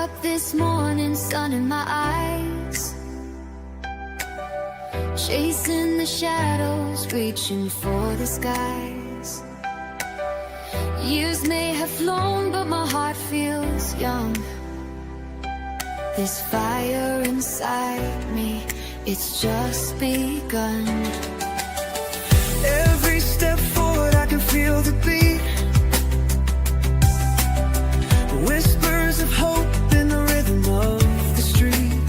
up this morning, sun in my eyes, chasing the shadows, reaching for the skies. Years may have flown, but my heart feels young. This fire inside me, it's just begun. Every step forward I can feel the beat, whispers of hope in the rhythm of the street.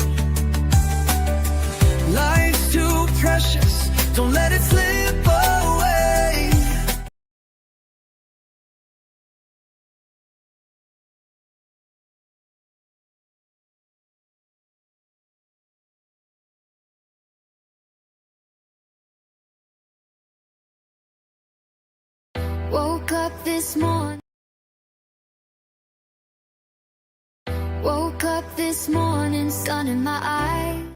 Life's too precious, don't let it slip away. Woke up this morning, woke up this morning, sun in my eyes,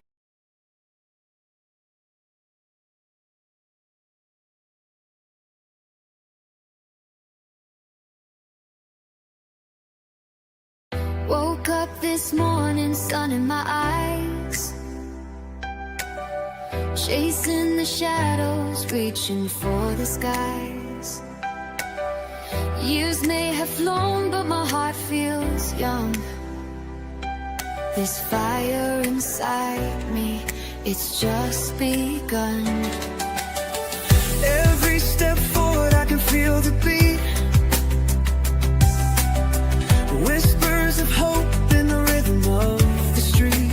woke up this morning, sun in my eyes, chasing the shadows, reaching for the skies. Years may have flown, but my heart feels young. This fire inside me, it's just begun. Every step forward I can feel the beat, whispers of hope in the rhythm of the street.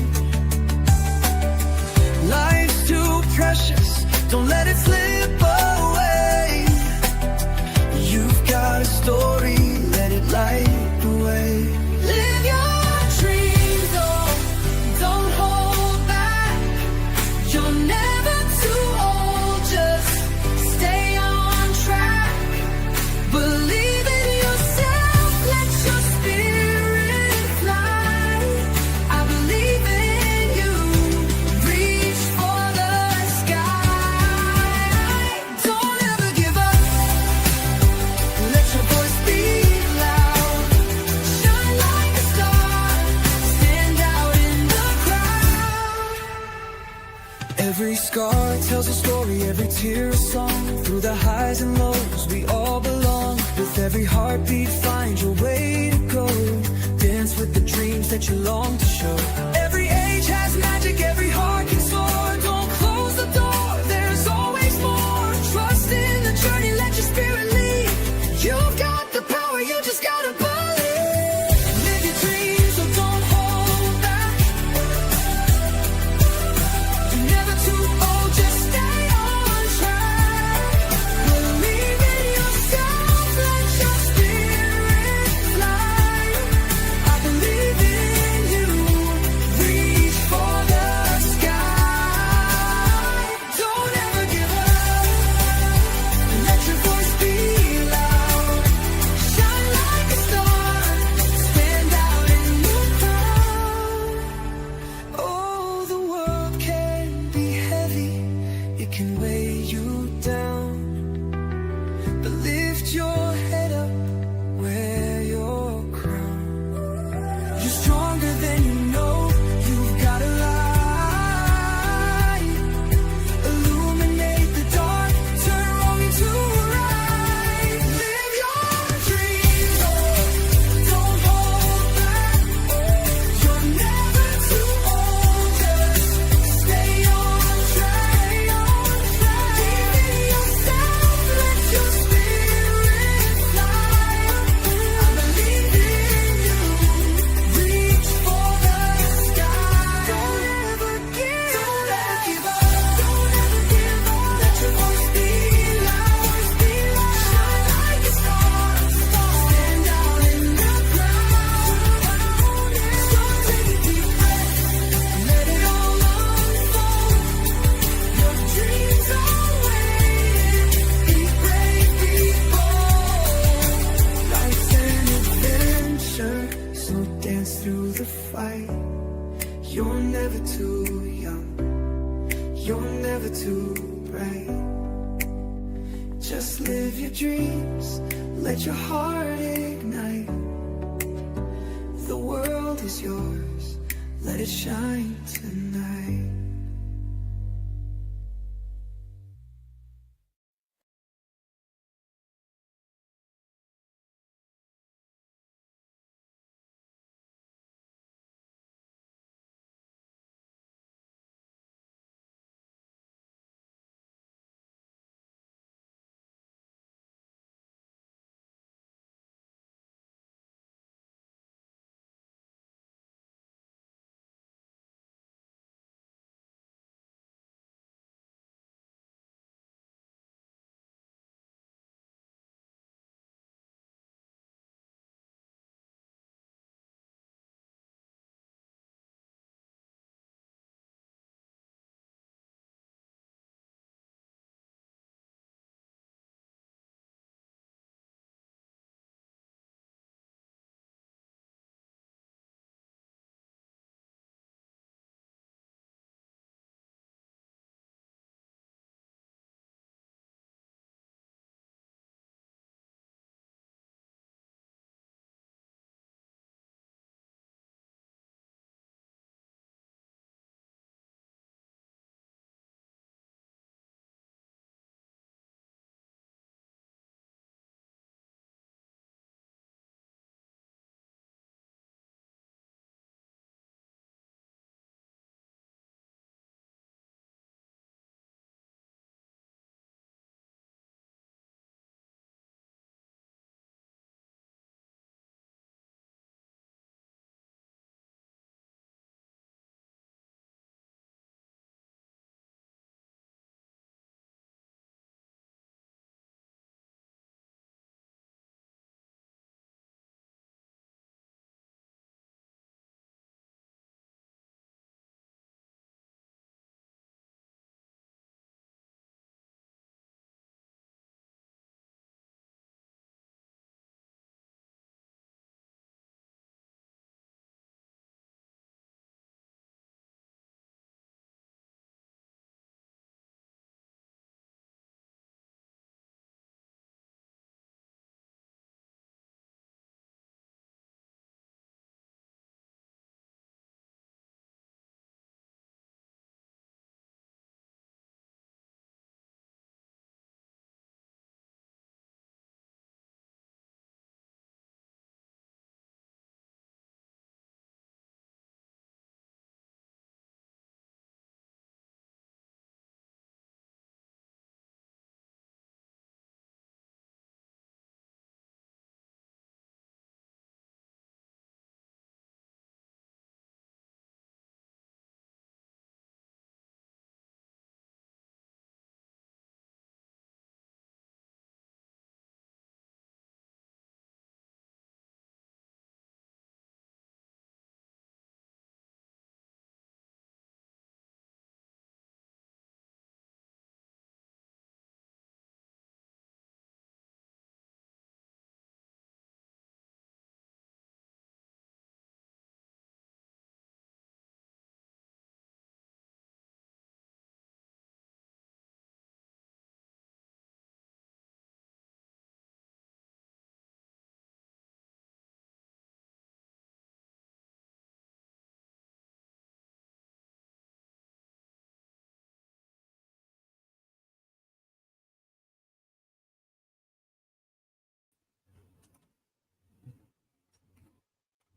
Life's too precious, don't let it slip away. You've got a story, let it light the way. Live your dreams, oh, don't hold back. You're never too old, just stay on track. Believe in yourself, let your spirit fly. I believe in you, reach for the sky. Don't ever give up, let your voice be loud. Shine like a star, stand out in the crowd. Every scar tells a story, every tear a song. Through the highs and lows, we all belong. With every heartbeat, find your way to go. Dance with the dreams that you long to show. Every age has magic, every heart can soar. Don't close the door, there's always more. Trust in the journey, let your spirit lead. You've got the power, you just gotta believe. Live your dreams, so don't hold back. You're never too old, just stay on track. Believe in yourself, let your spirit fly. I believe in you, reach for the sky. Don't ever give up, let your voice be loud. Shine like a star, stand out in the crowd. Oh, the world can be heavy, it can weigh you down. But lift your head up, wear your crown. You're stronger than you know, you've got a light. Illuminate the dark, turn wrong into right. Live your dreams, oh, don't hold back. You're never too old, just stay on track. Believe in yourself, let your spirit fly. I believe in you, reach for the sky. Don't ever give up, don't ever give up. Let your voice be loud, shine like a star, stand out in the crowd. So take a deep breath, let it all unfold. Your dreams are waiting, be brave, be bold. Life's an adventure, so dance through the fight. You're never too young, you're never too bright. Just live your dreams, let your heart ignite. The world is yours. Let it shine tonight.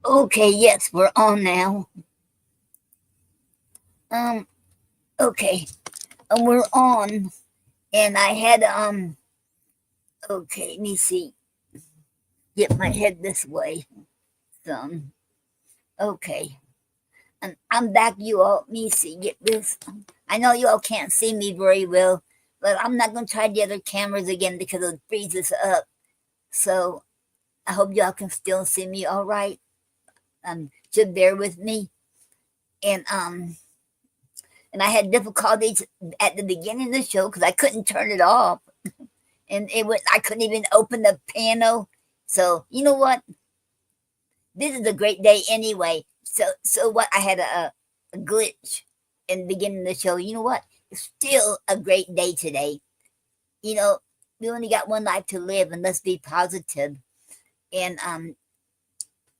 Okay, yes, we're on now. Um, okay, we're on, and I had Okay, let me see, get my head this way. Some. Okay, and I'm back. You all, let me see, get this. I know you all can't see me very well, but I'm not gonna try the other cameras again because it freezes up. So I hope y'all can still see me all right. Should bear with me, and and I had difficulties at the beginning of the show because I couldn't turn it off, and it was I couldn't even open the piano. So you know what? This is a great day anyway. So what? I had a glitch in the beginning of the show. You know what? It's still a great day today. You know, we only got one life to live, and let's be positive. And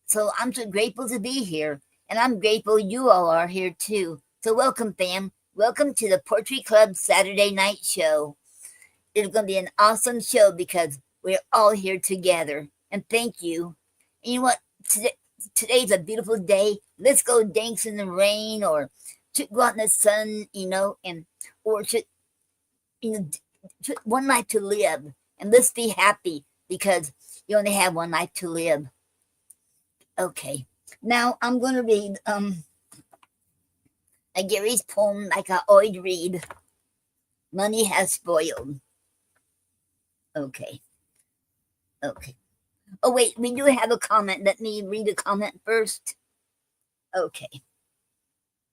So I'm so grateful to be here. And I'm grateful you all are here too. So welcome, fam. Welcome to the Poetry Club Saturday night show. It's going to be an awesome show because we're all here together. And thank you. And you know what? Today's a beautiful day. Let's go dance in the rain or go out in the sun, and or one life to live. And let's be happy because you only have one life to live. Okay. Now I'm going to read a Gary's poem like I always read. Money has spoiled. Okay. Oh, wait, we do have a comment. Let me read the comment first. Okay,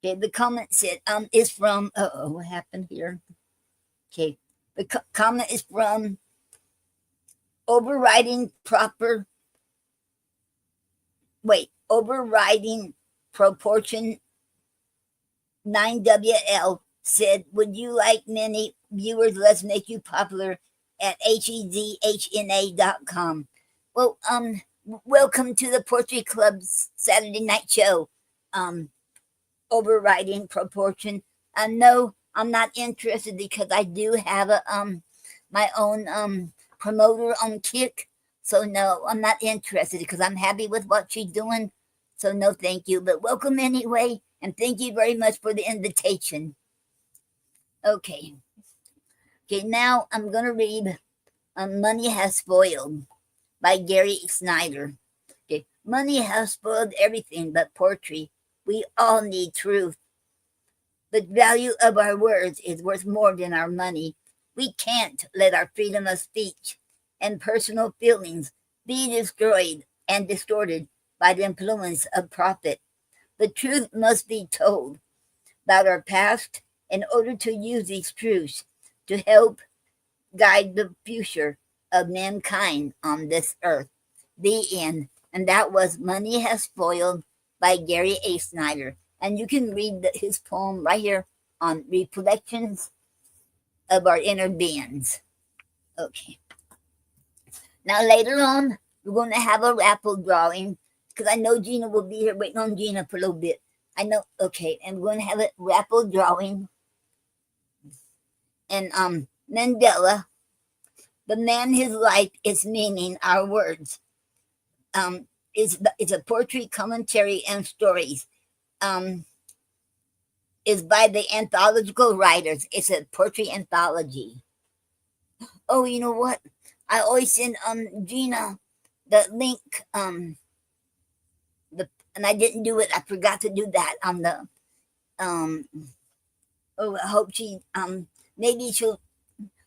the comment said, is from, what happened here? Okay, the comment is from overriding proportion 9WL said, would you like many viewers? Let's make you popular at HEDHNA.com. Well, welcome to the Poetry Club's Saturday night show. Overriding proportion. No, I'm not interested because I do have a my own promoter on Kick. So no, I'm not interested because I'm happy with what she's doing. So no, thank you. But welcome anyway, and thank you very much for the invitation. Okay, now I'm gonna read Money Has Spoiled by Gary Snyder. Okay, money has spoiled everything but poetry. We all need truth. The value of our words is worth more than our money. We can't let our freedom of speech and personal feelings be destroyed and distorted by the influence of profit. The truth must be told about our past in order to use these truths to help guide the future of mankind on this earth. The end. And that was Money Has Spoiled by Gary A. Snyder. And you can read his poem right here on Reflections of Our Inner Beings. Okay. Now later on, we're going to have a raffle drawing because I know Gina will be here waiting on Gina for a little bit. I know. Okay. And we're going to have a raffle drawing. And Mandela, the man, his life, its meaning, our words. It's a poetry, commentary, and stories. Is by the anthological writers. It's a poetry anthology. Oh, you know what? I always send Gina the link. And I didn't do it. I forgot to do that on the. Oh, I hope she maybe she'll.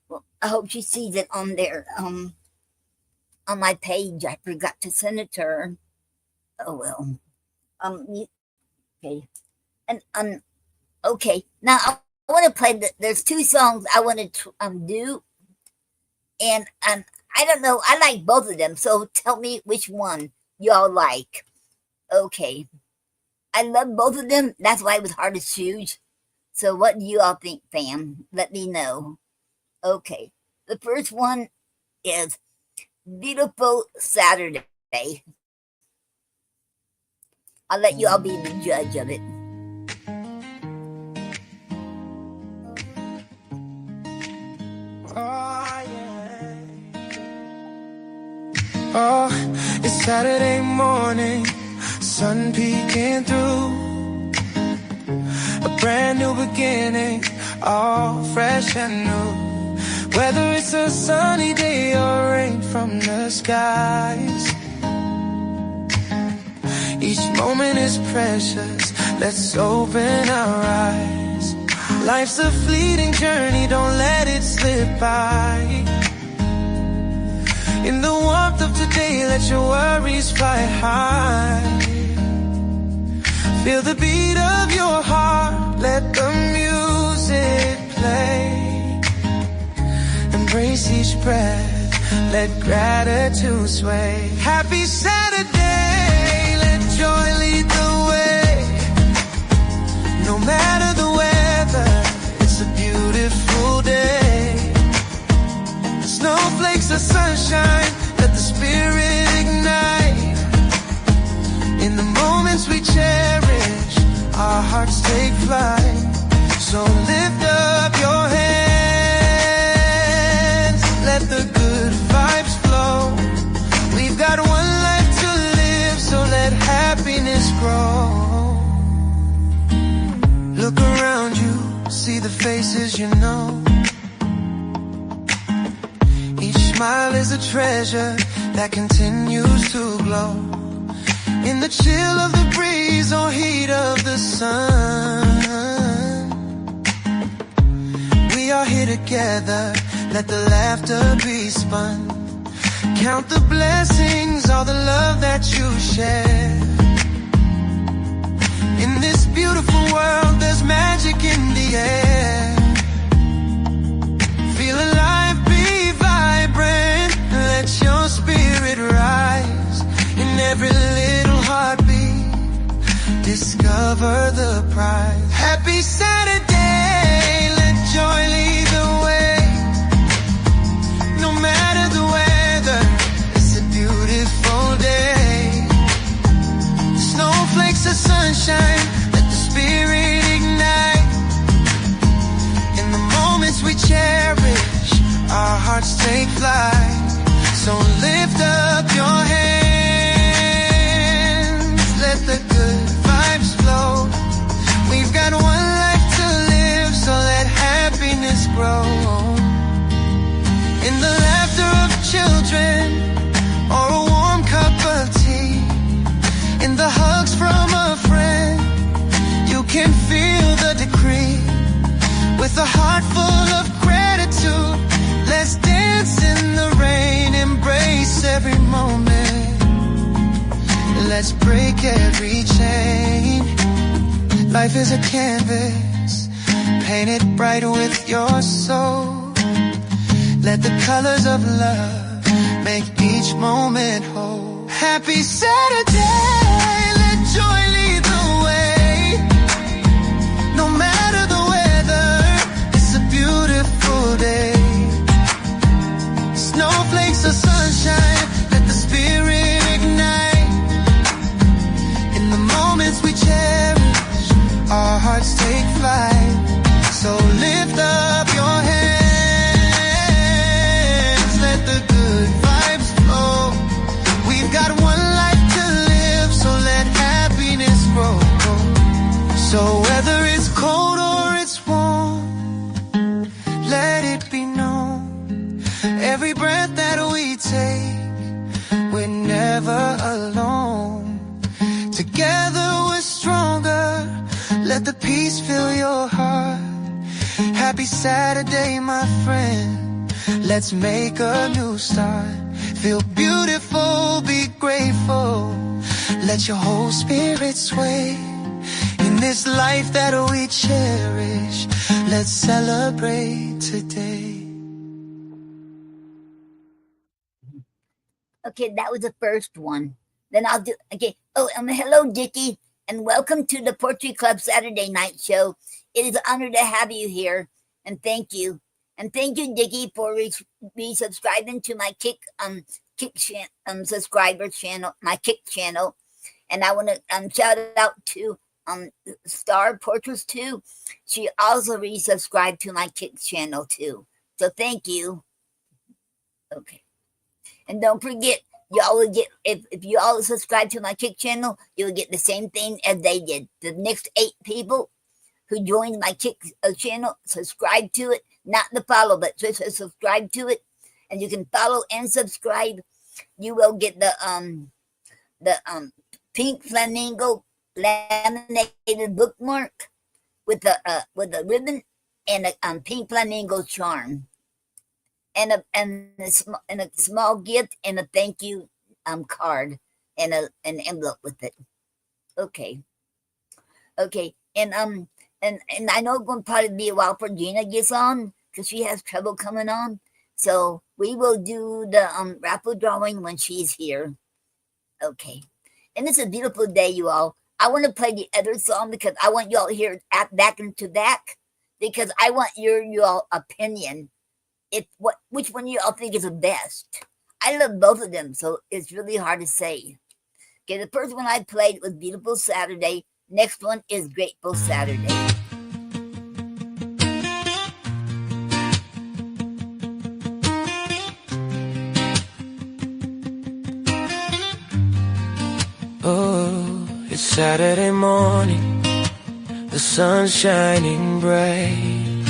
Well, I hope she sees it on there. On my page, I forgot to send it to her. Oh well. Okay, and okay. Now I want to play. There's two songs I want to do, and I don't know. I like both of them, so tell me which one y'all like. Okay, I love both of them. That's why it was hard to choose. So what do you all think, fam? Let me know. Okay, the first one is Beautiful Saturday. I'll let you all be the judge of it. Oh, it's Saturday morning, sun peeking through. A brand new beginning, all fresh and new. Whether it's a sunny day or rain from the skies, each moment is precious, let's open our eyes. Life's a fleeting journey, don't let it slip by. In the warmth of today, let your worries fly high. Feel the beat of your heart, let the music play. Embrace each breath, let gratitude sway. Happy Saturday, let joy lead the way. No matter the weather, it's a beautiful day. Snowflakes or sunshine, let the spirit ignite. hearts take flight. So lift up your hands, let the good vibes flow. We've got one life to live, so let happiness grow. Look around you, see the faces you know. Each smile is a treasure that continues to glow. In the chill of the breeze or heat of the sun, we are here together, let the laughter be spun. Count the blessings, all the love that you share. In this beautiful world, there's magic in the air. Feel alive, be vibrant, let your spirit rise. In every little heartbeat, discover the prize. Happy Saturday, let joy lead the way. No matter the weather, it's a beautiful day. Snowflakes of sunshine, let the spirit ignite. In the moments we cherish, our hearts take flight. So lift up your hands, let the good vibes flow. We've got one life to live, so let happiness grow. In the laughter of children, or a warm cup of tea, in the hugs from a friend, you can feel the decree. With a heart full of gratitude, let's dance in the rain, embrace every moment. Let's break every chain. Life is a canvas, paint it bright with your soul. Let the colors of love make each moment whole. Happy Saturday, let joy lead the way. No matter the weather, it's a beautiful day. Snowflakes of sunshine, let the spirit ignite. In the moments we cherish, our hearts take flight. So lift up your hands, let the good vibes flow. We've got one life to live, so let happiness grow. So whether it's cold or it's warm, let it be known. Every breath that we take, we're never alone. Together we're stronger, let the peace fill your heart. Happy Saturday, my friend, let's make a new start. Feel beautiful, be grateful, let your whole spirit sway. In this life that we cherish, let's celebrate today. Okay, that was the first one. Then I'll do, okay. Oh, hello, Dickie, and welcome to the Poetry Club Saturday night show. It is an honor to have you here, and thank you. And thank you, Dickie, for resubscribing to my subscriber channel, my Kick channel. And I want to shout out to Star Portraits too. She also resubscribed to my Kick channel too. So thank you. Okay. And don't forget, y'all will get, if you all subscribe to my Kick channel, you'll get the same thing as they did. The next 8 people who joined my Kick channel, subscribe to it, not the follow, but just subscribe to it. And you can follow and subscribe. You will get the pink flamingo laminated bookmark with a ribbon and a pink flamingo charm. And a small gift and a thank you card and an envelope with it. Okay. And I know it's going to probably be a while for Gina gets on because she has trouble coming on. So we will do the raffle drawing when she's here. Okay. And it's a beautiful day, you all. I want to play the other song because I want you all here back into back because I want your opinion. Which one you all think is the best? I love both of them, so it's really hard to say. Okay, the first one I played was Beautiful Saturday Next one is Grateful Saturday. Oh, it's Saturday morning, the sun's shining bright.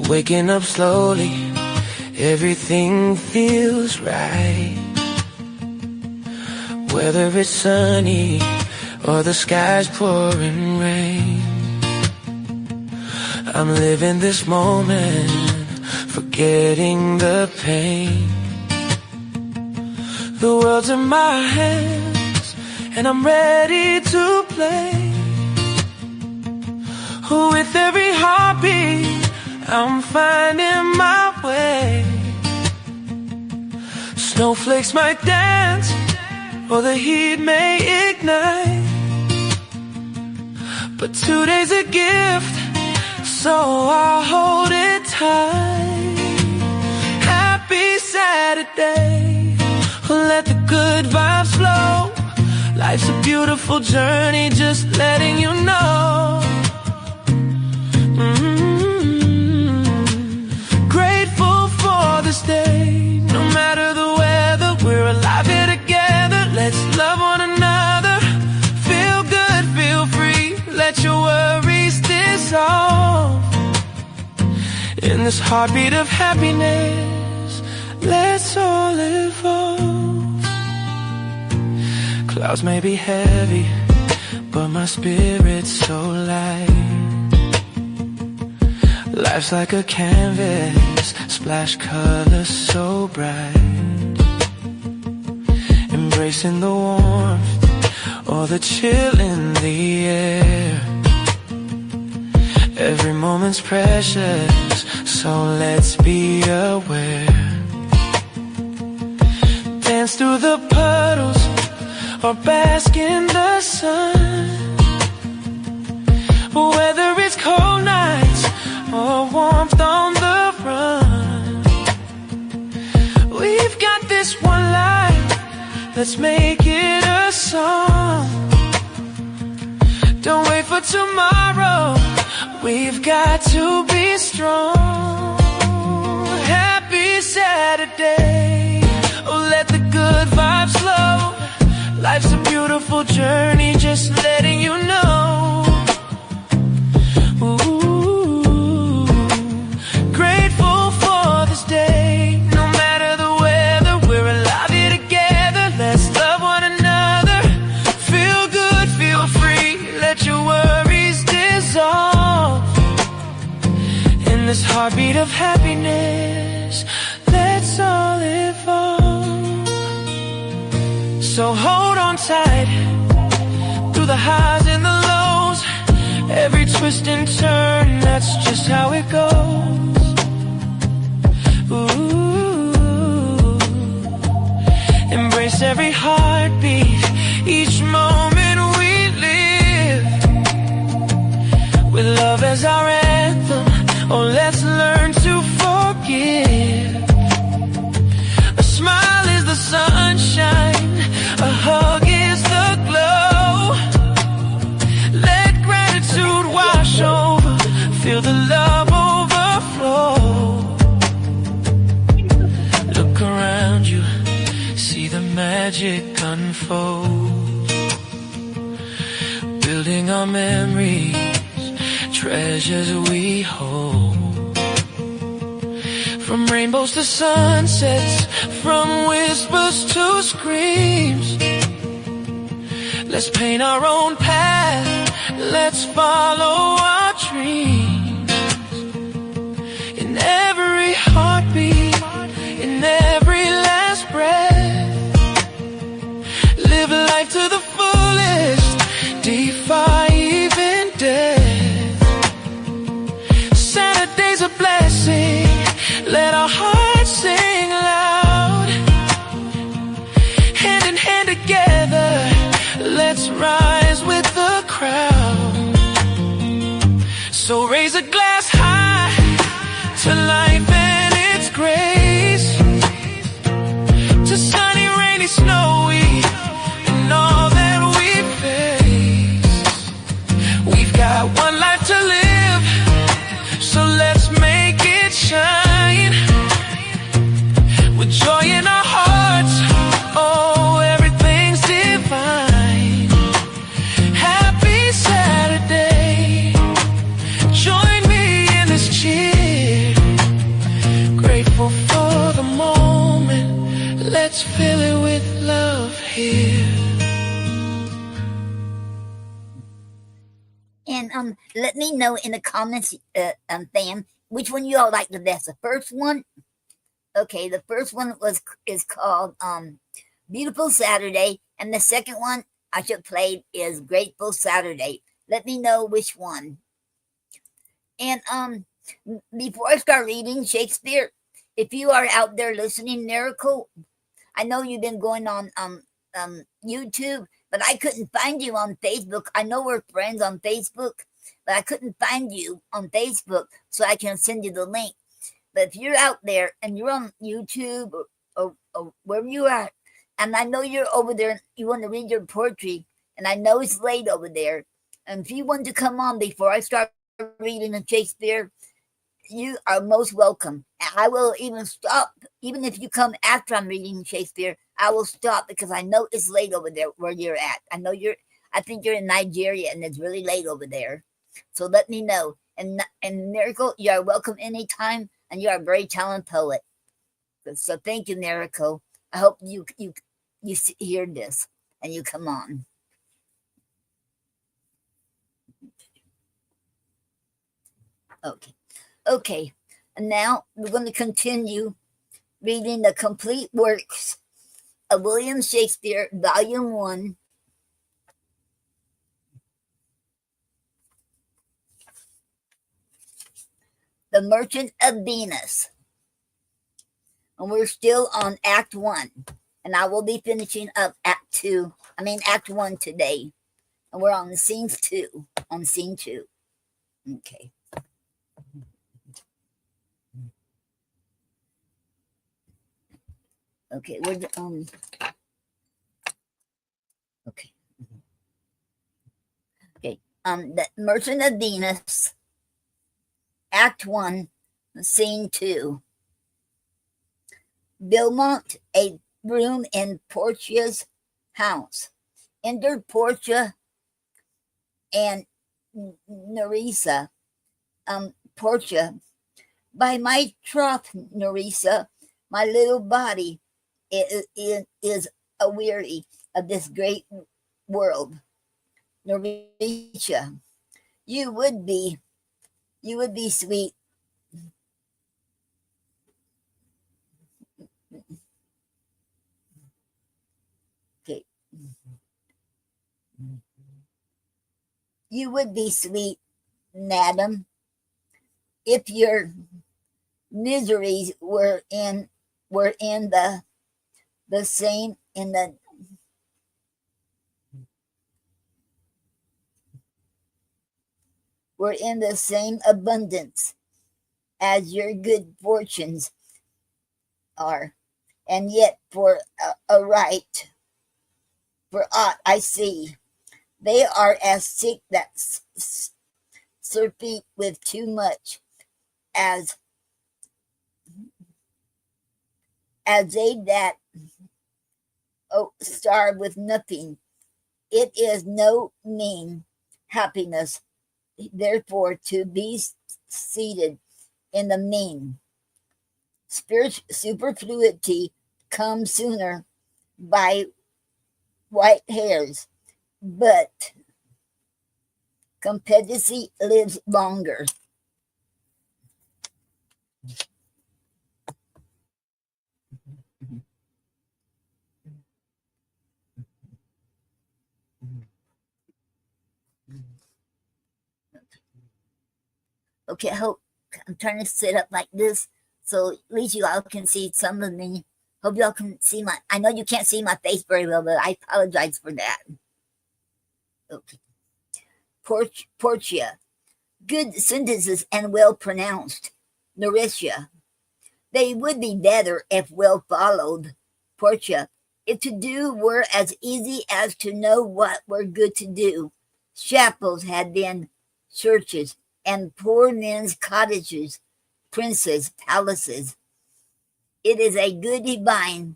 Waking up slowly, everything feels right. Whether it's sunny or the sky's pouring rain, I'm living this moment, forgetting the pain. The world's in my hands, and I'm ready to play. With every heartbeat, I'm finding my way. Snowflakes might dance, or the heat may ignite, but today's a gift, so I'll hold it tight. Happy Saturday, let the good vibes flow. Life's a beautiful journey, just letting you know. Grateful for this day, no matter the weather, we're alive here together. Let's love one another, feel good, feel free, let your worries dissolve. In this heartbeat of happiness, let's all evolve. Clouds may be heavy, but my spirit's so light. Life's like a canvas, splash colors so bright. Embracing the warmth or the chill in the air. Every moment's precious, so let's be aware. Dance through the puddles or bask in the sun. Whether it's cold nights or warmth on the run, we've got this one life, let's make it a song. Don't wait for tomorrow, we've got to be strong. Happy Saturday, oh let the good vibes flow. Life's a beautiful journey, just letting you know. Ooh, grateful for this day, no matter the weather, we're alive here together. Let's love one another, feel good, feel free, let your worries dissolve. In this heartbeat of happiness, let's all evolve. So hold on tight, through the highs and the lows, every twist and turn, that's just how it goes. Ooh, embrace every heartbeat, each moment we live, with love as our anthem, oh let's learn to forgive. A smile is the sunshine, a hug is the glow. Let gratitude wash over, feel the love overflow. Look around you, see the magic unfold. Building our memories, treasures we hold. From rainbows to sunsets, from whispers to screams, let's paint our own path, let's follow our dreams. In every heartbeat, in every last breath, live life to the fullest, defy even death. Saturday's a blessing, let our hearts sing loud. Hand in hand together, let's rise with the crowd. So raise a glass high to life and its grace, to sunny, rainy, snowy, and all that we face. got one life to live, so let's make it shine. With joy in our hearts, oh, everything's divine. Happy Saturday, join me in this cheer. Grateful for the moment, let's fill it with love here. And let me know in the comments, fam, which one you all like the best. The first one, okay, the first one is called Beautiful Saturday, and the second one I should play is Grateful Saturday. Let me know which one. And before I start reading Shakespeare, if you are out there listening, Miracle, I know you've been going on YouTube, but I couldn't find you on Facebook. I know we're friends on Facebook, but I couldn't find you on Facebook, so I can send you the link. But if you're out there and you're on YouTube or wherever you are, and I know you're over there, you want to read your poetry, and I know it's late over there, and if you want to come on before I start reading in Shakespeare, you are most welcome. I will even stop, even if you come after I'm reading Shakespeare, I will stop because I know it's late over there where you're at. I think you're in Nigeria and it's really late over there. So let me know. And Miracle, you are welcome anytime, and you are a very talented poet. So thank you, Miracle. I hope you hear this and you come on. Okay. And now we're going to continue reading the complete works of William Shakespeare, Volume 1. The Merchant of Venus. And we're still on Act 1. And I will be finishing up Act 1 today. And we're on Scene 2. Okay. Okay, we're okay. The Merchant of Venus, Act 1, Scene 2. Belmont, a room in Portia's house. Entered Portia and Nerissa. Portia, by my troth, Nerissa, my little body is aweary of this great world. Nerissa, you would be sweet. Okay. You would be sweet, madam, if your miseries were in the same abundance as your good fortunes are, and yet for aught I see, they are as sick that surfeit with too much, as they that starve with nothing. It is no mean happiness, therefore, to be seated in the mean. Superfluity comes sooner by white hairs, but competency lives longer. Okay, I hope I'm trying to sit up like this so at least you all can see some of me. Hope y'all can see I know you can't see my face very well, but I apologize for that. Okay. Portia. Good sentences and well pronounced. Nerissa. They would be better if well followed. Portia. If to do were as easy as to know what were good to do, Shackles had been churches, and poor men's cottages, princes' palaces. It is a good divine.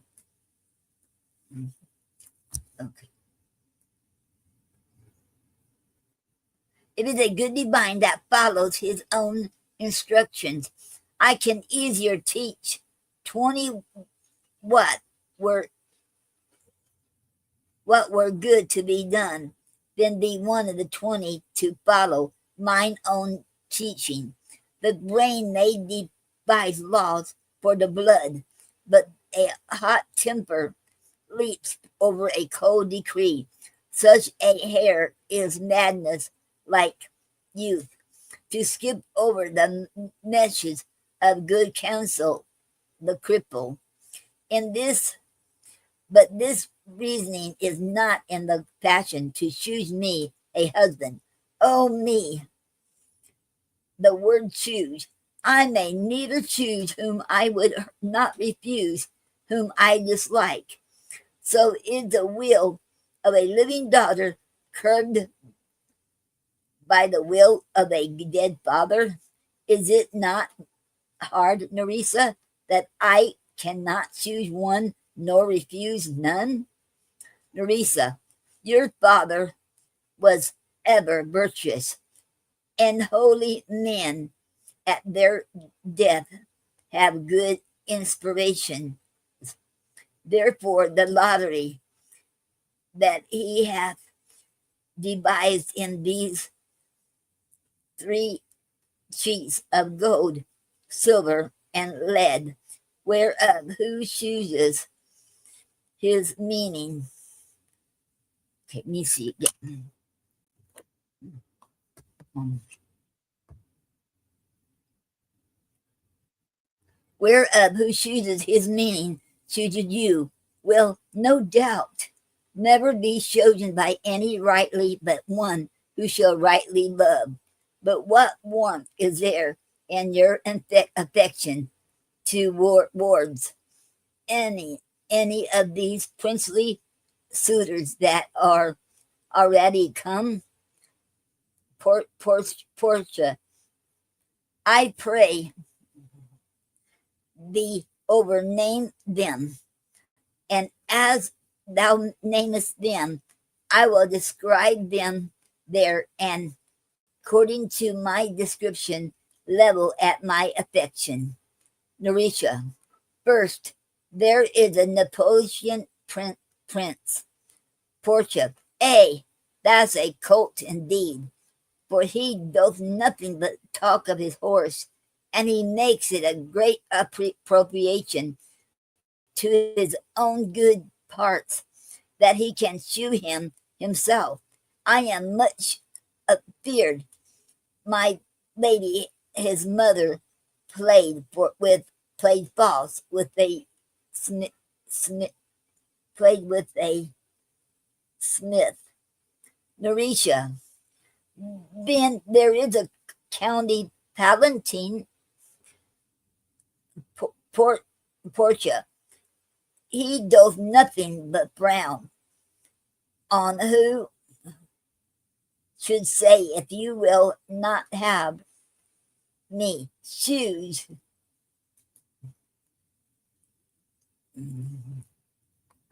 Okay. It is a good divine that follows his own instructions. I can easier teach 20 what were good to be done than be one of the 20 to follow mine own teaching. The brain may devise laws for the blood, but a hot temper leaps over a cold decree. Such a hair is madness like youth. To skip over the meshes of good counsel, the cripple. In this, but this reasoning is not in the fashion to choose me a husband. Oh me, the word choose. I may neither choose whom I would not refuse, whom I dislike. So is the will of a living daughter curbed by the will of a dead father? Is it not hard, Nerissa, that I cannot choose one nor refuse none? Nerissa, your father was ever virtuous, and holy men at their death have good inspiration. Therefore, the lottery that he hath devised in these 3 sheets of gold, silver, and lead, whereof who chooses his meaning. Okay, let me see again. Whereof who chooses his meaning chooses you, will no doubt never be chosen by any rightly but one who shall rightly love. But what warmth is there in your affection towards any of these princely suitors that are already come? Portia, I pray thee overname them, and as thou namest them, I will describe them there, and according to my description, level at my affection. Nerissa, first, there is a Napoleon prince. Portia, that's a colt indeed, for he doth nothing but talk of his horse, and he makes it a great appropriation to his own good parts, that he can shew him himself. I am much feared my lady his mother played false with a played with a smith. Nerissa, then there is a county palatine, Portia. He does nothing but frown on who should say, if you will not have me, choose.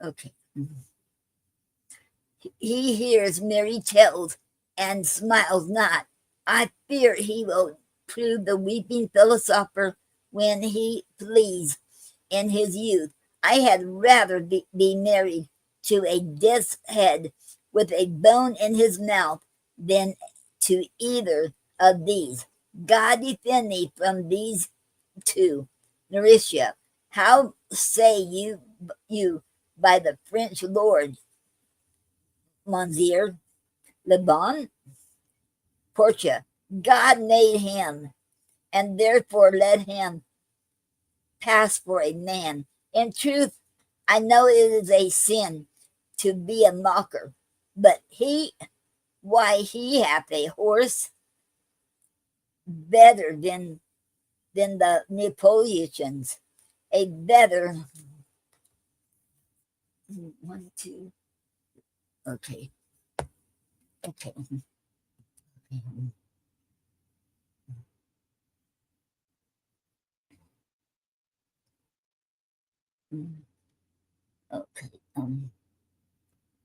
Okay. He hears merry tales and smiles not. I fear he will prove the weeping philosopher when he please in his youth. I had rather be married to a death's head with a bone in his mouth than to either of these. God defend me from these two. Nerissa, how say you by the French lord, Monsieur Le Bon? Portia, God made him, and therefore let him pass for a man. In truth, I know it is a sin to be a mocker, but he hath a horse better than the Napoleons, a better one, two, okay, okay. Mm, okay. Mm,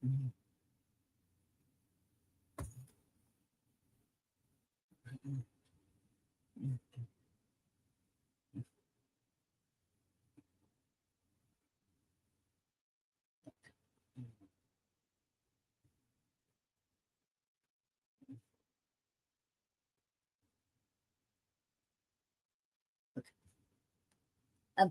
mm, mm.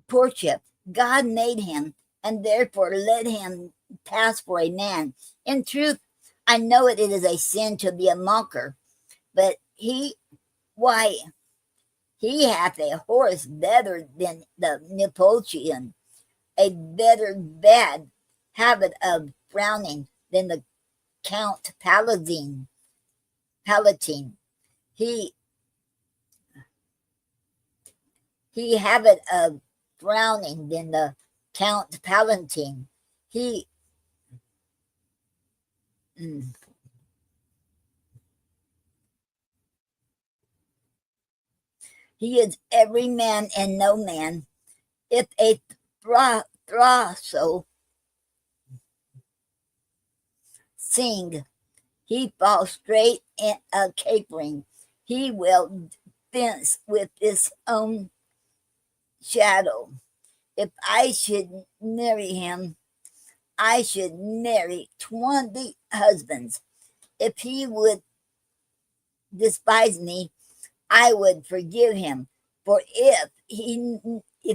Portia, God made him and therefore let him pass for a man. In truth, I know it is a sin to be a mocker, but why, he hath a horse better than the Neapolitan, a better bad habit of frowning than the Count Palatine. He he habit of frowning than the Count Palatine. He mm, he is every man and no man. If a throstle sing, he falls straight in a capering. He will fence with his own shadow. If I should marry him, I should marry 20 husbands. If he would despise me, I would forgive him. For if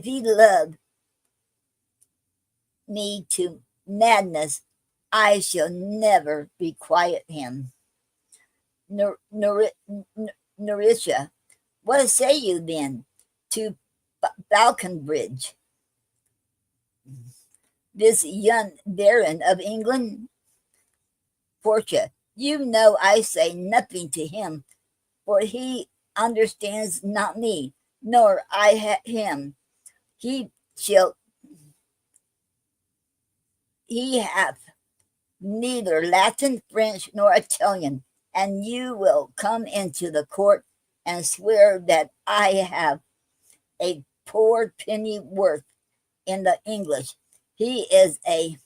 he loved me to madness, I shall never requite him. Nourisha, what say you then to Falconbridge, this young baron of England? Portia, you know I say nothing to him, for he understands not me, nor him. He shall he hath neither Latin, French, nor Italian, and you will come into the court and swear that I have a poor penny worth in the English. He is a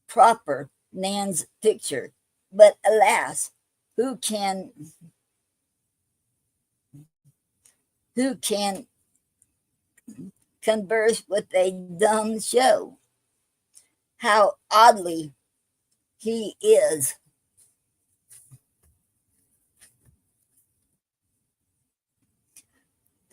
proper man's picture. But alas, who can who can converse with a dumb show? How oddly he is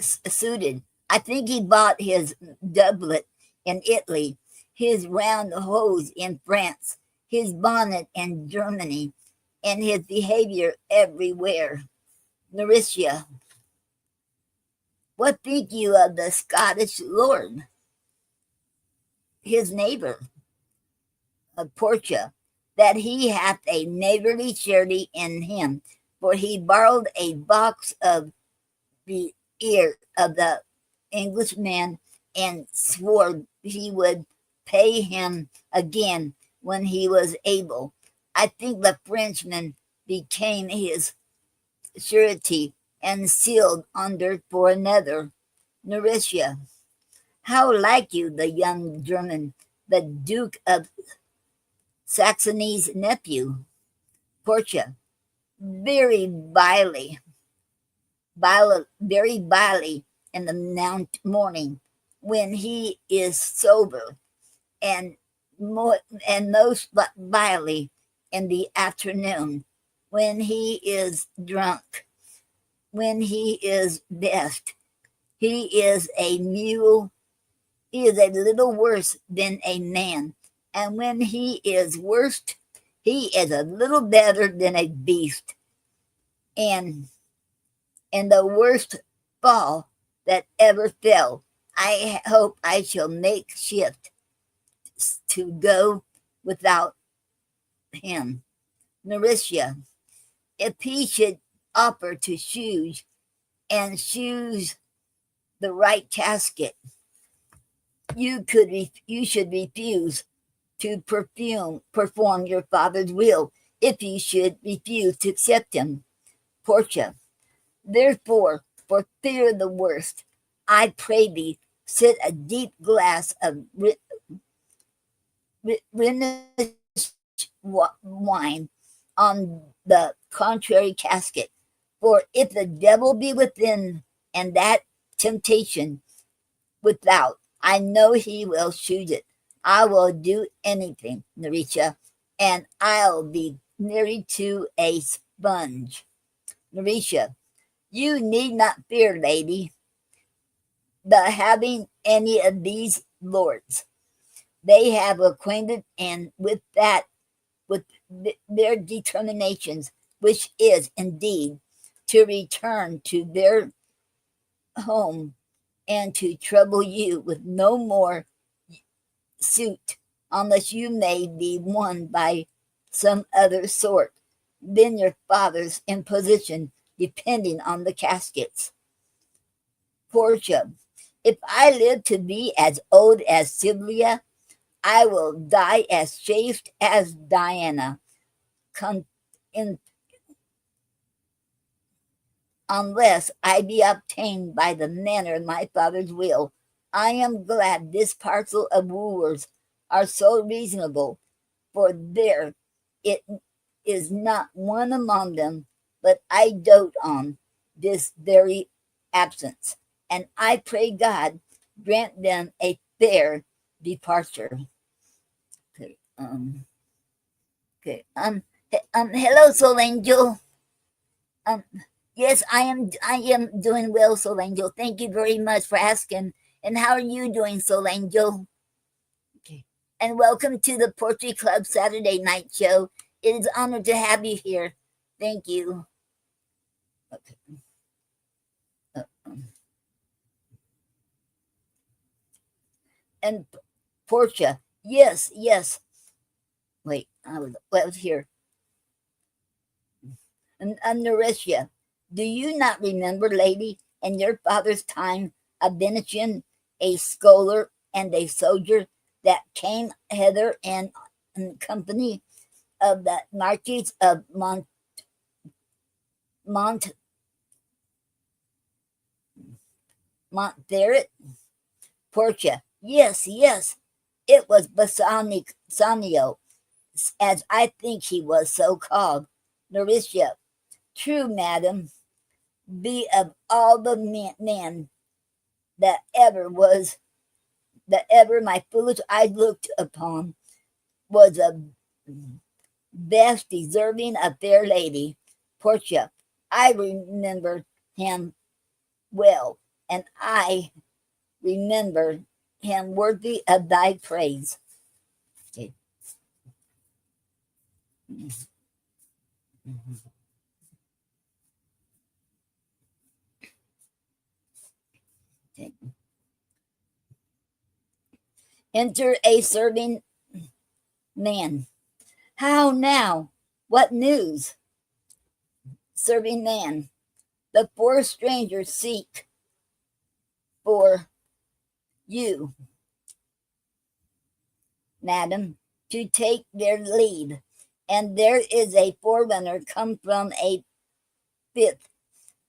suited. I think he bought his doublet in Italy, his round hose in France, his bonnet in Germany, and his behavior everywhere. Nourisha, what think you of the Scottish lord, his neighbor, of Portia, that he hath a neighborly charity in him? For he borrowed a box of the ear of the Englishman and swore he would pay him again when he was able. I think the Frenchman became his surety and sealed under for another. Nourisha, how like you the young German, the Duke of Saxony's nephew? Portia, very very vilely in the morning when he is sober, and most vilely in the afternoon when he is drunk. When he is best, he is a mule. He is a little worse than a man, and when he is worst, he is a little better than a beast. And the worst fall that ever fell. I hope I shall make shift to go without him. Nourisha, if he should offer to choose the right casket, you should refuse to perform your father's will if you should refuse to accept him. Portia, therefore, for fear of the worst, I pray thee, Set a deep glass of Rhenish wine on the contrary casket. For if the devil be within and that temptation without, I know he will shoot it. I will do anything, Narisha, and I'll be married to a sponge. Narisha, you need not fear, lady, the having any of these lords. They have acquainted and with their determinations, which is indeed to return to their home and to trouble you with no more suit, unless you may be won by some other sort than your father's imposition, depending on the caskets. Portia, if I live to be as old as Sylvia, I will die as chafed as Diana. Con- in, unless I be obtained by the manner of my father's will. I am glad this parcel of wooers are so reasonable, for there it is not one among them but I dote on this very absence, and I pray God grant them a fair departure. Okay, okay. Hello, Soul Angel. Um, yes, I am doing well, Soul Angel. Thank you very much for asking. And how are you doing, Soul Angel? Okay. And welcome to the Poetry Club Saturday night show. It is an honor to have you here. Thank you. Okay. Um, and Portia, yes, yes. Wait, I was here. And Narisha, do you not remember, lady, in your father's time, a Venetian, a scholar, and a soldier that came hither in company of the Marquis of Mont Montferrat? Portia, yes, yes, it was Bassanio, as I think he was so called. Narisha, true, madam, be of all the men that ever my foolish eyes looked upon, was a best deserving a fair lady. Portia, I remember him well, and I remember him worthy of thy praise. Okay. Okay. Enter a serving man. How now? What news? Serving man. The four strangers seek for you, madam, to take their leave, and there is a forerunner come from a fifth.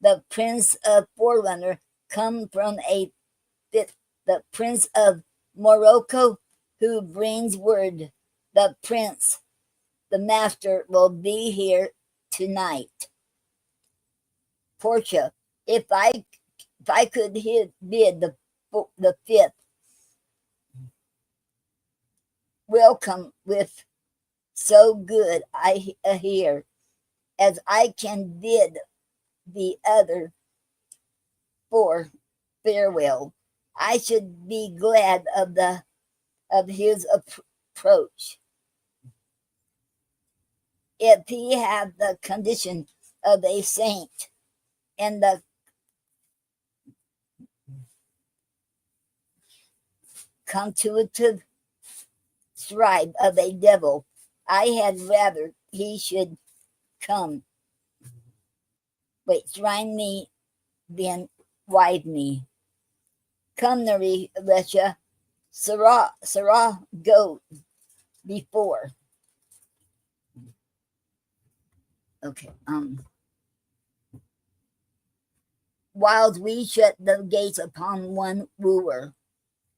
The prince of forerunner come from a fifth. The prince of Morocco, who brings word. The prince, the master, will be here tonight. Portia, if I could bid the fifth welcome with so good I hear, as I can bid the other for farewell, I should be glad of his approach, if he have the condition of a saint and the contumative scribe of a devil. I had rather he should come, shrine me than wive me. Come, Narisha, Sarah, go before. Okay. Whiles we shut the gates upon one wooer,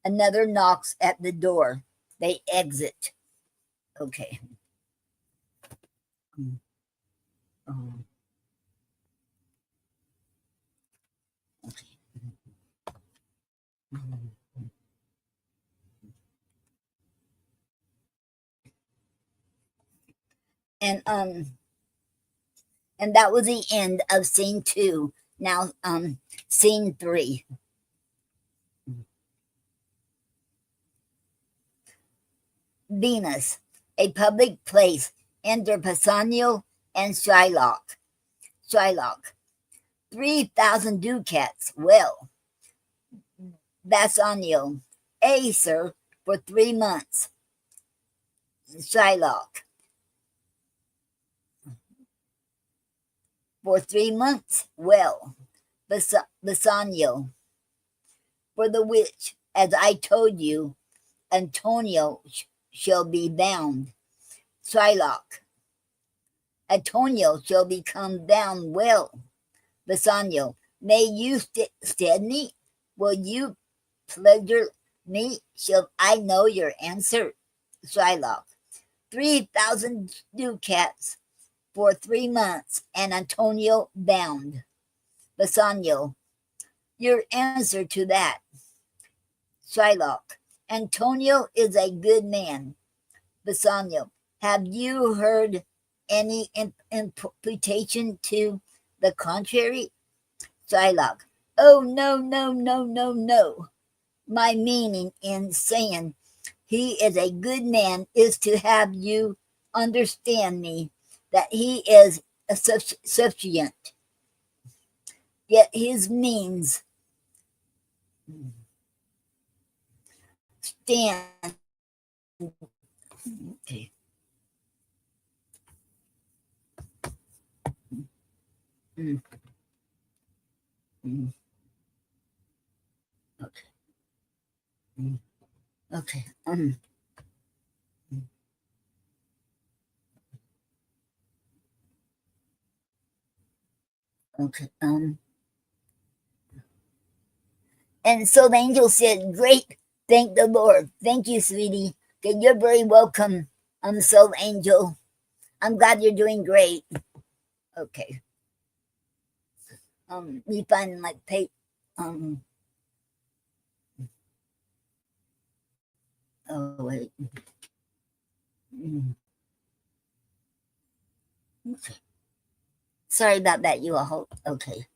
Another knocks at the door. They exit. Okay. Mm. Um, okay. Mm. And and that was the end of scene 2. Now scene 3. Venus, a public place. Enter Bassanio and Shylock. Shylock, 3,000 ducats. Well, Bassanio, sir, for 3 months. Shylock, for 3 months. Well, Bassanio, for the which, as I told you, Antonio shall be bound. Shylock, Antonio shall be come down. Well, Bassanio, may you stead me? Will you pleasure me? Shall I know your answer? Shylock, 3,000 ducats for 3 months, and Antonio bound. Bassanio, your answer to that? Shylock, Antonio is a good man. Bassanio, have you heard any imputation to the contrary? Shylock, oh, no, no, no, no, no. My meaning in saying he is a good man is to have you understand me, that he is a sufficient, yet his means stand. Okay. Mm, mm, okay. Mm, okay. Mm, okay. And so the angel said, great, thank the Lord. Thank you, sweetie. Okay, you're very welcome, soul angel. I'm glad you're doing great. Okay. We find my page. Um, oh, wait. Mm, okay. Sorry about that, you all. Okay.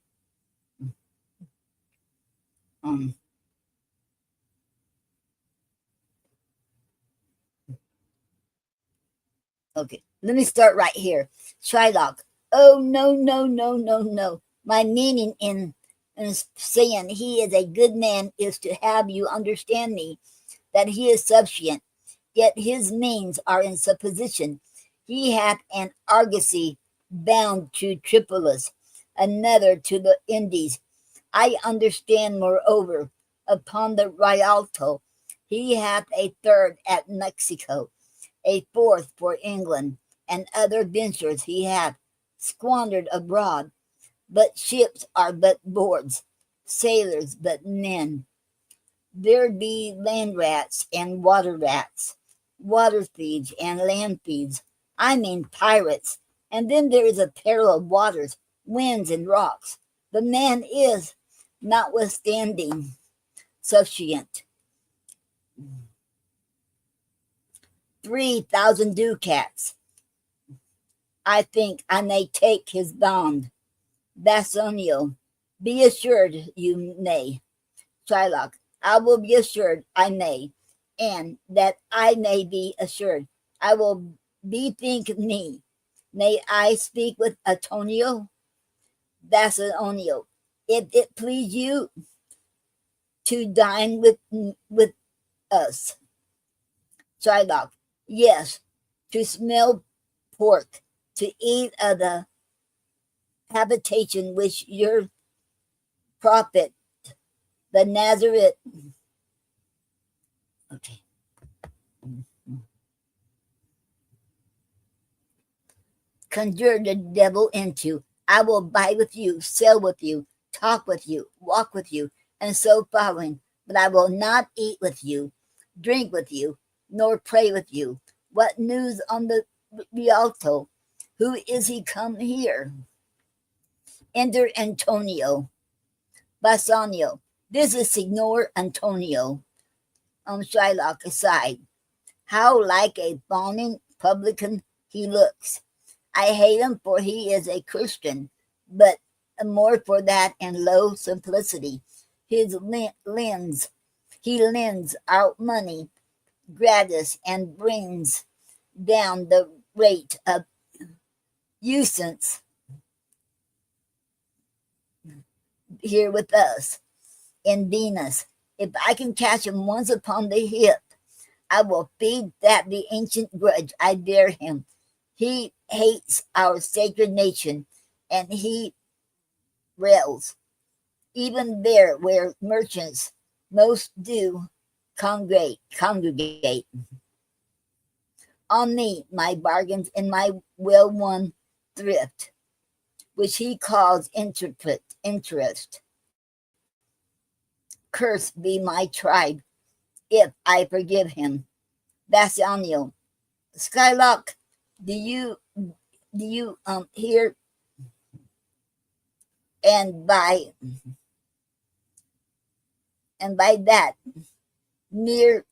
Um, okay. Let me start right here. Shylock. Oh, no, no, no, no, no. My meaning in saying he is a good man is to have you understand me, that he is sufficient, yet his means are in supposition. He hath an argosy bound to Tripolis, another to the Indies. I understand, moreover, upon the Rialto, he hath a third at Mexico, a fourth for England, and other ventures he hath squandered abroad. But ships are but boards, sailors but men. There be land rats and water thieves and land thieves. I mean pirates. And then there is a peril of waters, winds, and rocks. The man is, notwithstanding, sufficient. 3,000 ducats. I think I may take his bond. Bassanio, be assured you may. Shylock, I will be assured I may, and that I may be assured I will bethink me. May I speak with Antonio? Bassanio, if it please you to dine with us. Shylock, yes, to smell pork, to eat of the habitation which your prophet, the Nazareth, okay, conjure the devil into. I will buy with you, sell with you, talk with you, walk with you, and so following. but I will not eat with you, drink with you, nor pray with you. What news on the Rialto? Who is he come here? Enter Antonio. Bassanio. This is Signor Antonio. Shylock aside. How like a fawning publican he looks. I hate him, for he is a Christian, but more for that and low simplicity. His he lends out money gratis and brings down the rate of usance here with us in Venus. If I can catch him once upon the hip, I will feed that the ancient grudge I bear him. He hates our sacred nation, and he rails even there where merchants most do congregate. On me, my bargains and my well-won thrift, which he calls interest. Cursed be my tribe if I forgive him. Bassanio, Skylock, do you hear? And by that mere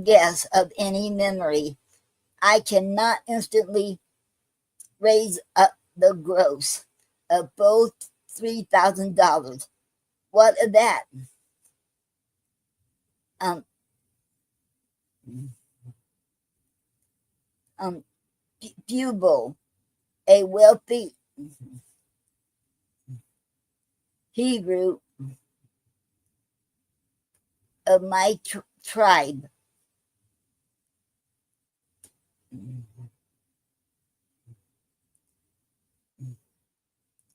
guess of any memory, I cannot instantly raise up the gross of both $3,000. What of that? Um, Pupil, a wealthy Hebrew of my tribe,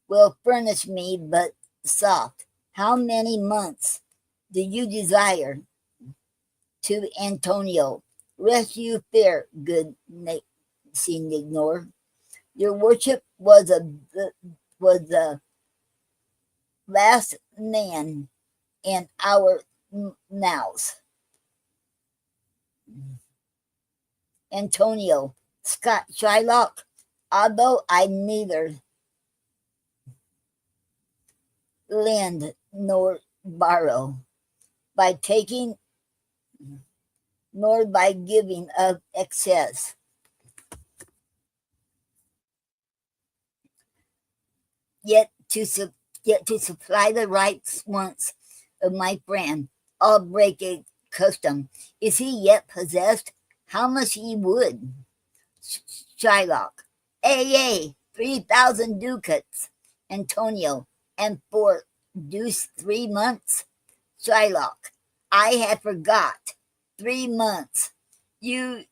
will furnish me but soft. How many months do you desire? To Antonio, rest you fair, good Signor. Your worship was the last man in our mouths. Antonio, Shylock, although I neither lend nor borrow, by taking nor by giving of excess, yet to supply the rights wants of my friend, I'll break a custom. Is he yet possessed? How much he would? Shylock, 3,000 ducats. Antonio, and for deuce 3 months? Shylock, I had forgot. 3 months. You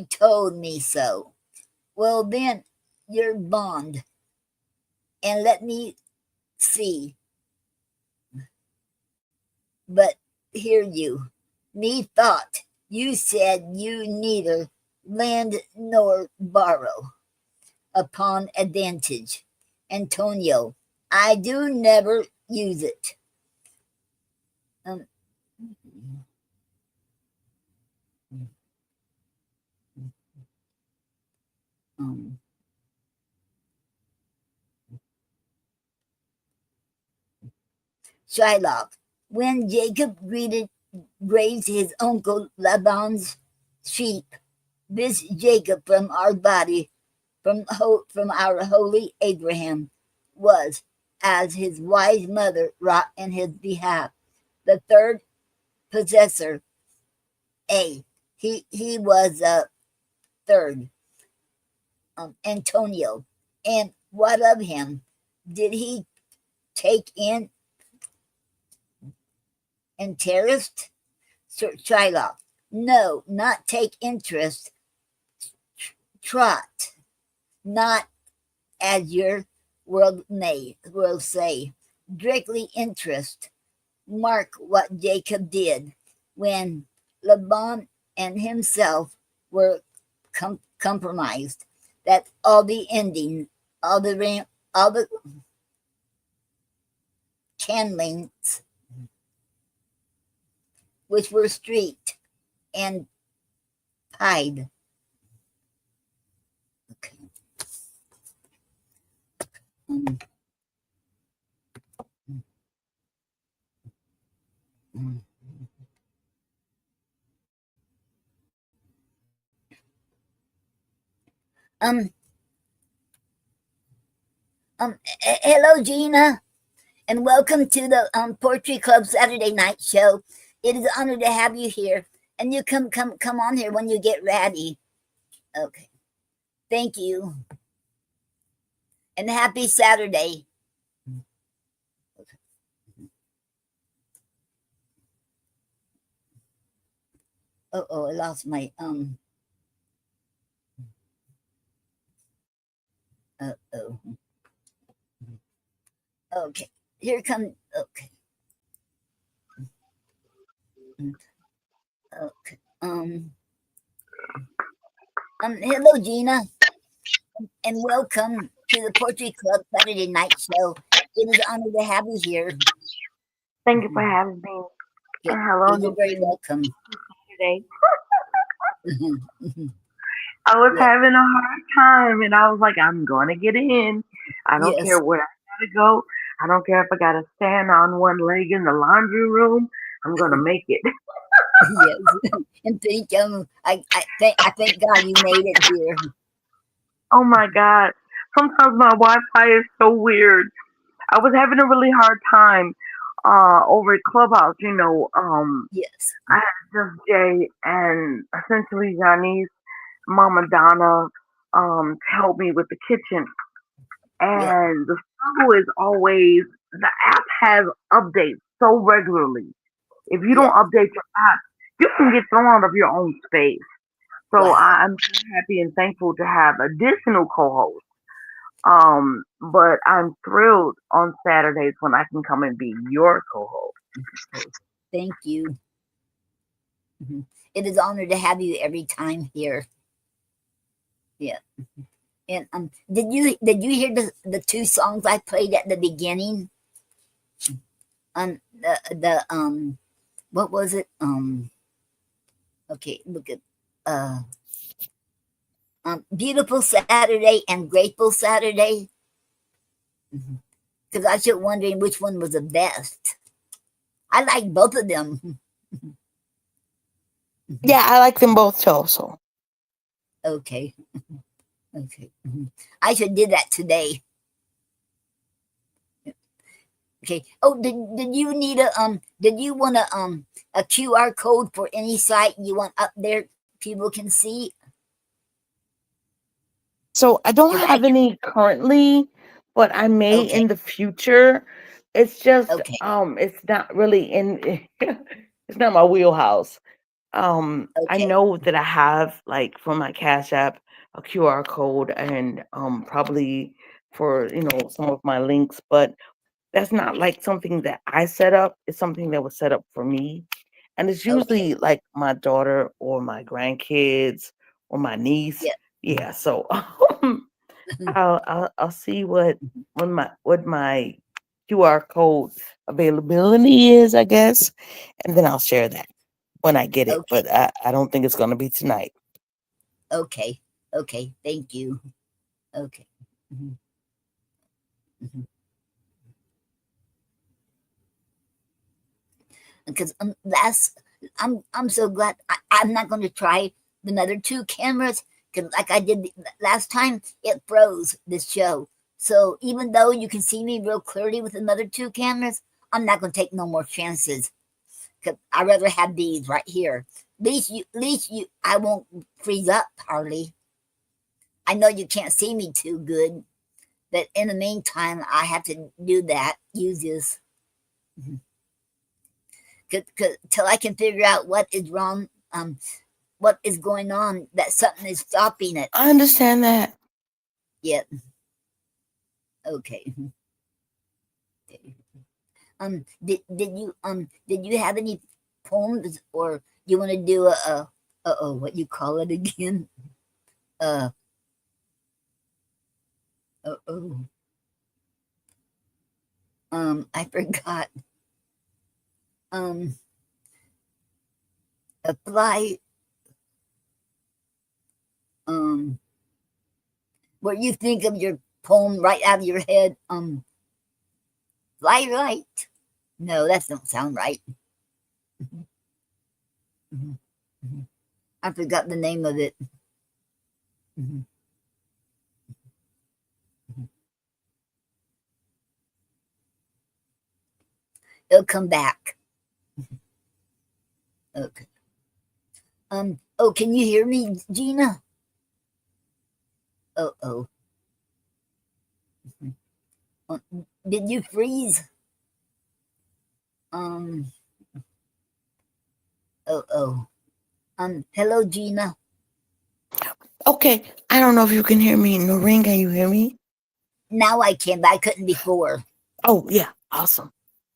told me so. Well then, your bond. And let me see. But hear you. Methought you said you neither lend nor borrow upon advantage. Antonio, I do never use it. Um, um, Shylock, when Jacob grazed his uncle Laban's sheep, this Jacob from our body, from our holy Abraham, was, as his wise mother wrought in his behalf, the third possessor. He was a third. Antonio, and what of him? Did he take in interest? Shylock, no, not take interest. Trot, not as your world will say, directly interest. Mark what Jacob did when Laban and himself were compromised. That all the ending, all the chain links, which were streaked and pied. Okay. Um, mm, um, hello, Gina, and welcome to the Poetry Club Saturday Night Show. It is an honor to have you here, and you come on here when you get ready. Okay, thank you, and happy Saturday. Oh, I lost my oh. Okay, here come. Okay, okay. Hello, Gina, and welcome to the Poetry Club Saturday Night Show. It is an honor to have you here. Thank you for having me. Okay, And hello, you're very Noreen. welcome. Today, I was Yeah, having a hard time, and I was like, I'm gonna get in. I don't care yes, where I gotta go. I don't care if I gotta stand on one leg in the laundry room. I'm gonna make it. yes. And I thank God you made it here. Oh my God! Sometimes my Wi-Fi is so weird. I was having a really hard time over at Clubhouse. Yes, I had just Jay and essentially Johnny's Mama Donna to help me with the kitchen. yeah, And the struggle is always the app has updates so regularly. If you yeah. don't update your app, you can get thrown out of your own space. So Wow. I'm so happy and thankful to have additional co-hosts. But I'm thrilled on Saturdays when I can come and be your co-host. Thank you. Mhm. It is an honor to have you every time here. Yeah. And did you hear the two songs I played at the beginning? The what was it? Okay, look at uh Beautiful Saturday and Grateful Saturday. Because I was just wondering which one was the best. I like both of them. Yeah, I like them both too. So Okay. Okay. I should do that today. Okay. Oh, did you need did you want a QR code for any site you want up there people can see? I don't Because I have any currently, but I may okay, in the future. It's just okay, it's not really in it's not my wheelhouse. I okay, know that I have like for my Cash App a QR code and probably for some of my links, but that's not like something that I set up. It's something that was set up for me. And it's okay. usually like my daughter or my grandkids or my niece. Yeah. Yeah, so I'll see what my QR code availability is, I guess, and then I'll share that when I get it. Okay. But I don't think it's gonna be tonight. Okay. Okay. Thank you. Okay. Mhm, mhm. Because last I'm so glad I'm not going to try another two cameras because like I did last time it froze this show. So even though you can see me real clearly with another two cameras, I'm not going to take no more chances because I rather have these right here. At least you I won't freeze up hardly. I know you can't see me too good, but in the meantime I have to do that. Use this. Mhm. Till I can figure out what is wrong, what is going on, that something is stopping it. I understand that. Yet, okay. Okay. Did you have any poems, or you want to do a what you call it again? Uh, oh, I forgot. Um, apply. Um, where you think of your poem right out of your head. Fly right. No, that don't sound right. Mhm, mhm. I forgot the name of it. Mhm, mhm. It'll come back. Okay. Oh, can you hear me, Gina? Oh, oh. Mhm. Uh, did you freeze? Um. Oh, oh. Hello, Gina. Okay, I don't know if you can hear me. Noreen, can you hear me? Now I can, but I couldn't before. Oh, yeah, awesome.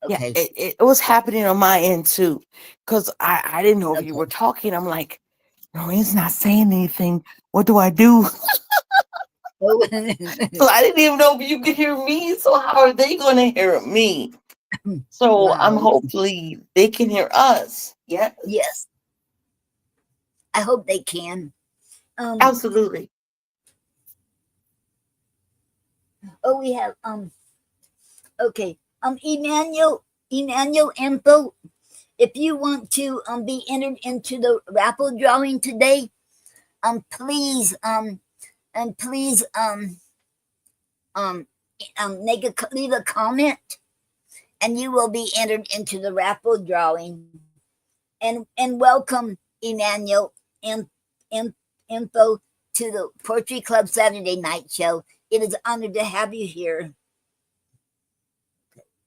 Yeah, Okay. it was happening on my end too, because I didn't know if you Okay. were talking. I'm like, Noreen's not saying anything. What do I do? Oh, So I didn't even know if you could hear me. So how are they going to hear me? So I'm wow. hopefully they can hear us. Yes, Yes, I hope they can. Um. absolutely. Oh, we have Okay. Emmanuel Info. If you want to be entered into the raffle drawing today, please and please um leave a comment, and you will be entered into the raffle drawing. And welcome Emmanuel in, in, Info to the Poetry Club Saturday night show. It is an honor to have you here.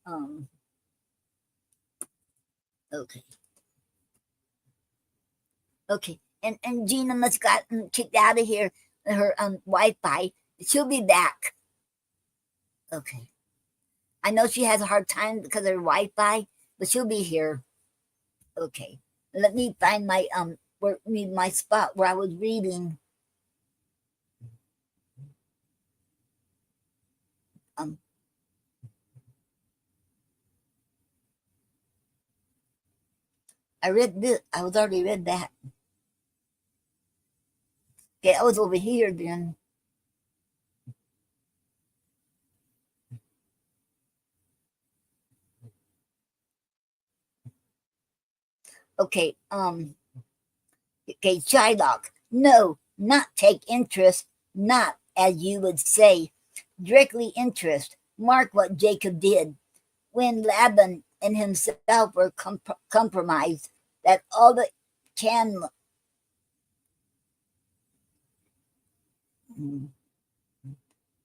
Um, okay, okay. And Gina must got kicked out of here. Her Wi-Fi. She'll be back. Okay. I know she has a hard time because of her Wi-Fi, but she'll be here. Okay. Let me find my spot where I was reading. Um, I read this. I was already read that. Okay, I was over here then. Okay. Okay, Shylock. No, not take interest. Not as you would say, directly interest. Mark what Jacob did when Laban and himself were compromised. That all the can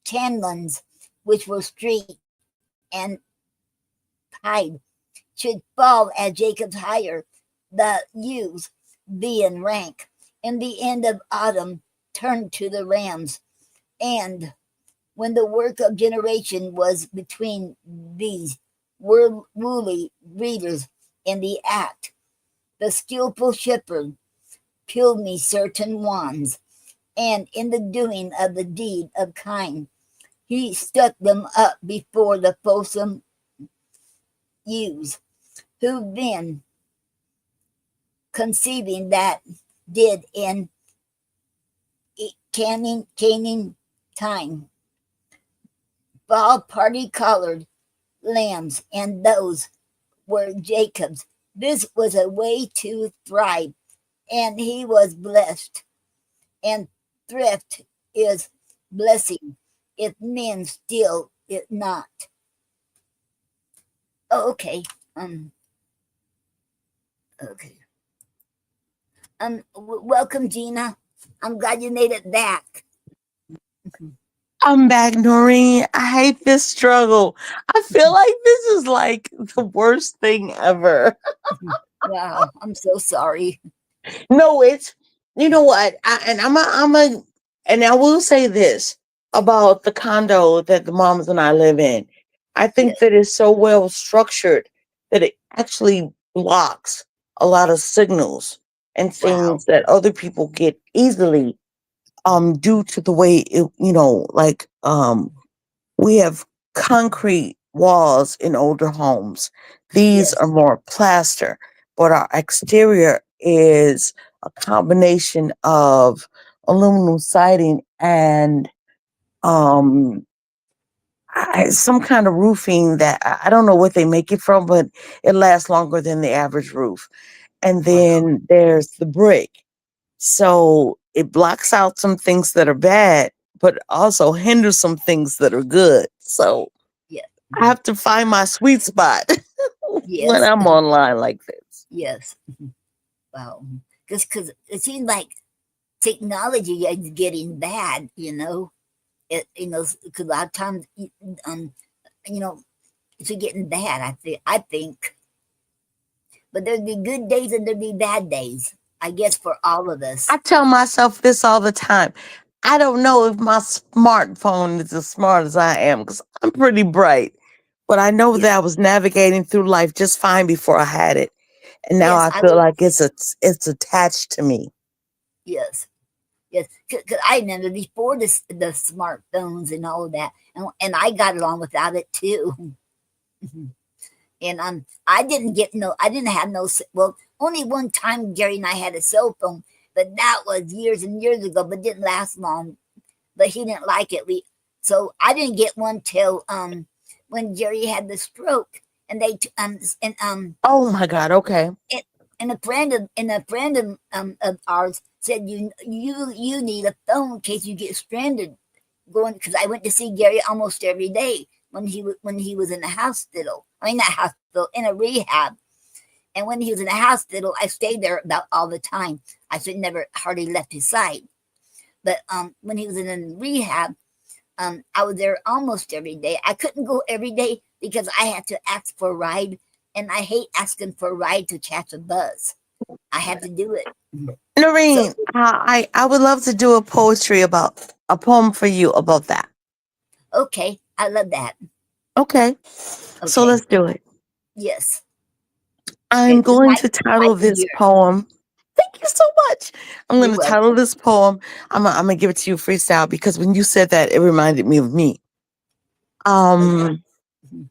canlons, which were street and hide, should fall as Jacob's higher, the ewes, being rank. In the end of autumn, turned to the rams, and when the work of generation was between these woolly readers in the act, the skillful shepherd peeled me certain wands, and in the doing of the deed of kind, he stuck them up before the fulsome ewes, who then, conceiving that, did in canning time fall party colored lambs, and those were Jacob's. This was a way to thrive, and he was blessed. And thrift is blessing if men steal it not. Oh, okay. Okay. Welcome, Gina. I'm glad you made it back. I'm back, Noreen. I hate this struggle. I feel like this is like the worst thing ever. Wow, I'm so sorry. No, it's you know what, and I will say this about the condo that the moms and I live in. I think Yes. that it's so well structured that it actually blocks a lot of signals and Wow. things that other people get easily due to the way it, we have concrete walls in older homes. These Yes. are more plaster, but our exterior is a combination of aluminum siding and um some kind of roofing that I don't know what they make it from, but it lasts longer than the average roof. And Wow. then there's the brick. So it blocks out some things that are bad, but also hinders some things that are good. So Yeah. I have to find my sweet spot when Yes. I'm online like this. Yes. Wow. Because it seems like technology is getting bad. Because a lot of times, um, you know, it's getting bad. I think, but there'd be good days and there'd be bad days. I guess for all of us. I tell myself this all the time. I don't know if my smartphone is as smart as I am because I'm pretty bright, but I know Yes. that I was navigating through life just fine before I had it. And now Yes. I I feel would. like it's attached to me. Yes. Yes. Because I remember before the smartphones and all of that, and I got along without it too. And I didn't have no. Well, only one time Gary and I had a cell phone, but that was years and years ago. But didn't last long. But he didn't like it. So I didn't get one till when Jerry had the stroke, and they and Oh my God, okay. and, and a friend of ours said you need a phone in case you get stranded going, because I went to see Gary almost every day when he was in the hospital. I mean, not hospital, in a rehab. And when he was in the hospital, I stayed there about all the time. I should never hardly left his side. But when he was in rehab, I was there almost every day. I couldn't go every day because I had to ask for a ride, and I hate asking for a ride to catch a bus. I had to do it. So Noreen, I would love to do a poem for you about that. okay, I love that. Okay, so Okay, let's do it. yes. I'm Okay, going to title mic is this yours. poem. Thank you so much. I'm going You're to title welcome. this poem. I'm gonna give it to you freestyle because when you said that, it reminded me of me. Okay. Um, Mhm,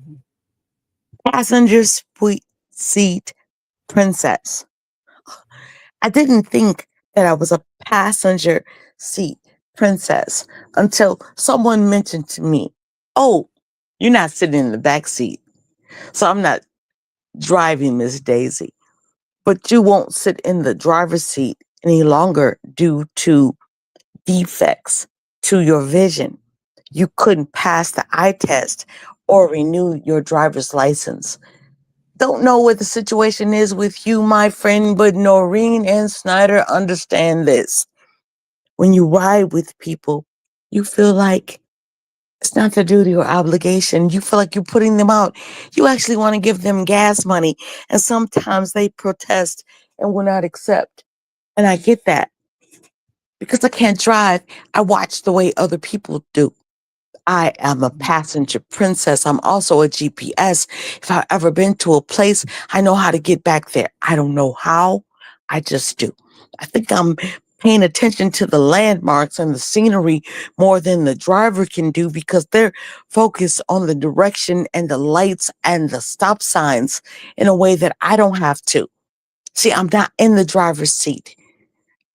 mhm. Passenger sweet seat princess. I didn't think that I was a passenger seat princess until someone mentioned to me, "Oh, you're not sitting in the back seat, so I'm not driving, Miss Daisy." But you won't sit in the driver's seat any longer due to defects to your vision. You couldn't pass the eye test or renew your driver's license. Don't know what the situation is with you, my friend, but Noreen and Snyder understand this. When you ride with people, you feel like it's not their duty or obligation. You feel like you're putting them out. You actually want to give them gas money. And sometimes they protest and will not accept. And I get that because I can't drive. I watch the way other people do. I am a passenger princess. I'm also a GPS. If I've ever been to a place, I know how to get back there. I don't know how, I just do. I think I'm paying attention to the landmarks and the scenery more than the driver can do because they're focused on the direction and the lights and the stop signs in a way that I don't have to. See, I'm not in the driver's seat.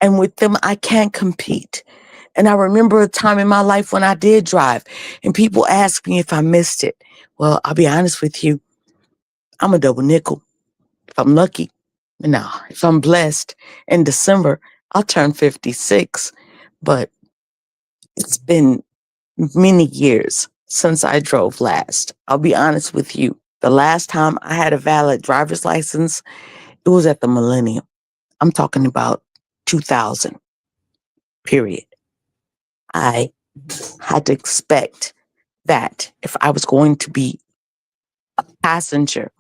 And with them, I can't compete. And I remember a time in my life when I did drive and people asked me if I missed it. Well, I'll be honest with you, I'm a double nickel. If I'm lucky, no, if I'm blessed in December, I'll turn 56. But it's been many years since I drove last. I'll be honest with you. The last time I had a valid driver's license, it was at the Millennium. I'm talking about 2000, period. I had to expect that if I was going to be passenger,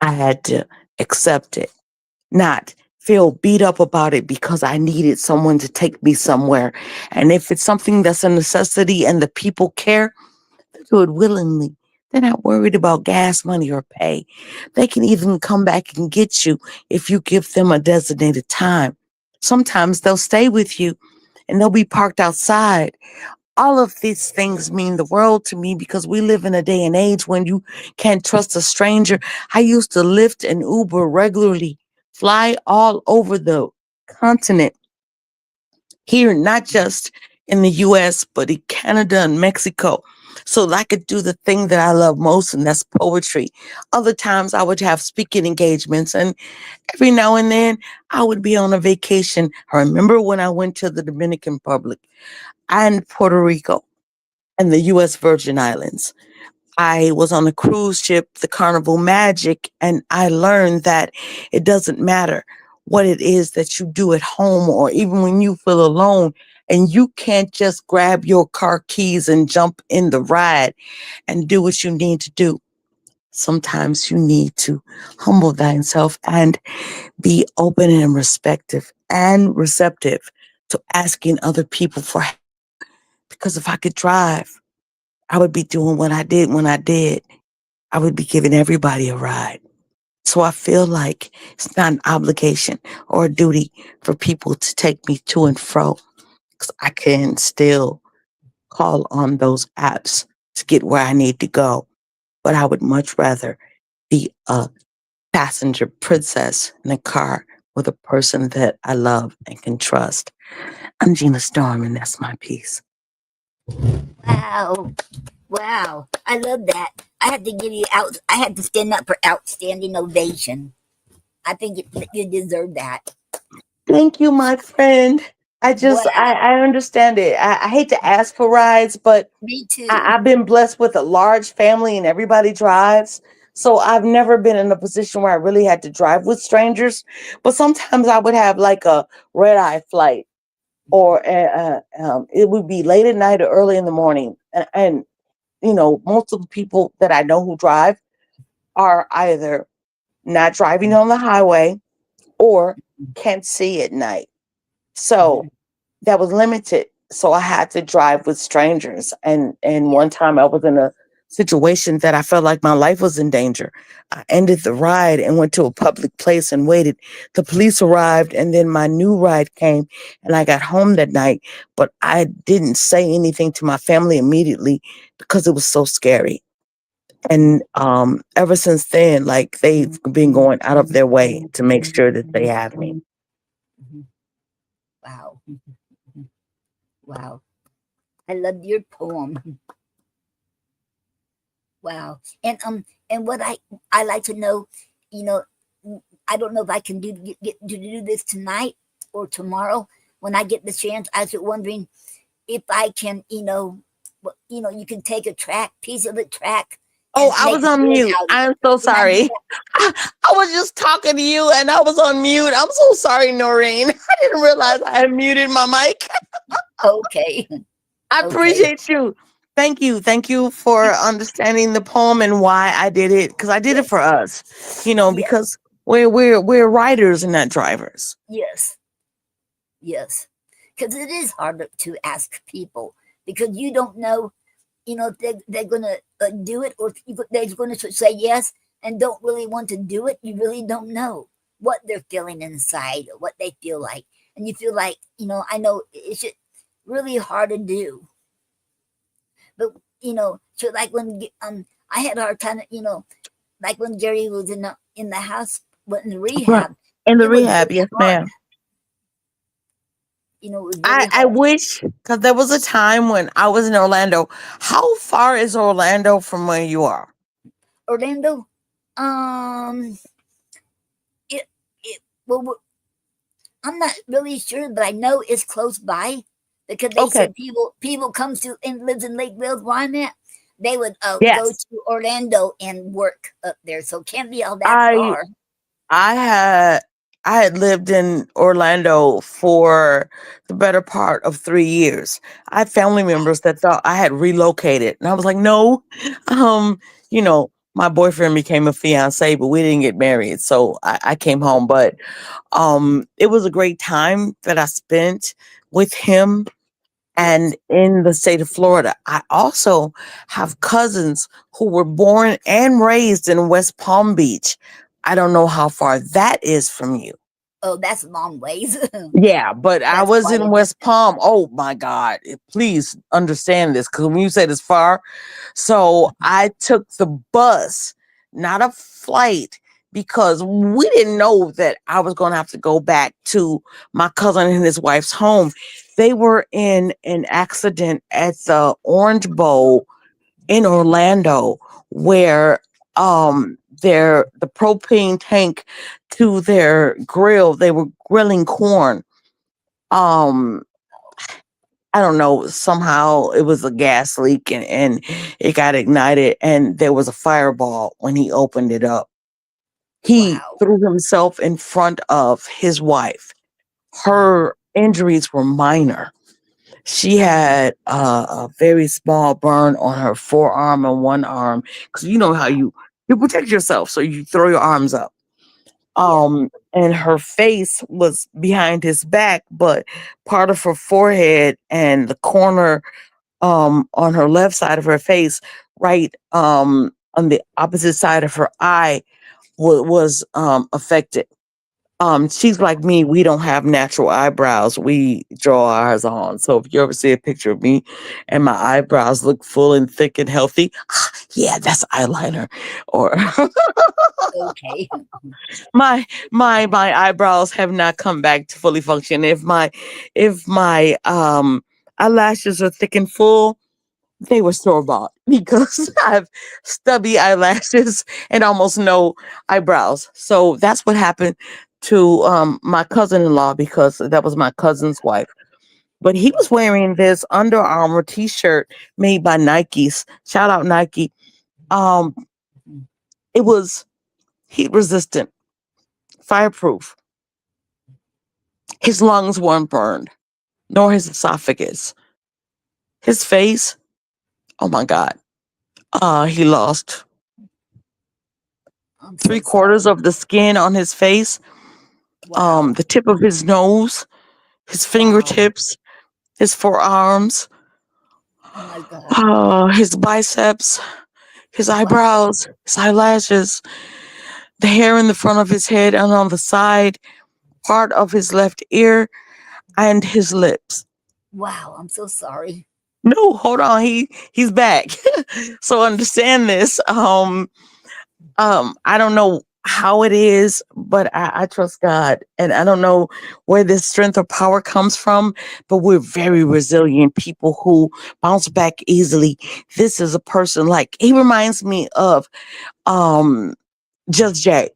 I had to accept it, not feel beat up about it because I needed someone to take me somewhere. And if it's something that's a necessity and the people care, they do it willingly. They're not worried about gas money or pay. They can even come back and get you if you give them a designated time. Sometimes they'll stay with you and they'll be parked outside All of these things mean the world to me because we live in a day and age when you can't trust a stranger. I used to Lyft and Uber regularly, fly all over the continent here, not just in the US, but in Canada and Mexico. So that I could do the thing that I love most, and that's poetry. Other times I would have speaking engagements, and every now and then I would be on a vacation. I remember when I went to the Dominican Republic and Puerto Rico and the US Virgin Islands. I was on a cruise ship, the Carnival Magic, and I learned that it doesn't matter what it is that you do at home or even when you feel alone and you can't just grab your car keys and jump in the ride and do what you need to do. Sometimes you need to humble thyself and be open and respectful and receptive to asking other people for help. Because if I could drive, I would be doing what I did when I did. I would be giving everybody a ride. So I feel like it's not an obligation or a duty for people to take me to and fro because I can still call on those apps to get where I need to go. But I would much rather be a passenger princess in a car with a person that I love and can trust. I'm Gina Storm, and that's my piece. Wow. Wow. I love that. I had to give you out. I had to stand up for outstanding ovation. I think you deserve that. Thank you, my friend. Wow. I understand it. I hate to ask for rides, but Me too. I've been blessed with a large family and everybody drives. So I've never been in a position where I really had to drive with strangers. But sometimes I would have like a red eye flight, or it would be late at night or early in the morning. And, you know, most of the people that I know who drive are either not driving on the highway or can't see at night. So Mhm. that was limited. So I had to drive with strangers. And Yeah. one time I was in a situation that I felt like my life was in danger. I ended the ride and went to a public place and waited. The police arrived and then my new ride came and I got home that night. But I didn't say anything to my family immediately because it was so scary. And ever since then, like they've been going out of their way to make sure that they have me. Mhm. Wow. Wow. I love your poem. Wow. And what I like to know, you know, I don't know if I can get to do this tonight or tomorrow when I get the chance. I was wondering if I can, you can take a piece of the track Oh, and I make was a on song mute. out of it. I'm so Can I do sorry. I was just talking to you and I was on mute. I'm so sorry, Noreen. I didn't realize I had muted my mic. that? Okay. I Okay. appreciate you. Thank you. Thank you for understanding the poem and why I did it. Because I did it for Yes. us, you know, Yes. because we're writers and not drivers. Yes. Yes. Because it is hard to ask people because you don't know, if they're going to do it or if they're going to say yes and don't really want to do it. You really don't know what they're feeling inside or what they feel like. And you feel like, I know it's just really hard to do. But, so like when I had a hard time, like when Jerry was in the house, in the Right. rehab, In the it was rehab, really yes, hard. ma'am. It was really I hard. wish because there was a time when I was in Orlando. How far is Orlando from where you are? Orlando, um, it it well, I'm not really sure, but I know it's close by because they Okay. said people comes to and lives in Lake Wales where I'm at. They would go Yes. to Orlando and work up there, so it can't be all that I far. I had I had lived in Orlando for the better part of 3 years. I had family members that thought I had relocated, and I was like, "No." Um, my boyfriend became a fiance, but we didn't get married, so I came home. But it was a great time that I spent with him Yes. and in the state of Florida. I also have cousins who were born and raised in West Palm Beach. I don't know how far that is from you. Oh, that's a long ways. Yeah, but I That's was quite a in West distance. Palm. Oh my God. Please understand this because when you said it's far, so I took the bus, not a flight, because we didn't know that I was going to have to go back to my cousin and his wife's home. They were in an accident at the Orange Bowl in Orlando where the propane tank to their grill, they were grilling corn. Um I don't know, somehow it was a gas leak and it got ignited and there was a fireball when he opened it up. He Wow. threw himself in front of his wife. Her injuries were minor. She had a very small burn on her forearm and one arm because you know how you protect yourself, so you throw your arms up. Yeah. And her face was behind his back, but part of her forehead and the corner on her left side of her face, right on the opposite side of her eye was affected. She's like me. We don't have natural eyebrows. We draw ours on. So if you ever see a picture of me and my eyebrows look full and thick and healthy, yeah, that's eyeliner. Or Okay. my eyebrows have not come back to fully function. If my eyelashes are thick and full, they were store bought because I have stubby eyelashes and almost no eyebrows. So that's what happened to my cousin in law because that was my cousin's wife. But he was wearing this Under Armour t shirt made by Nikes. Shout out Nike. Um, it was heat resistant, fireproof. His lungs weren't burned, nor his esophagus. His face, oh my God. He lost I'm three so quarters sorry. of the skin on his face, Wow. the tip of his nose, his Wow. fingertips, his forearms, Oh my God. his biceps, his Wow. eyebrows, his eyelashes, the hair in the front of his head and on the side, part of his left ear, and his lips. Wow. I'm so sorry. No, hold on, he's back. So understand this. I don't know how it is, but I trust God. And I don't know where this strength or power comes from, but we're very resilient people who bounce back easily. This is a person like he reminds me of um Just Jay,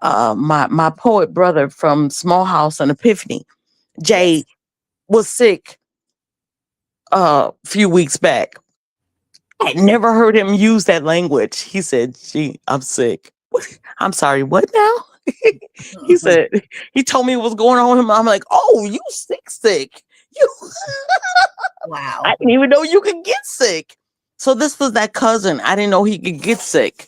my poet brother from Small House and Epiphany. Jay Yes. was sick a few weeks back. I never heard him use that language. He said, "Gee, I'm sick." I'm sorry, what now? He said, he told me what was going on with him. I'm like, oh, you sick. You, I Wow. didn't even know you could get sick. So this was that cousin. I didn't know he could get sick.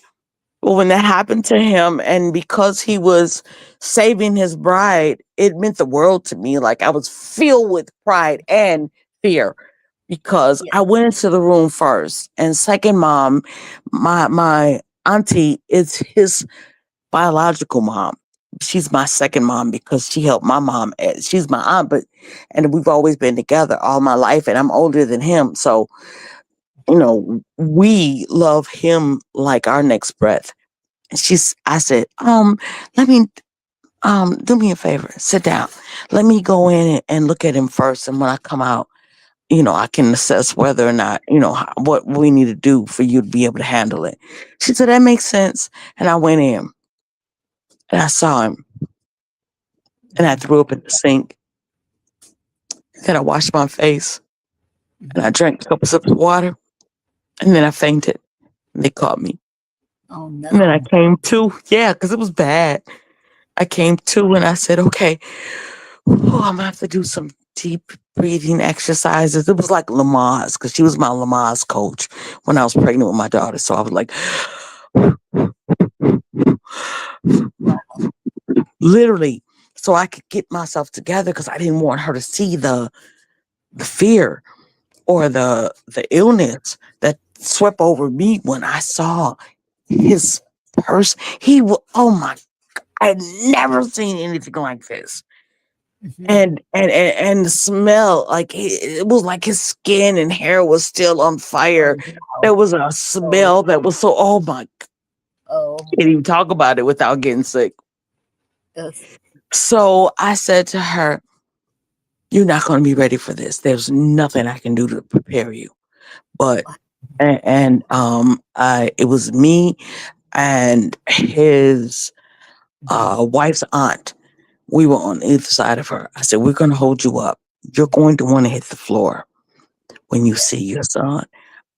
But when that happened to him, and because he was saving his bride, it meant the world to me. Like I was filled with pride and fear because Yeah. I went into the room first. And second mom, my auntie is his biological mom. She's my second mom because she helped my mom. She's my aunt, but and we've always been together all my life, and I'm older than him, so we love him like our next breath. And I said, let me, do me a favor, sit down. Let me go in and look at him first, and when I come out, I can assess whether or not what we need to do for you to be able to handle it. She said that makes sense, and I went in and I saw him. And I threw up in the sink. Then I washed my face and I Mhm. drank a couple sips of water. And then I fainted. And they caught me. Oh And then I no. came to, yeah, because it was bad. I came to and I said, okay, I'm going to have to do some deep breathing exercises. It was like Lamaze because she was my Lamaze coach when I was pregnant with my daughter. So I was like, literally, so I could get myself together because I didn't want her to see the fear or the illness that swept over me when I saw his purse. Oh my! I had never seen anything like this. Mhm. And the smell, like it was like his skin and hair was still on fire. Oh, There wow. was a Oh, smell that was so, oh my, oh, can't even talk about it without getting sick. yes. So I said to her, "You're not going to be ready for this. There's nothing I can do to prepare you." But I it was me and his wife's aunt. We were on either side of her. I said, "We're going to hold you up. You're going to want to hit the floor when you see your son.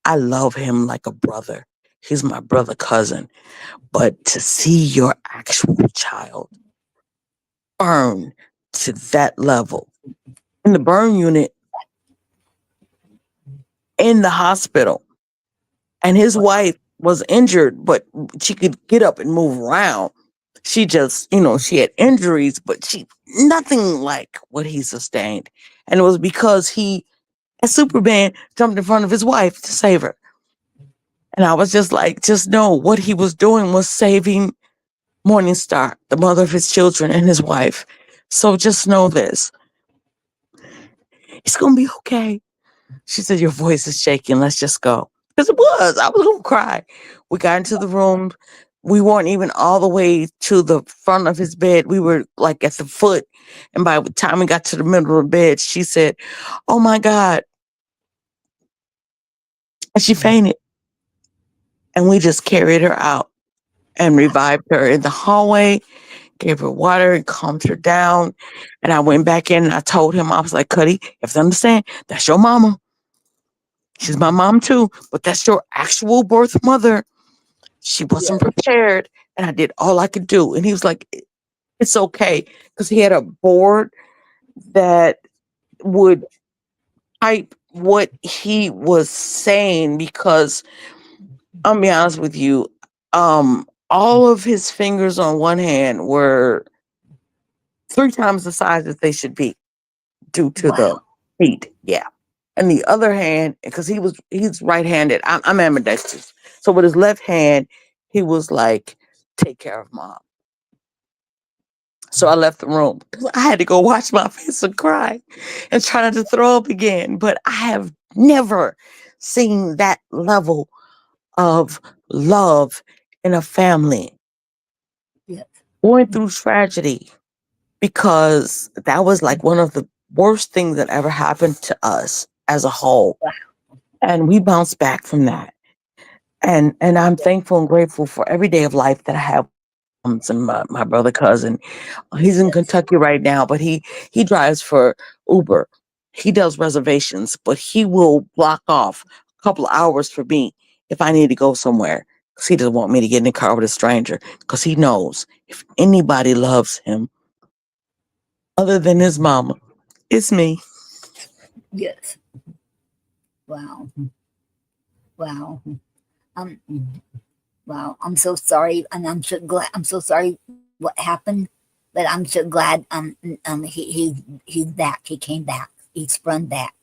I love him like a brother. He's my brother cousin. But to see your actual child burn to that level in the burn unit in the hospital, and his Wow. wife was injured, but she could get up and move around. She just, she had injuries, but she nothing like what he sustained. And it was because he, as Superman, jumped in front of his wife to save her. And I was just like, just know what he was doing was saving Morningstar, the mother of his children, and his wife. So just know this. It's gonna be okay. She said, "Your voice is shaking. Let's just go." Because it was. I was gonna cry. We got into the room. We weren't even all the way to the front of his bed. We were like at the foot. And by the time we got to the middle of the bed, she said, "Oh my God." And she fainted. And we just carried her out and revived her in the hallway, gave her water and calmed her down. And I went back in and I told him, I was like, "Cuddy, you have to understand, that's your mama. She's my mom too, but that's your actual birth mother. She wasn't Yes. prepared." And I did all I could do. And he was like, "It's okay." Because he had a board that would type what he was saying. Because I'll be honest with you, all of his fingers on one hand were 3 times the size that they should be due to the Wow. heat. Yeah. And the other hand, because he's right-handed. I'm ambidextrous. So with his left hand, he was like, "Take care of mom." So I left the room because I had to go wash my face and cry and try not to throw up again. But I have never seen that level of love in a family Yes. going through tragedy, because that was like one of the worst things that ever happened to us as a whole. Wow. And we bounced back from that. And I'm thankful and grateful for every day of life that I have. And my brother cousin, he's in Yes. Kentucky right now, but he drives for Uber. He does reservations, but he will block off a couple of hours for me if I need to go somewhere, because he doesn't want me to get in the car with a stranger, because he knows if anybody loves him other than his mama, it's me. Yes. Wow. Wow. Um. Wow. I'm so sorry, and I'm so glad. I'm so sorry what happened, but I'm so glad. He's back. He came back. He sprung back.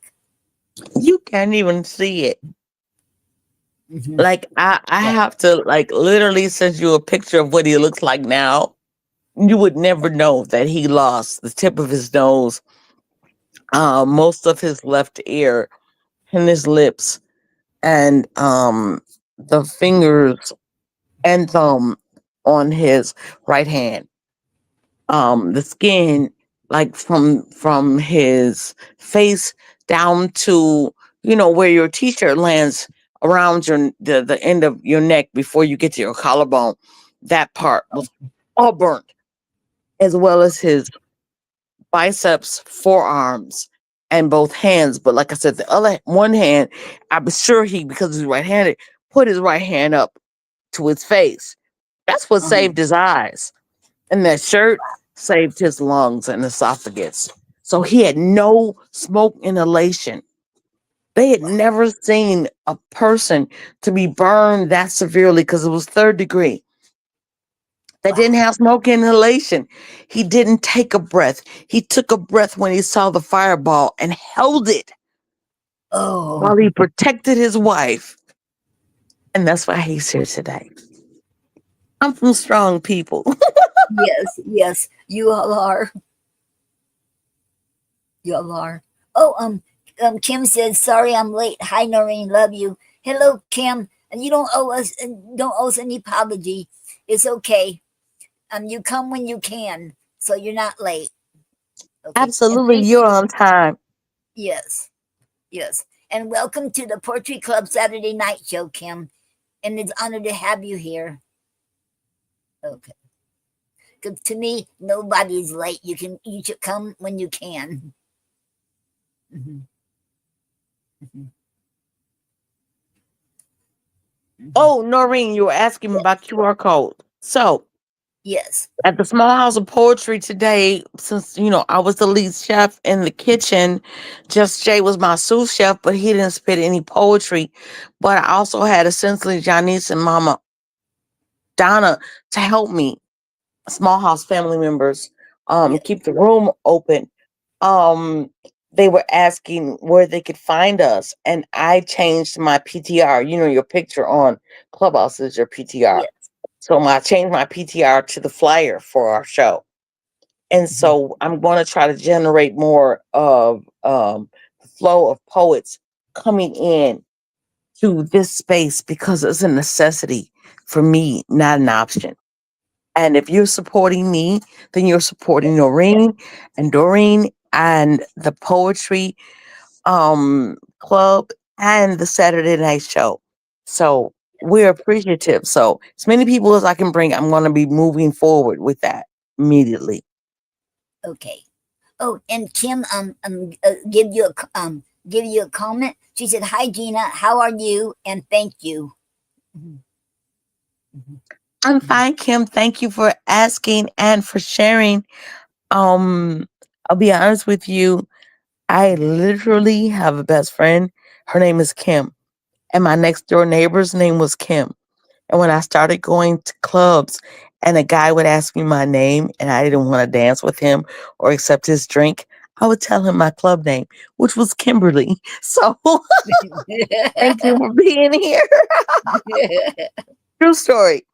You can't even see it. Hmm. Like I Yeah. have to like literally send you a picture of what he looks like now. You would never know that he lost the tip of his nose, most of his left ear, and his lips, and the fingers and thumb on his right hand. The skin, like from his face down to, where your t-shirt lands around the end of your neck before you get to your collarbone. That part was all burnt, as well as his biceps, forearms, and both hands. But like I said, the other one hand, I'm sure he, because he's right-handed, put his right hand up to his face. That's what Uh-huh. saved his eyes. And that shirt saved his lungs and esophagus. So he had no smoke inhalation. They had never seen a person to be burned that severely, because it was third degree, that didn't Wow. have smoke inhalation. He didn't take a breath. He took a breath when he saw the fireball and held it while Oh. he protected his wife. And that's why he's here today. I'm from strong people. Yes, yes, you all are. You all are. Oh, Kim says, "Sorry, I'm late. Hi, Noreen, love you." Hello, Kim. And you don't owe us any apology. It's okay. You come when you can, so you're not late. Okay, and Absolutely, thank you're on time. yes, yes, and welcome to the Poetry Club Saturday Night Show, Kim. And it's an honor to have you here. Okay, 'cause to me, nobody's late. You should come when you can. Mhm, mhm, mhm. Oh, Noreen, you were asking me about QR code. So Yes, at the Small House of Poetry today, since I was the lead chef in the kitchen, Just Jay was my sous chef, but he didn't spit any poetry. But I also had essentially Janice and Mama Donna to help me, Small House family members, yes, keep the room open. Um, they were asking where they could find us, and I changed my PTR. Your picture on Clubhouse is your PTR. yes. So I changed my PTR to the flyer for our show. And Mhm. so I'm going to try to generate more of the flow of poets coming in to this space because it's a necessity for me, not an option. And if you're supporting me, then you're supporting Noreen and Doreen and the poetry club and the Saturday night show. So we're appreciative. So as many people as I can bring, I'm going to be moving forward with that immediately. Okay. Oh, and Kim, give you a comment. She said, "Hi, Gina. How are you? And thank you." Mhm, mhm, I'm mhm. fine, Kim. Thank you for asking and for sharing. Um, I'll be honest with you. I literally have a best friend. Her name is Kim, and my next door neighbor's name was Kim. And when I started going to clubs and a guy would ask me my name and I didn't want to dance with him or accept his drink, I would tell him my club name, which was Kimberly. So thank you for being here. True story.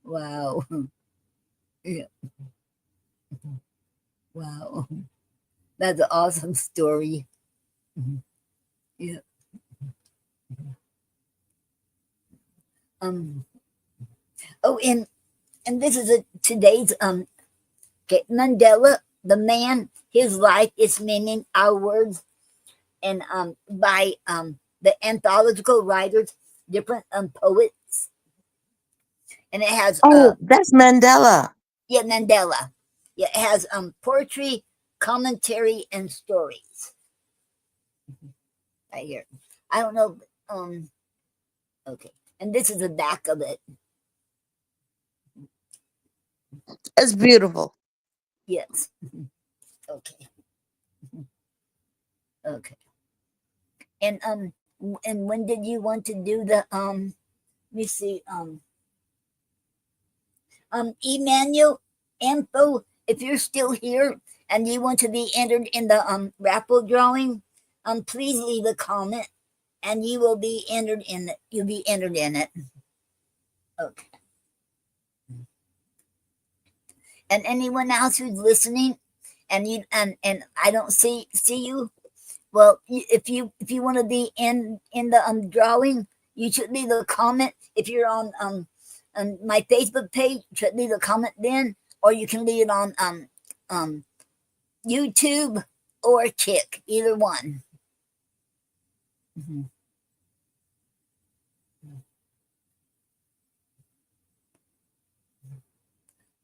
Wow. Yeah. Wow. That's an awesome story. Mhm. Yeah. Um. Oh, and this is today's okay, Mandela, the man, his life is meaning our words, and by the anthological writers, different poets, and it has Oh, that's Mandela. yeah, Mandela. Yeah, it has poetry, commentary, and stories right here. I don't know. Okay, and this is the back of it. It's beautiful. Yes. Okay. Okay. And when did you want to do the let me see Emmanuel info, if you're still here and you want to be entered in the raffle drawing, please leave a comment and you will be entered in it. You'll be entered in it. Okay. And anyone else who's listening and and I don't see you, well, if you want to be in the drawing, you should leave a comment. If you're on my Facebook page, you should leave a comment then, or you can leave it on um YouTube or Kick, either one. Mhm.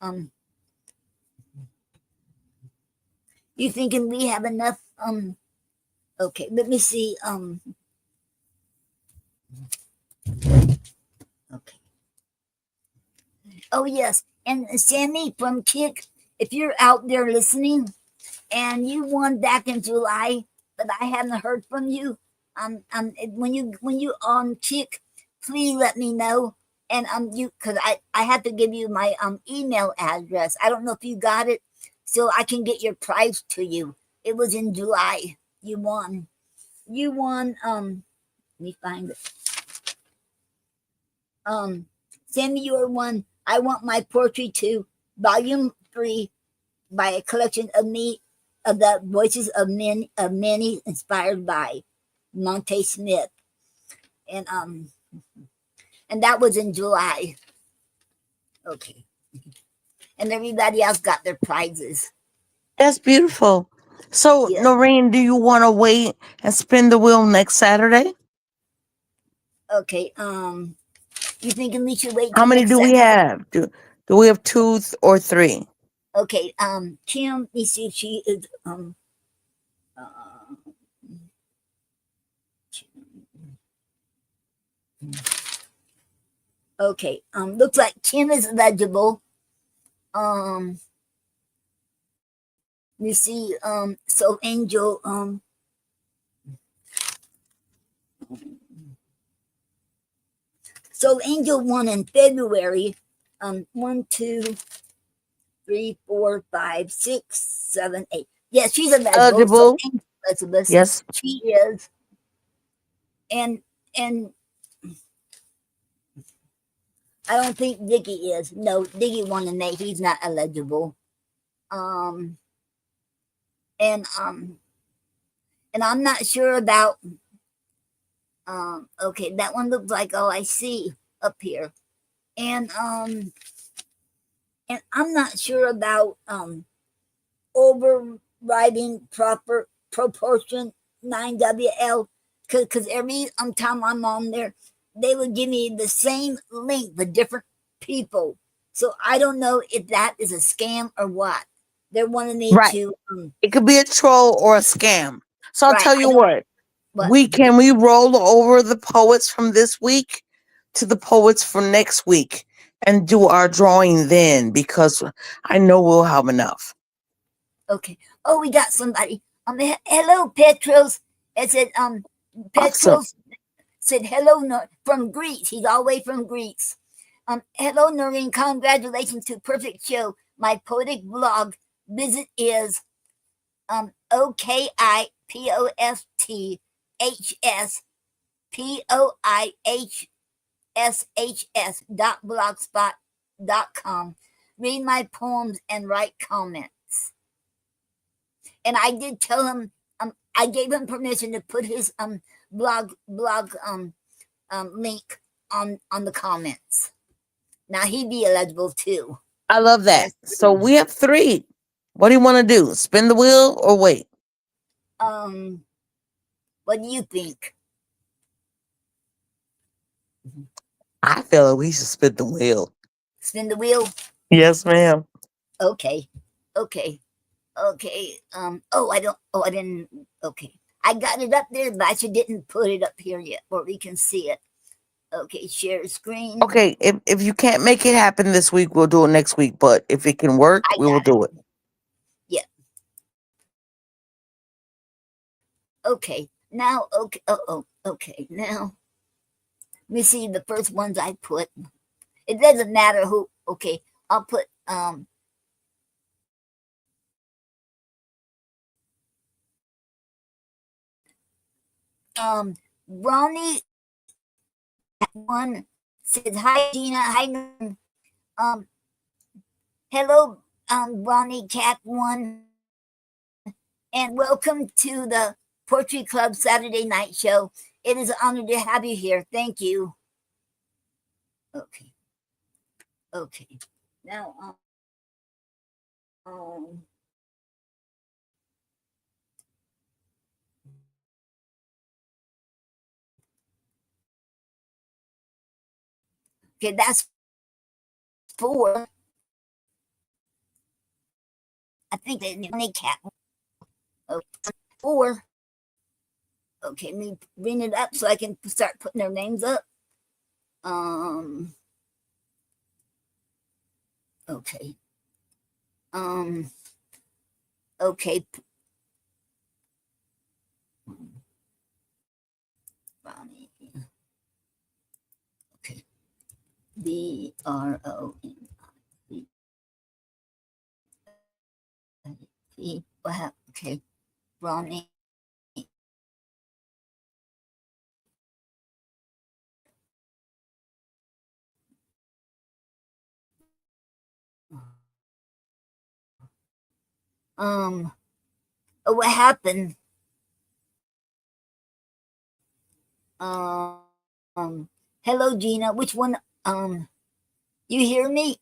Um, you thinking we have enough? Okay, let me see. Okay. Oh yes, and Sammy from Kick, if you're out there listening, and you won back in July, but I haven't heard from you. When you on Kick, please let me know. And you because I had to give you my email address. I don't know if you got it, so I can get your prize to you. It was in July. You won. You won. Let me find it. Um, Send me your one. I want my poetry too. Volume 3 by a collection of the voices of many inspired by Monte Smith. And and that was in July. Okay. And everybody else got their prizes. That's beautiful. So, Yes. Noreen, do you want to wait and spin the wheel next Saturday? Okay. You thinking we should wait How till many next do we Saturday? have? Do we have two or three? Okay. Kim, let me see if she is uh, okay. Looks like Kim is eligible. Um you see, so Angel, so Angel won in February. 1, 2, 3, 4, 5, 6, 7, 8. Yes, she's eligible. So Eligible? Angel Elizabeth, Yes. she is. And and I don't think Dicky is. No, Dicky won in May. He's not eligible. Um and and I'm not sure about okay, that one looks like all I see up here. And I'm not sure about overriding proper proportion 9WL, because every time I'm on there, they would give me the same link but different people. So I don't know if that is a scam or what. They're wanting me Right. to It could be a troll or a scam. So I'll right. tell I you don't what. but We roll over the poets from this week to the poets for next week and do our drawing then because I know we'll have enough. okay. Oh, we got somebody. Hello, Petros. It said Awesome. Petros said hello from Greece. He's all the way from Greece. Hello, Noreen. Congratulations to Perfect Show. My poetic blog visit is OKIPOSTHSHS.blogspot.com. Read my poems and write comments. And I did tell him, I gave him permission to put his blog link on the comments. Now he'd be eligible too. I love So that. that's So three. we have three. What do you want to do? Spin the wheel or wait? Um, what do you think? I feel like we should spin the wheel. Spin the wheel. Yes, ma'am. Okay, okay, okay. Oh, I don't. Oh, I didn't. Okay, I got it up there, but I just didn't put it up here yet, where we can see it. Okay, share screen. Okay, if you can't make it happen this week, we'll do it next week. But if it can work, I we will got it. do it. Yeah. Okay. Now. Okay. Oh. Okay. Now. Let me see the first ones I put. It doesn't matter who. Okay. I'll put Ronnie one says hi Gina. Hi. Um hello Ronnie Cat one, and welcome to the Poetry Club Saturday night show. It is an honor to have you here. Thank you. Okay. Okay. Now um okay, that's four. I think they Ronnie Cat. Okay. Four. Okay, let me bring it up so I can start putting their names up. Um okay. Um okay. Ronnie. Okay. BRONE. Wow. Okay. Ronnie. Um, what happened? Hello, Gina. Which one? You hear me?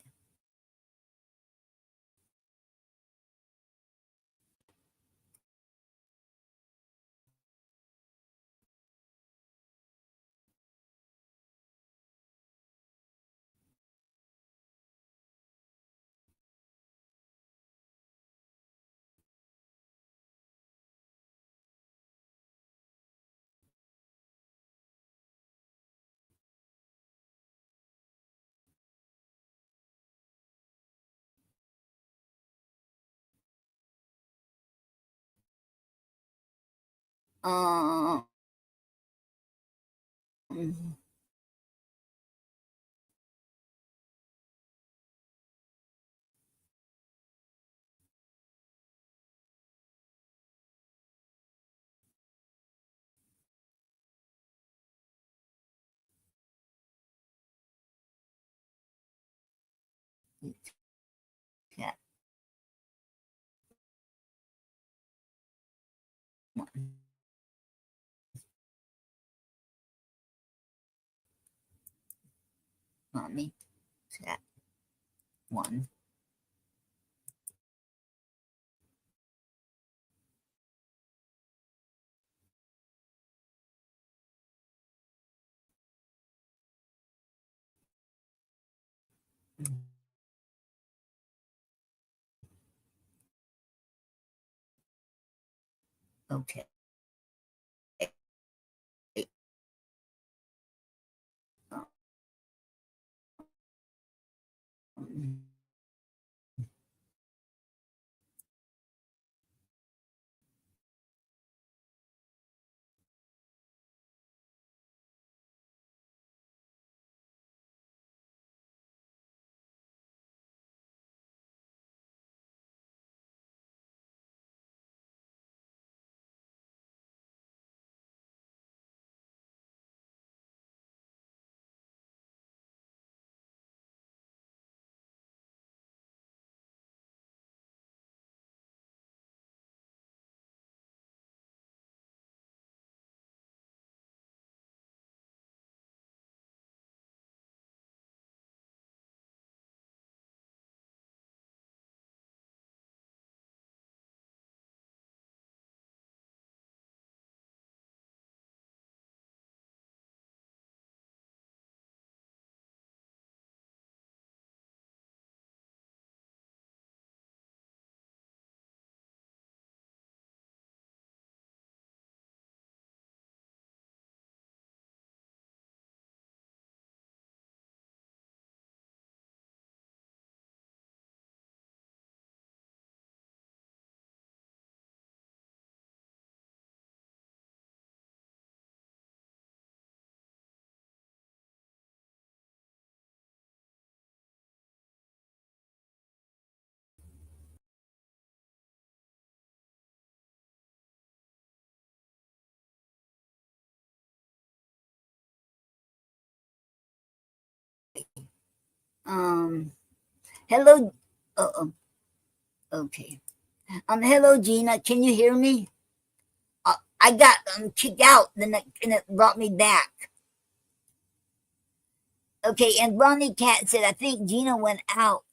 Um, yeah. Mommy, chat one. Okay. Um, hello. Okay. Hello, Gina. Can you hear me? I got kicked out, and it brought me back. Okay, and Bonnie Cat said, I think Gina went out.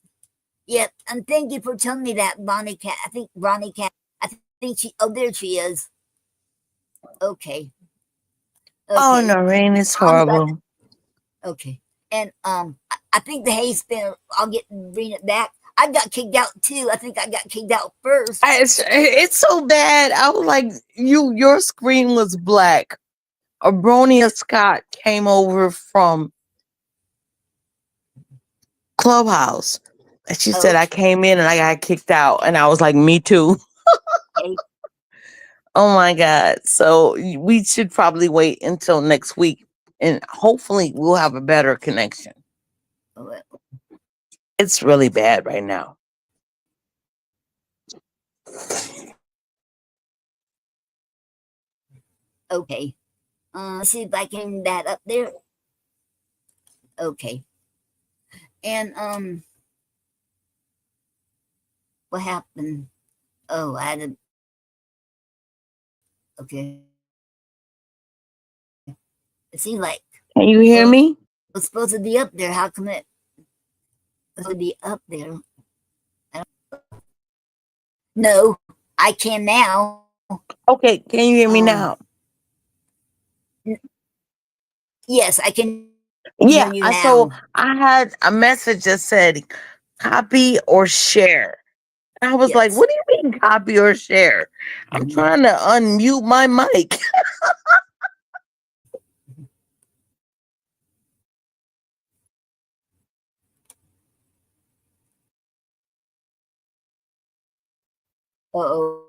Yep, and thank you for telling me that, Bonnie Cat. I think Bonnie Cat. I think she. Oh, there she is. Okay. Oh, Okay. Noreen, it's I'm glad. horrible. Okay. And I think the hay spinner. I'll bring it back. I got kicked out too. I think I got kicked out first. It's so bad. I was like, your screen was black. Abronia Scott came over from Clubhouse. And she said I Okay. came in and I got kicked out. And I was like, me too. Oh my God. So we should probably wait until next week and hopefully we'll have a better connection. It's really bad right now. Okay. Let's see if I can that up there. Okay. And what happened? Oh, I had to. Okay. It seems like Can you hear well, me? it's supposed to be up there. How come it's supposed to be up there? No, I can now. Okay, can you hear me Um, now? yes, I can hear Yeah, you I so now. I had a message that said copy or share. And I was like, Yes. what do you mean copy or share? I'm Mhm. trying to unmute my mic. Oh,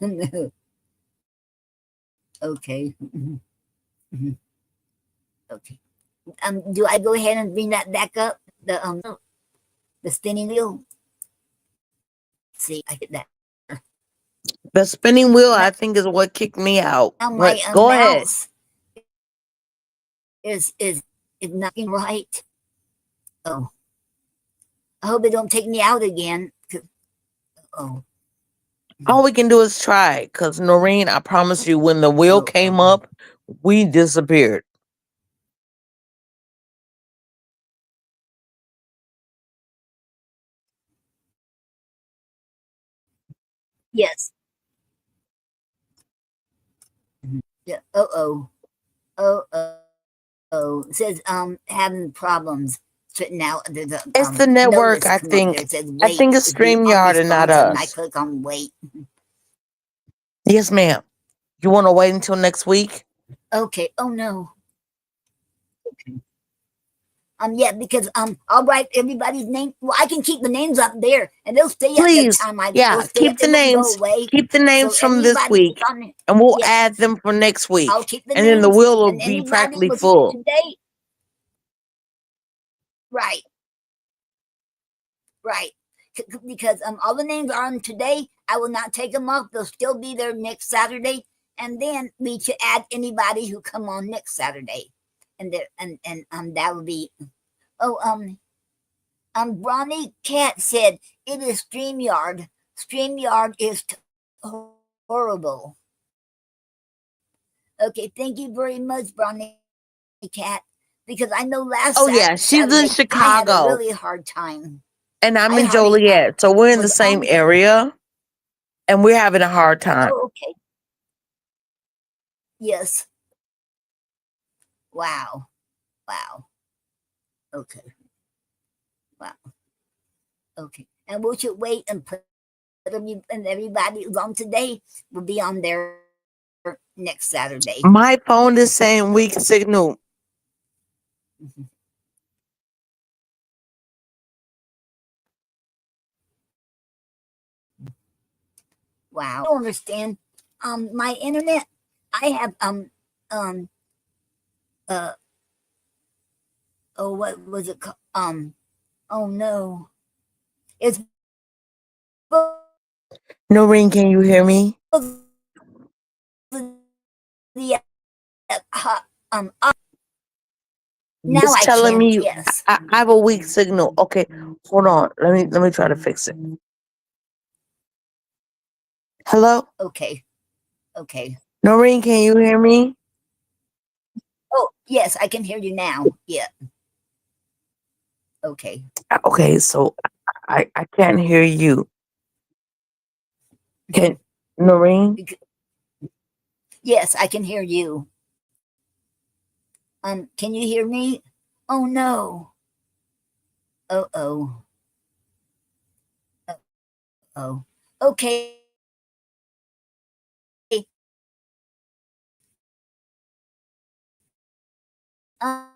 no. Okay. Mhm. Mhm. Okay. Do I go ahead and bring that back up? The spinning wheel. See, I hit that. The spinning wheel, Now I think, is what kicked me out. my But go ahead. mouse is not working right. Oh, I hope it don't take me out again. Oh, All we can do is try. Because, Noreen, I promise you, when the wheel oh, came up, we disappeared. yes. Yeah. Oh, oh. It says having problems sitting out. There's a It's the network, notice I come up there. think. It says I think wait. it's Be on StreamYard and not response, and I us. click on wait. Yes, ma'am. You want to wait until next week? Okay. Oh no. Yeah, because I'll write everybody's name. Well, I can keep the names up there, and they'll stay at the Please. time. They'll Yeah, stay. keep the It won't go names. away. Keep the So names from this anybody week. that's on it, And we'll yes, add them for next I'll week. keep the And then the names, wheel will and be anybody practically was here full. today, right, right. Because all the names are on today. I will not take them off. They'll still be there next Saturday, and then we should add anybody who come on next Saturday, and there and that would be. Oh Bronny Cat said it is StreamYard. StreamYard is horrible. Okay, thank you very much, Bronny Cat. Because I know last Oh, yeah. She's in Saturday I had a Chicago. really hard time. And I'm I in hardly Joliet. So we're in the was same on there. area. And we're having a hard time. Oh, okay. Yes. Wow. Wow. Okay. Wow. Okay. And we should wait and put them and everybody who's on today will be on there next Saturday. My phone is saying weak signal. Mhm. Wow. I don't understand. My internet. I have um uh oh, what was it called? Oh no, it's Noreen, can you hear me? the um. Now It's I telling can. me Yes. I have a weak signal. Okay, hold on. Let me try to fix it. Hello? Okay. Okay. Noreen, can you hear me? Oh yes, I can hear you now. Yeah. Okay. Okay, so I can't hear you. Can Noreen? Yes, I can hear you. Can you hear me? Oh no. Oh oh. Oh. Okay. Um.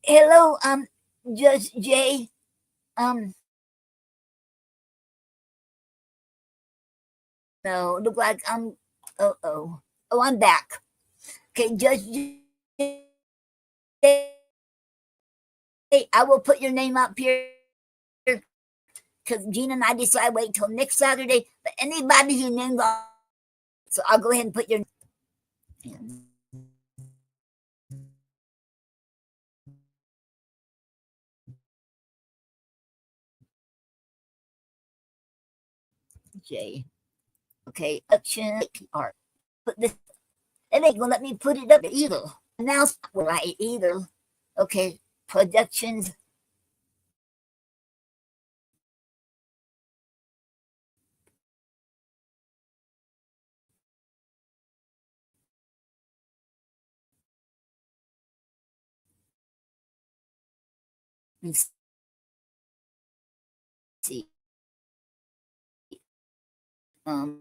Hello. Judge Jay. Um. No. Look like I'm. Oh oh. Oh, I'm back. Okay, Judge Jay. I will put your name up here because Gina and I decide wait till next Saturday. But anybody who names on, so I'll go ahead and put your. J. Okay, action art. Put this. It ain't gonna let me put it up either. Now it's not right either. Okay, productions. Let's see. Um,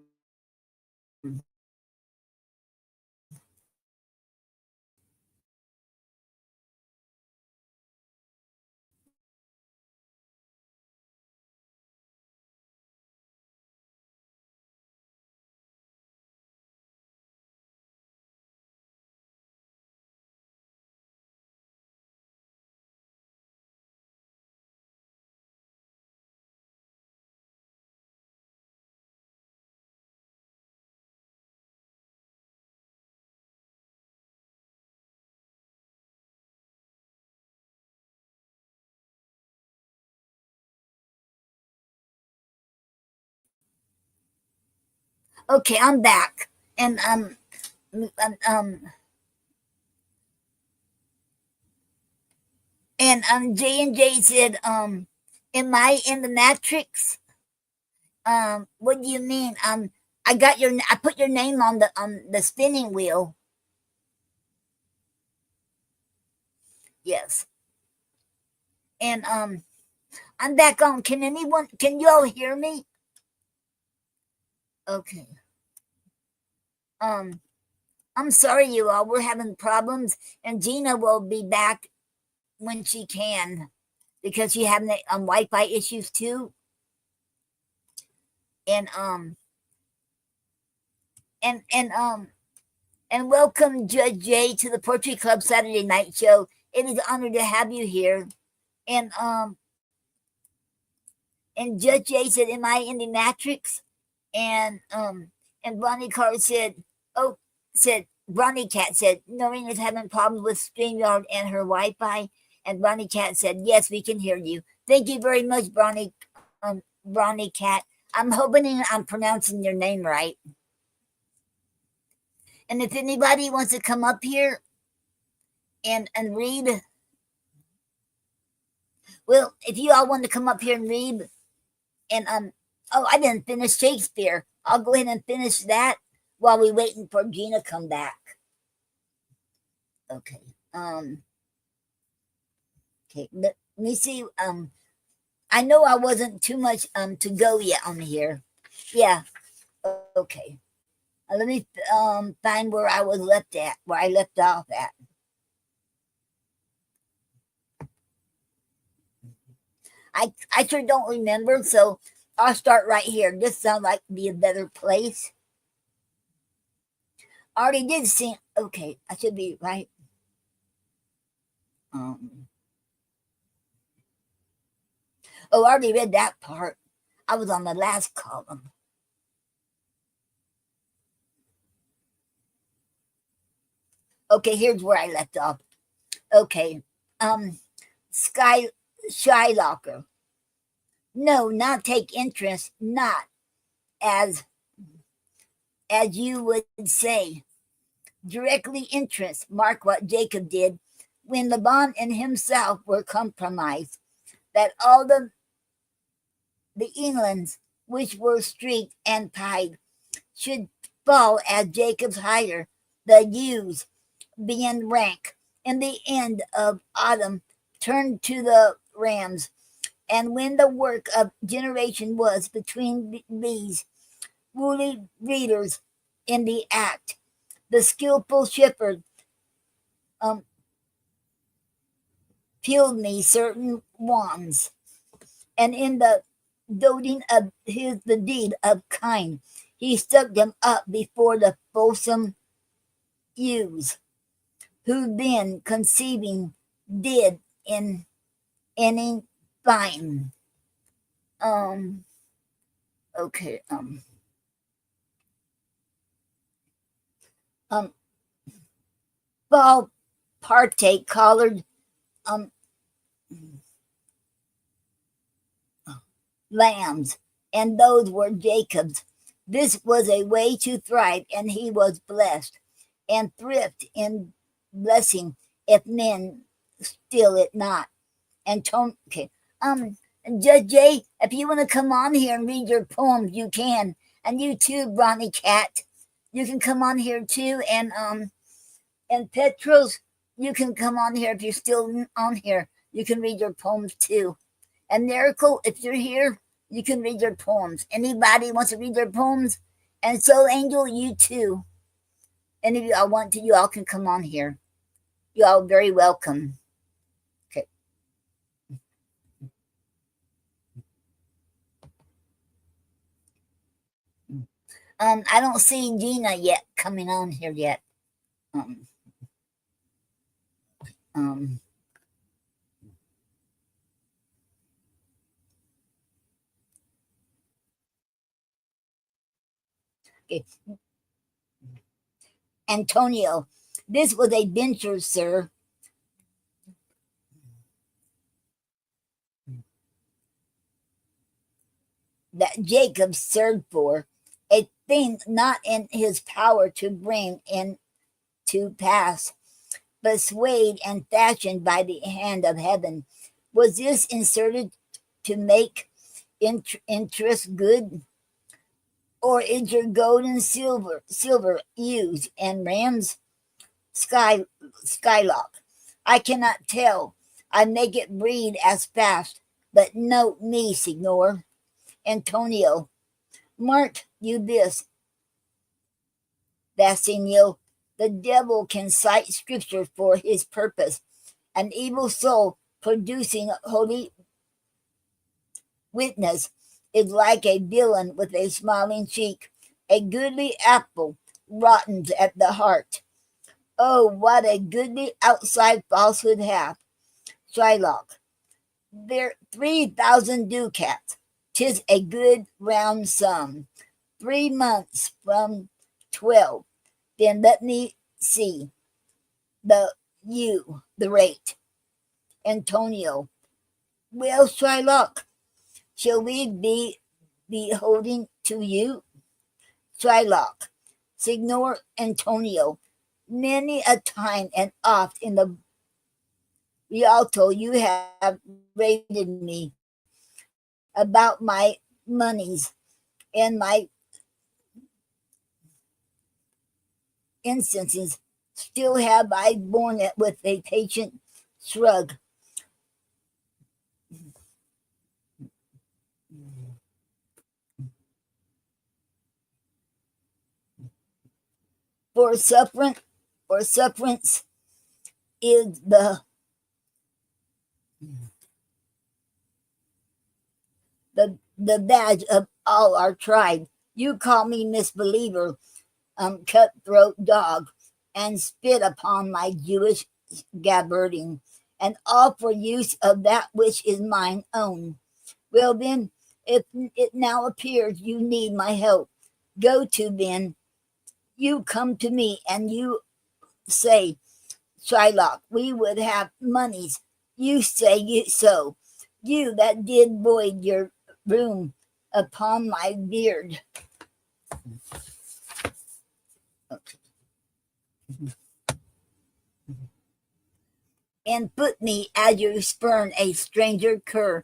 okay, I'm back, and um, um J and J said, am I in the matrix? What do you mean? I put your name on the spinning wheel. Yes, and I'm back on. Can you all hear me? Okay. Um, I'm sorry, you all. We're having problems, and Gina will be back when she can because she having Wi-Fi issues too. And and and um and welcome Judge Jay to the Poetry Club Saturday Night Show. It is an honor to have you here. And Judge Jay said, "Am I in the Matrix?" And Bonnie Carr said, "Oh," said Bonnie Cat said, "Noreen is having problems with StreamYard and her Wi-Fi." And Bonnie Cat said, "Yes, we can hear you. Thank you very much, Bonnie Cat. I'm hoping I'm pronouncing your name right. And if anybody wants to come up here and read, well, if you all want to come up here and read, and oh, I didn't finish Shakespeare. I'll go ahead and finish that while we waiting for Gina come back. Okay. Okay. Let me see. I know I wasn't too much to go yet on here. Yeah. Okay. Let me find where I was left at, where I left off at. I sure don't remember, so I'll start right here. This sounds like be a better place. I already did sing. Okay, I should be right. Oh, I already read that part. I was on the last column. Okay, here's where I left off. Okay, Sky Shylocker. No, not take interest, not as you would say. Directly interest. Mark what Jacob did when Laban and himself were compromised. That all the Englands which were streaked and pied should fall as Jacob's higher, the ewes being rank. In the end of autumn turned to the rams, and when the work of generation was between these woolly readers in the act, the skillful shepherd peeled me certain wands, and in the doting of the deed of kind, he stuck them up before the fulsome ewes, who then conceiving did in any fine. Um. Okay. Um. Ball partake collared. Um. Lambs and those were Jacob's. This was a way to thrive, and he was blessed, and thrift in blessing if men steal it not. And okay, Judge Jay, if you want to come on here and read your poems, you can, and you too, Bronny Cat, you can come on here too, and Petros, you can come on here if you're still on here. You can read your poems too. And Miracle, if you're here, you can read your poems. Anybody wants to read their poems? And Soul Angel, you too. Any of you I want to, you all can come on here. You all very welcome. Okay. I don't see Gina yet coming on here yet. Um, um, okay. Antonio, this was a venture, sir, that Jacob served for, a thing not in his power to bring into pass, but swayed and fashioned by the hand of heaven. Was this inserted to make interest good? Or is your gold and silver used and rams skylock? I cannot tell. I make it breed as fast, but note me, Signor Antonio. Mark you this, Bassanio. The devil can cite scripture for his purpose. An evil soul producing holy witness is like a villain with a smiling cheek. A goodly apple rottens at the heart. Oh, what a goodly outside falsehood hath. Shylock. There 3,000 ducats. 'Tis a good round sum. 3 months from 12. Then let me see the rate. Antonio. Well, Shylock, shall we be beholding to you? Shylock. Signor Antonio, many a time and oft in the Rialto you have rated me about my monies and my instances. Still have I borne it with a patient shrug. For sufferance is the badge of all our tribe. You call me misbeliever, cutthroat dog, and spit upon my Jewish gabarding, and all for use of that which is mine own. Well then, if it now appears you need my help, go to then. You come to me and you say, Shylock, we would have monies. You say you so. You that did void your room upon my beard. And put me as you spurn a stranger cur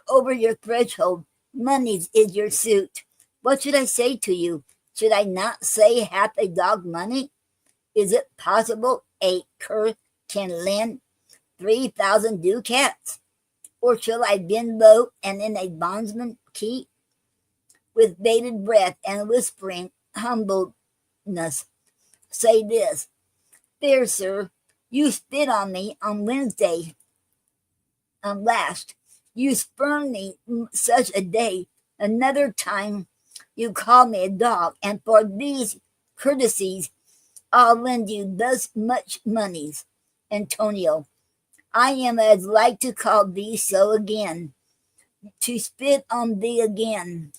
over your threshold. Money's is your suit. What should I say to you? Should I not say half a dog money? Is it possible a cur can lend 3,000 ducats? Or shall I bend low and in a bondsman keep? With bated breath and whispering humbleness, say this, Fair sir, you spit on me on Wednesday last. You spurned me such a day. Another time you called me a dog, and for these courtesies I'll lend you thus much monies. Antonio, I am as like to call thee so again, to spit on thee again.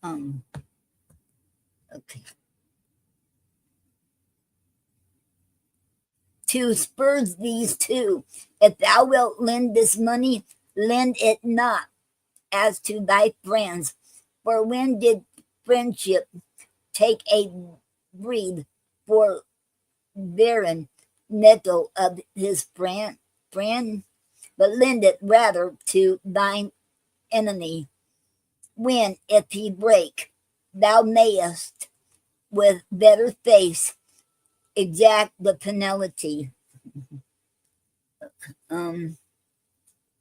Um, okay. to spurs these two. If thou wilt lend this money, lend it not as to thy friends. For when did friendship take a breed for barren nettle of his friend? But lend it rather to thine enemy, when, if he break, thou mayest with better face exact the penalty. Um,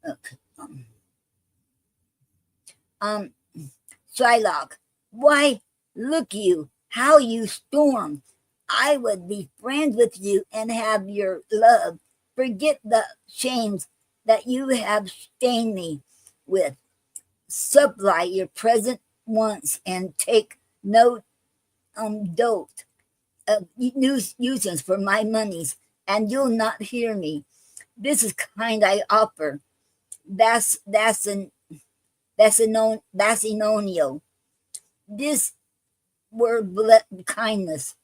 okay. um, Shylock, why, look you, how you storm. I would be friends with you and have your love. Forget the shames that you have stained me with. Supply your present wants and take no dote of nuisance for my monies, and you'll not hear me. This is kind I offer. That's Basinonio. This word kindness,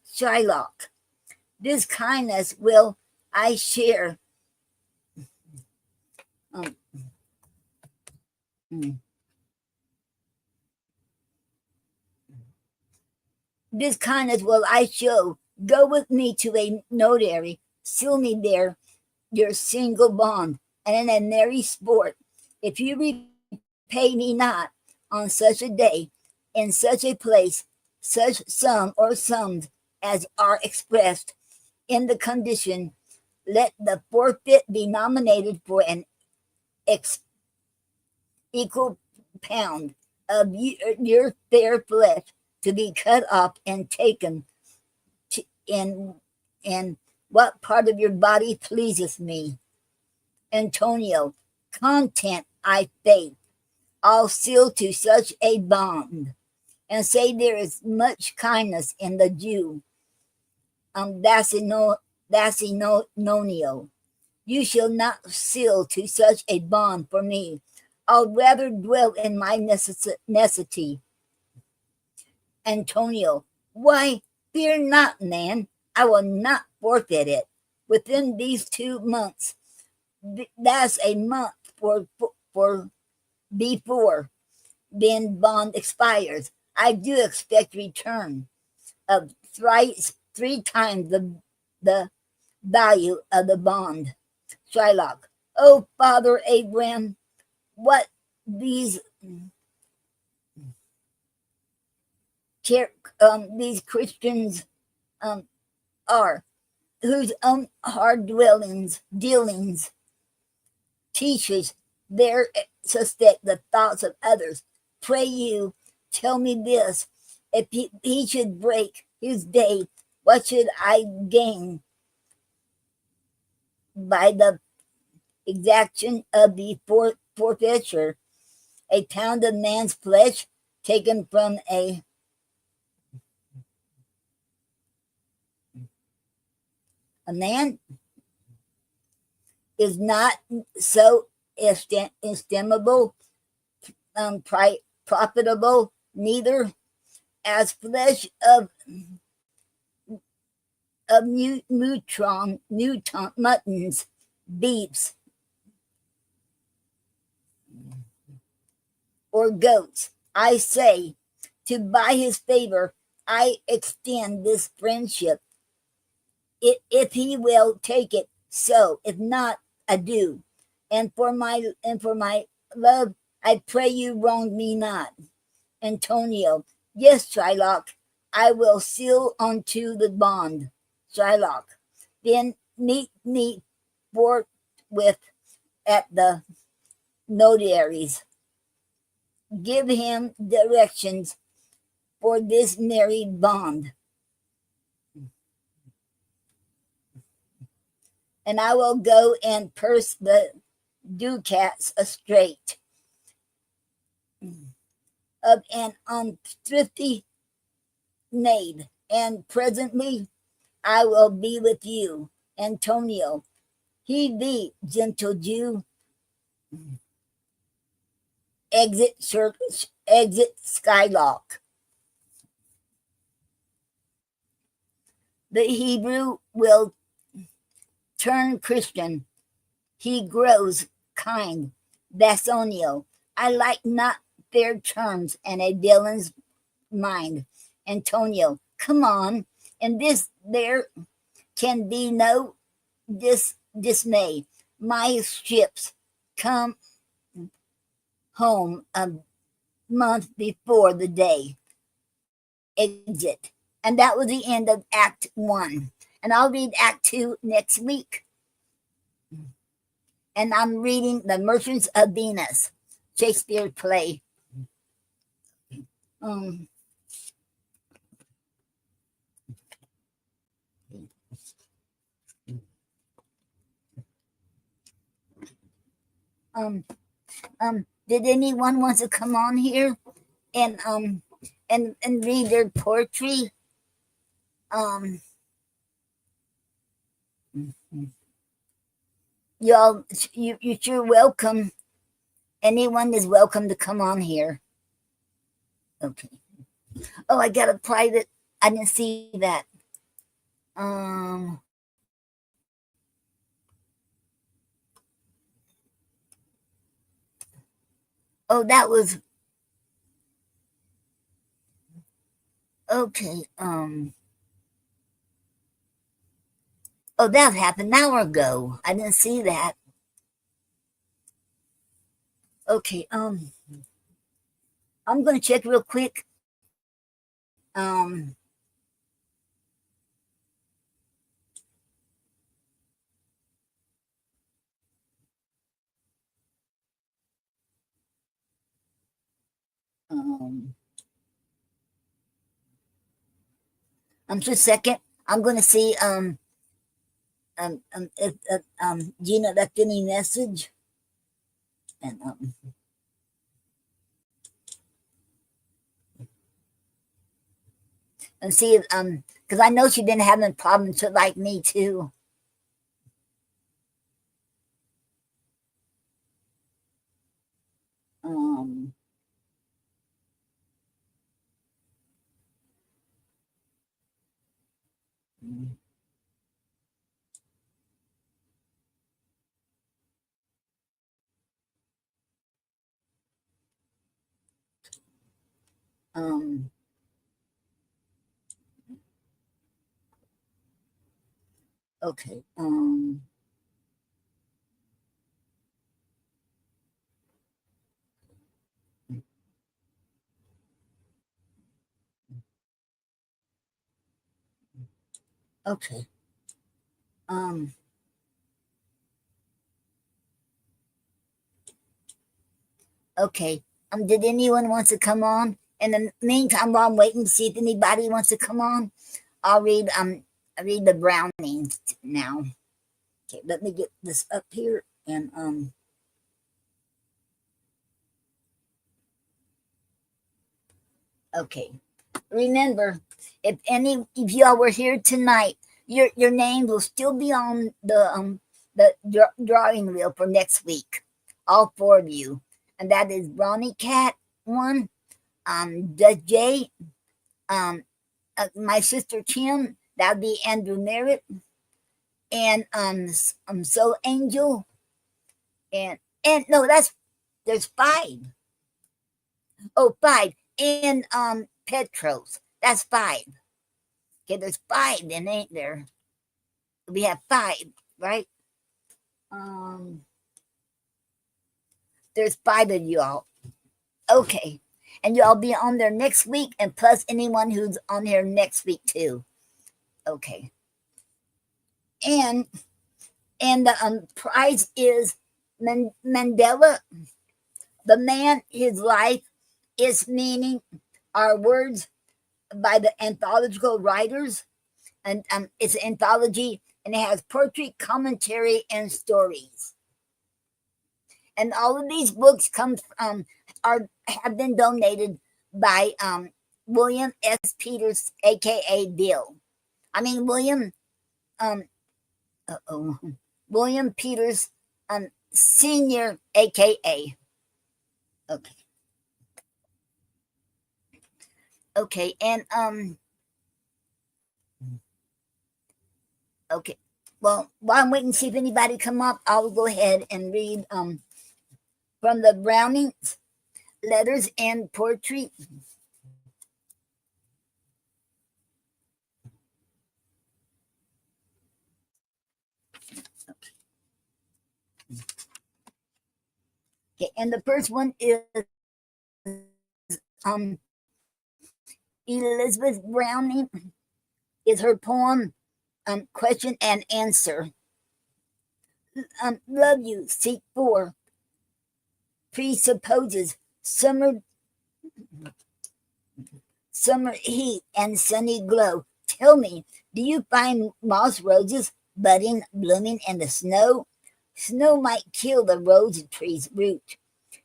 Shylock. This kindness will I share. Um, mm. This kindness will I show. Go with me to a notary, seal me there your single bond, and in a merry sport. If you repay me not on such a day, in such a place, such sum or sums as are expressed in the condition, let the forfeit be nominated for an equal pound of your fair flesh to be cut off and taken to, in what part of your body pleases me. Antonio, content I faith, I'll seal to such a bond, and say there is much kindness in the Jew, Dacinonio. You shall not seal to such a bond for me. I'll rather dwell in my necessity. Antonio, why, fear not, man. I will not forfeit it. Within these 2 months, that's a month for before then bond expires. I do expect return of three times the value of the bond. Shylock, oh Father Abraham, what these these Christians um, are, whose own hard dealings teaches their suspect the thoughts of others. Pray you, tell me this: if he should break his day, what should I gain by the exaction of the forfeiture? A pound of man's flesh taken from a man is not so estimable, profitable, neither as flesh of muttons, beefs, or goats. I say, to buy his favor, I extend this friendship. If he will take it, so; if not, adieu. And for my love, I pray you wrong me not. Antonio, yes, Shylock, I will seal unto the bond. Shylock, then meet me forthwith at the notary's. Give him directions for this married bond, and I will go and purse the ducats straight of an unthrifty knave, and presently I will be with you. Antonio, he thee, gentle Jew, exit Skylock. The Hebrew will turn Christian. He grows kind. Basonio. I like not fair terms and a villain's mind. Antonio. Come on. In this there can be no dismay. My ships come home a month before the day exit. And that was the end of Act 1. And I'll read Act 2 next week. And I'm reading The Merchants of Venus, Shakespeare play. Um, um, did anyone want to come on here and read their poetry? Um, y'all, you're sure welcome. Anyone is welcome to come on here. Okay. Oh, I got a private. I didn't see that. Um. Oh, that was okay. Oh, that happened an hour ago. I didn't see that. Okay. I'm gonna check real quick. Um. Um. Just a second. I'm gonna see. If Gina left any message, and see if because I know she's been having problems with like me too. Um. Um. Okay. Okay. Um. Okay. Did anyone wants to come on? In the meantime, while I'm waiting to see if anybody wants to come on, I read the Brownings now. Okay, let me get this up here and okay. Remember, if y'all were here tonight, your name will still be on the drawing wheel for next week. All four of you, and that is Ronnie Cat one, the J, my sister Kim. That'd be Andrew Merritt, and So Angel, and no, there's five. Oh, five, and Petros. That's five. Okay, there's five, then ain't there? We have five, right? Um, there's five of y'all. Okay, and y'all be on there next week, and plus anyone who's on here next week too. Okay, and the prize is Mandela, the man, his life, its meaning, are words by the anthological writers, and it's an anthology, and it has poetry, commentary, and stories. And all of these books come have been donated by William S. Peters, aka Bill. I mean William um William Peters Senior, aka. Okay. Okay, and okay. Well, while I'm waiting to see if anybody come up, I'll go ahead and read from the Brownings, Letters and Poetry. Okay, and the first one is Elizabeth Browning. Is her poem Question and Answer. Love you, seek for, presupposes summer heat and sunny glow. Tell me, do you find moss roses budding, blooming in the snow? Snow might kill the rose tree's root.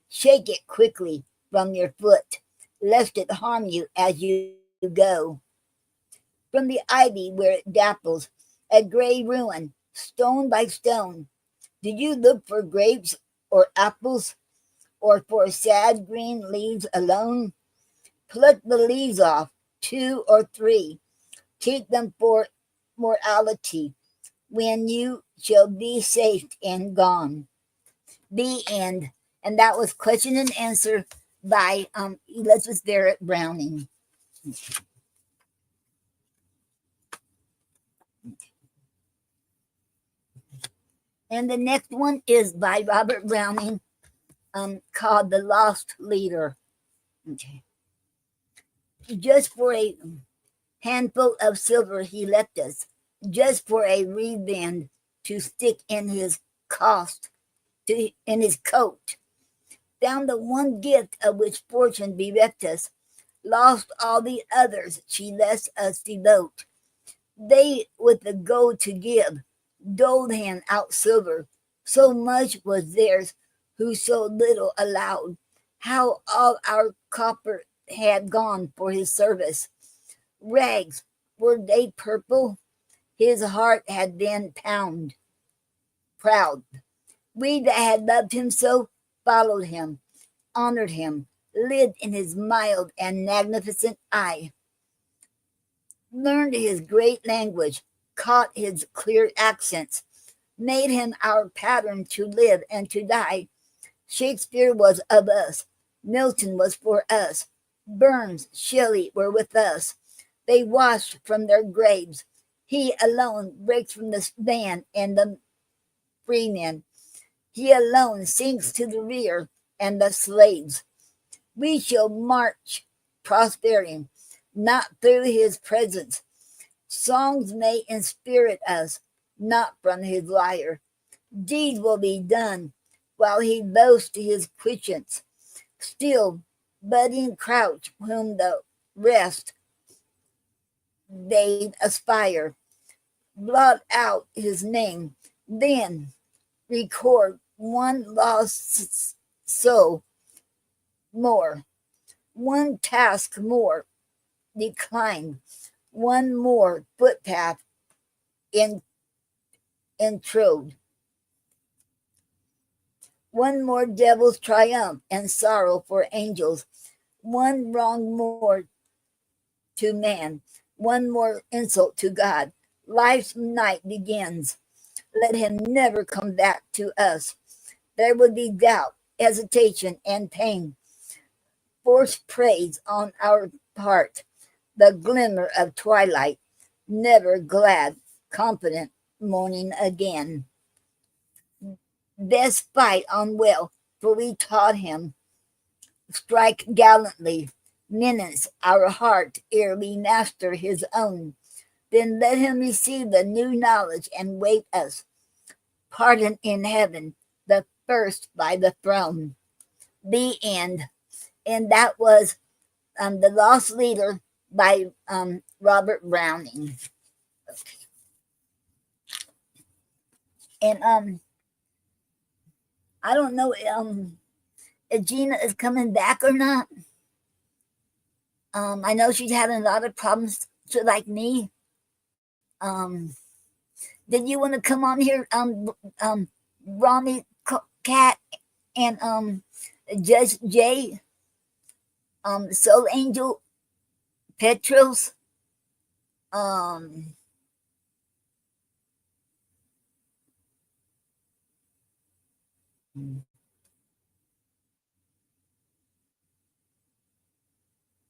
Shake it quickly from your foot, lest it harm you as you go. From the ivy where it dapples, a gray ruin, stone by stone, do you look for grapes or apples, or for sad green leaves alone? Pluck the leaves off, 2 or 3. Keep them for mortality, when you shall be safe and gone. The end. And that was Question and Answer by Elizabeth Barrett Browning. And the next one is by Robert Browning, called The Lost Leader. Okay. Just for a handful of silver he left us, just for a reed band to stick in his in his coat. Found the one gift of which fortune bereft us, lost all the others she lets us devote. They with the gold to give, doled hand out silver, so much was theirs who so little allowed. How all our copper had gone for his service. Rags, were they purple? His heart had been proud. We that had loved him so followed him, honored him, lived in his mild and magnificent eye, learned his great language, caught his clear accents, made him our pattern to live and to die. Shakespeare was of us, Milton was for us, Burns, Shelley were with us. They washed from their graves. He alone breaks from the band and the freemen. He alone sinks to the rear and the slaves. We shall march prospering, not through his presence. Songs may inspirit us, not from his lyre. Deeds will be done while he boasts his quiescence. Still, budding crouch whom the rest they aspire. Blot out his name, then record one lost soul more, one task more declined, one more footpath introde, one more devil's triumph and sorrow for angels, one wrong more to man, one more insult to God. Life's night begins. Let him never come back to us. There would be doubt, hesitation, and pain. Forced praise on our part, the glimmer of twilight, never glad, confident morning again. Best fight on well, for we taught him, strike gallantly, menace our heart ere we master his own. Then let him receive the new knowledge and wait us, pardon in heaven, the first by the throne. The end. And that was The Lost Leader by Robert Browning. And I don't know if Gina is coming back or not. I know she's having a lot of problems, like me. Did you want to come on here, Ronnie Cat and Judge J, Soul Angel, Petros, Mm.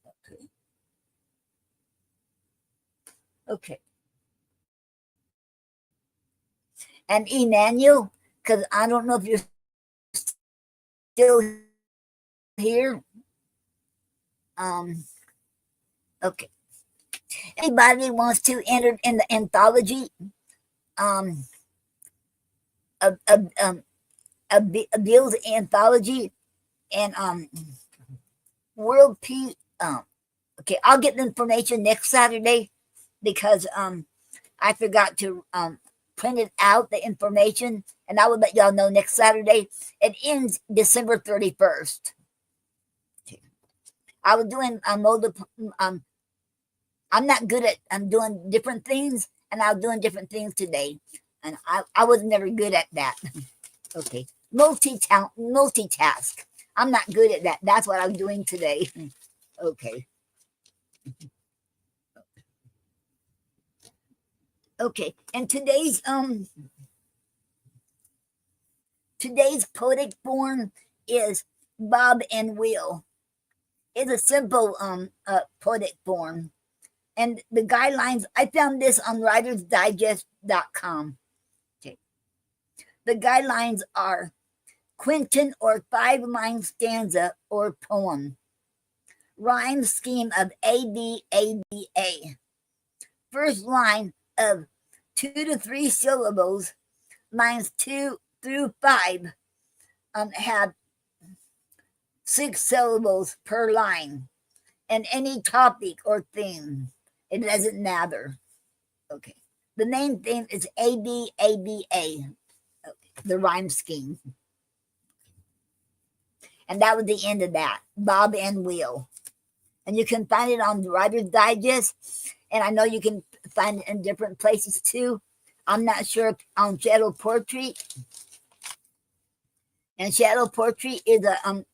Okay. Okay. And Emmanuel, because I don't know if you're still here. Um, okay. Anybody wants to enter in the anthology? Um, a Bill's anthology and world peace. Okay, I'll get the information next Saturday because I forgot to print it out the information, and I will let y'all know next Saturday. It ends December 31st. I was doing I'm not good at doing different things, and I was doing different things today, and I was never good at that. Okay, multitask. I'm not good at that. That's what I'm doing today. Okay. Okay. And today's poetic form is Bob and Will. It's a simple poetic form. And the guidelines, I found this on writersdigest.com. Okay. The guidelines are quinton or 5-line stanza or poem. Rhyme scheme of ABABA. First line of 2 to 3 syllables. Lines 2 through 5 have 6 syllables per line. And any topic or theme. It doesn't matter. Okay. The main theme is ABABA. Okay. The rhyme scheme. And that was the end of that. Bob and Will. And you can find it on the Writer's Digest. And I know you can find it in different places too. I'm not sure on Shadow Poetry. And Shadow Poetry is a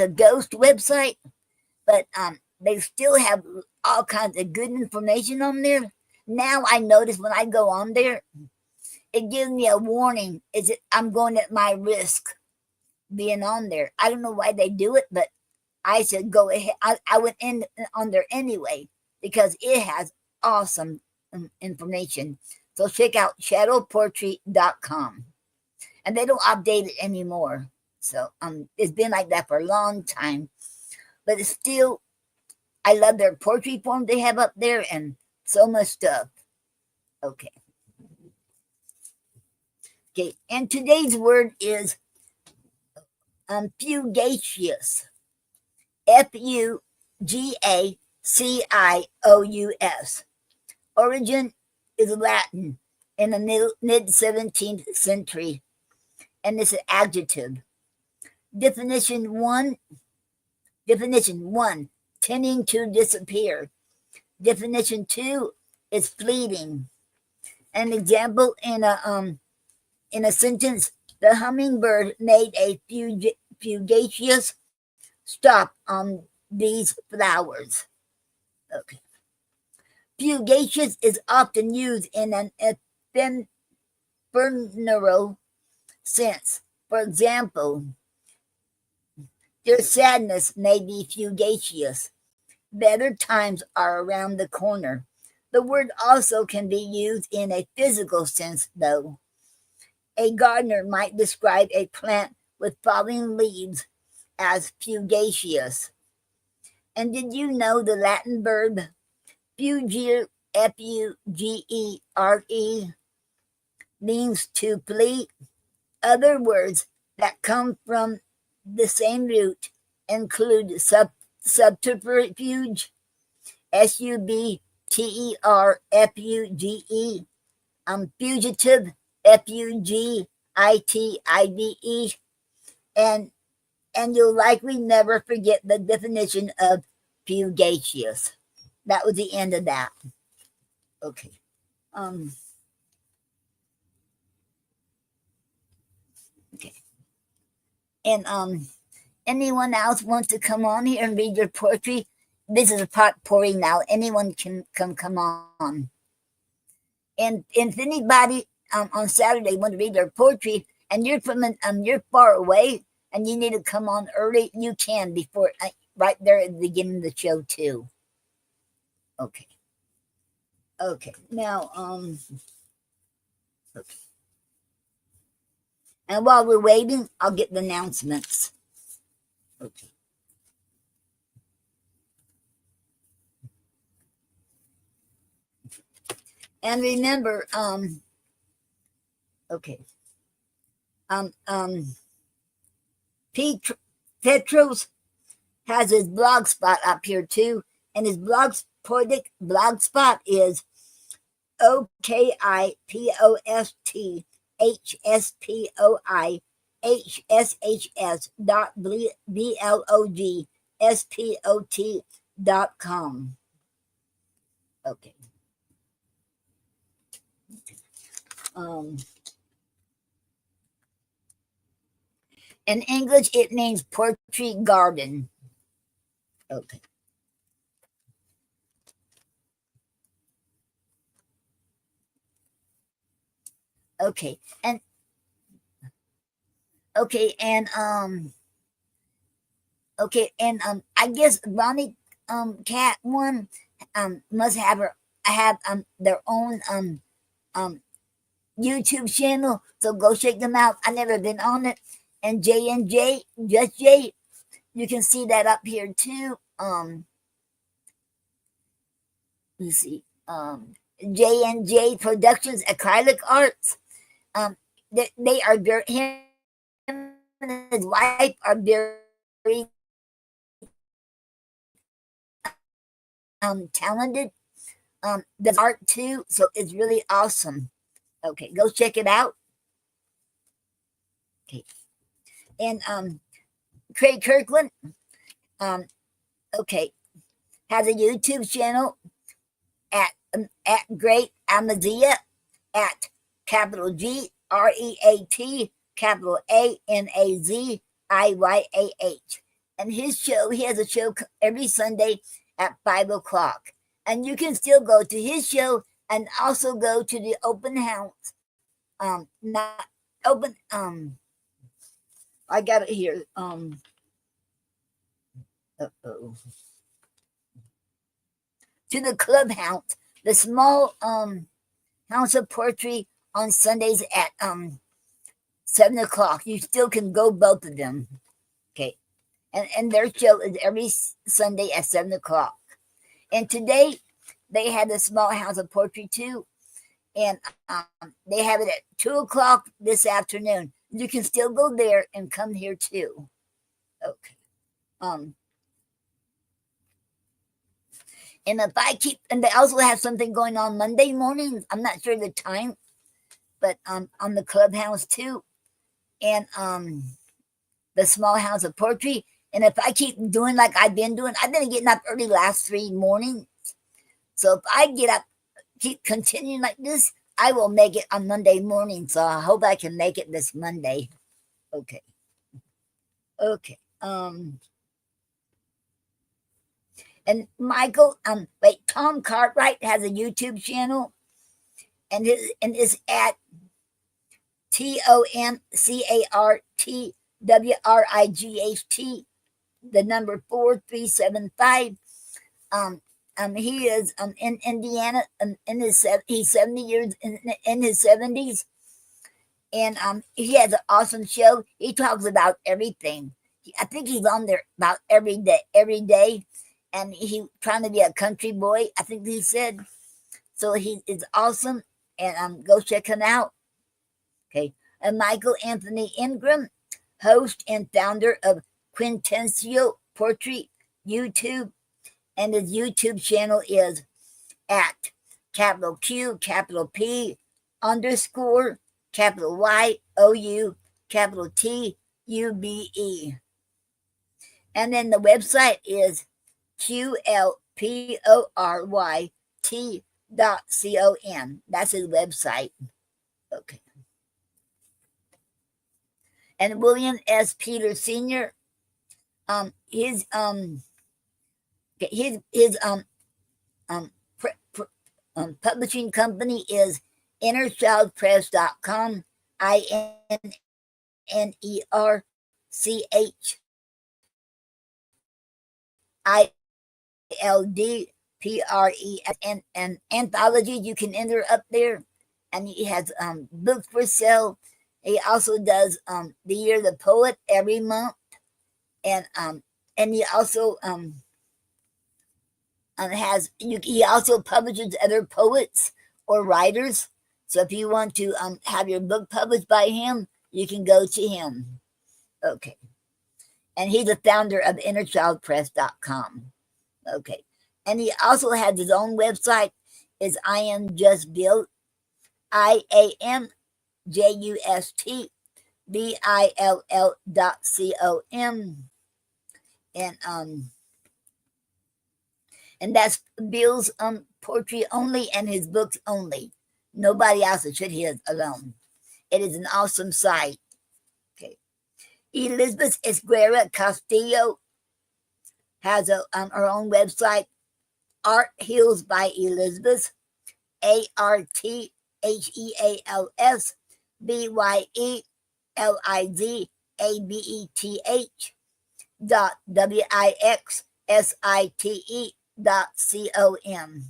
ghost website, but they still have all kinds of good information on there. Now I notice when I go on there, it gives me a warning. I'm going at my risk being on there. I don't know why they do it, but I should go ahead. I went in on there anyway because it has awesome information. So check out shadowpoetry.com. And they don't update it anymore. So it's been like that for a long time. But it's still, I love their poetry form they have up there and so much stuff. Okay. Okay, and today's word is fugacious. Fugacious. Origin is Latin in the mid 17th century, and it's an adjective. Definition one, tending to disappear. Definition 2 is fleeting. An example in a sentence: the hummingbird made a fugacious stop on these flowers. Okay. Fugacious is often used in an ephemeral sense. For example, your sadness may be fugacious. Better times are around the corner. The word also can be used in a physical sense, though. A gardener might describe a plant with falling leaves as fugacious. And did you know the Latin verb fugere, Fugere, means to flee? Other words that come from the same root include subterfuge, subterfuge, fugitive, fugitive, and you'll likely never forget the definition of fugacious. That was the end of that. Okay. Okay. And anyone else wants to come on here and read your poetry? This is a potpourri now. Anyone can come on. And if anybody on Saturday want to read their poetry, and you're far away, and you need to come on early, you can before right there at the beginning of the show too. Okay. Okay. Now, okay. And while we're waiting, I'll get the announcements. Okay. And remember, okay. Petros has his blog spot up here too, and his poetic blog spot is okipostshs.blogspot.com. Okay. In English, it means poetry garden. Okay. Okay. And okay, and okay, and I guess Ronnie Cat one must have their own YouTube channel, so go check them out. I never been on it. And J, just J, you can see that up here too. Let's see. J Productions Acrylic Arts. They are very, him and his wife are very talented. The art too, so it's really awesome. Okay, go check it out. Okay. And Craig Kirkland, okay, has a YouTube channel at Great Amazia at capital GREAT capital AMAZIYAH. And he has a show every Sunday at 5 o'clock. And you can still go to his show and also go to the open house. Not open, I got it here. Uh-oh. To the clubhouse, the small house of poetry on Sundays at 7 o'clock. You still can go both of them. Okay. And their show is every Sunday at 7 o'clock. And today they had a small house of poetry too. And they have it at 2 o'clock this afternoon. You can still go there and come here too. Okay. And if I keep, and they also have something going on Monday mornings. I'm not sure the time, but on the clubhouse too, and the small house of poetry. And if I keep doing like I've been doing, I've been getting up early last 3 mornings. So if I get up, keep continuing like this, I will make it on Monday morning. So I hope I can make it this Monday. Okay. Okay. And Michael, Tom Cartwright has a YouTube channel, and is at TOMCARTWRIGHT, the number 4375. He is in Indiana, he's 70 years in his 70s, and he has an awesome show. He talks about everything. I think he's on there about every day. And he trying to be a country boy, I think he said. So he is awesome, and go check him out. Okay. And Michael Anthony Ingram, host and founder of Quintessential Poetry YouTube, and his YouTube channel is at capital Q, capital P, underscore, capital YOU, capital TUBE. And then the website is QLPORYT.com. That's his website. Okay. And William S. Peter Sr., his publishing company is innerchildpress.com, INNERCHILDPRESS, and anthologies you can enter up there. And he has books for sale. He also does the Year of the Poet every month, and he also he also publishes other poets or writers. So if you want to have your book published by him, you can go to him. Okay. And he's the founder of innerchildpress.com. Okay. And he also has his own website. Is I am just Bill, IAMJUSTBILL.com. And that's Bill's poetry only and his books only. Nobody else should hear alone. It is an awesome site. Okay. Elizabeth Esguerra Castillo has her own website, Art Heals by Elizabeth, ARTHEALSBYELIZABETH.WIXSITE.com.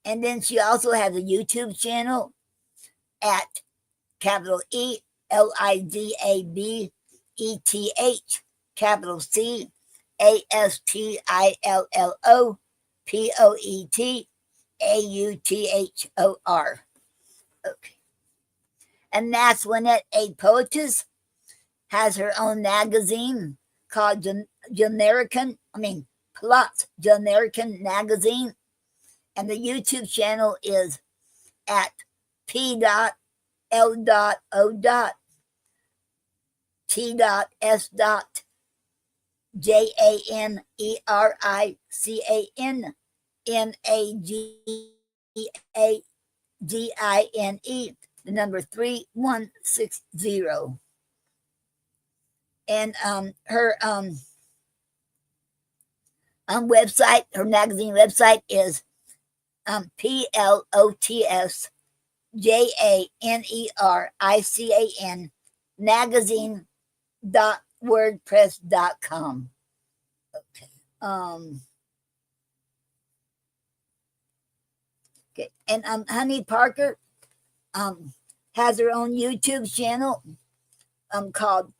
And then she also has a YouTube channel at capital ELIZABETH, capital CASTILLOPOETAUTHOR. Okay. And that's when a poetess has her own magazine called Plot Generican Magazine. And the YouTube channel is at P.O.T.T.S.J.A.N.E.R.I.C.A.N.A.G.I.N.E, the number 3160. And her website, her magazine website is PLOTSJANERICAN magazine.wordpress.com. Okay. Okay. And Honey Parker has her own YouTube channel called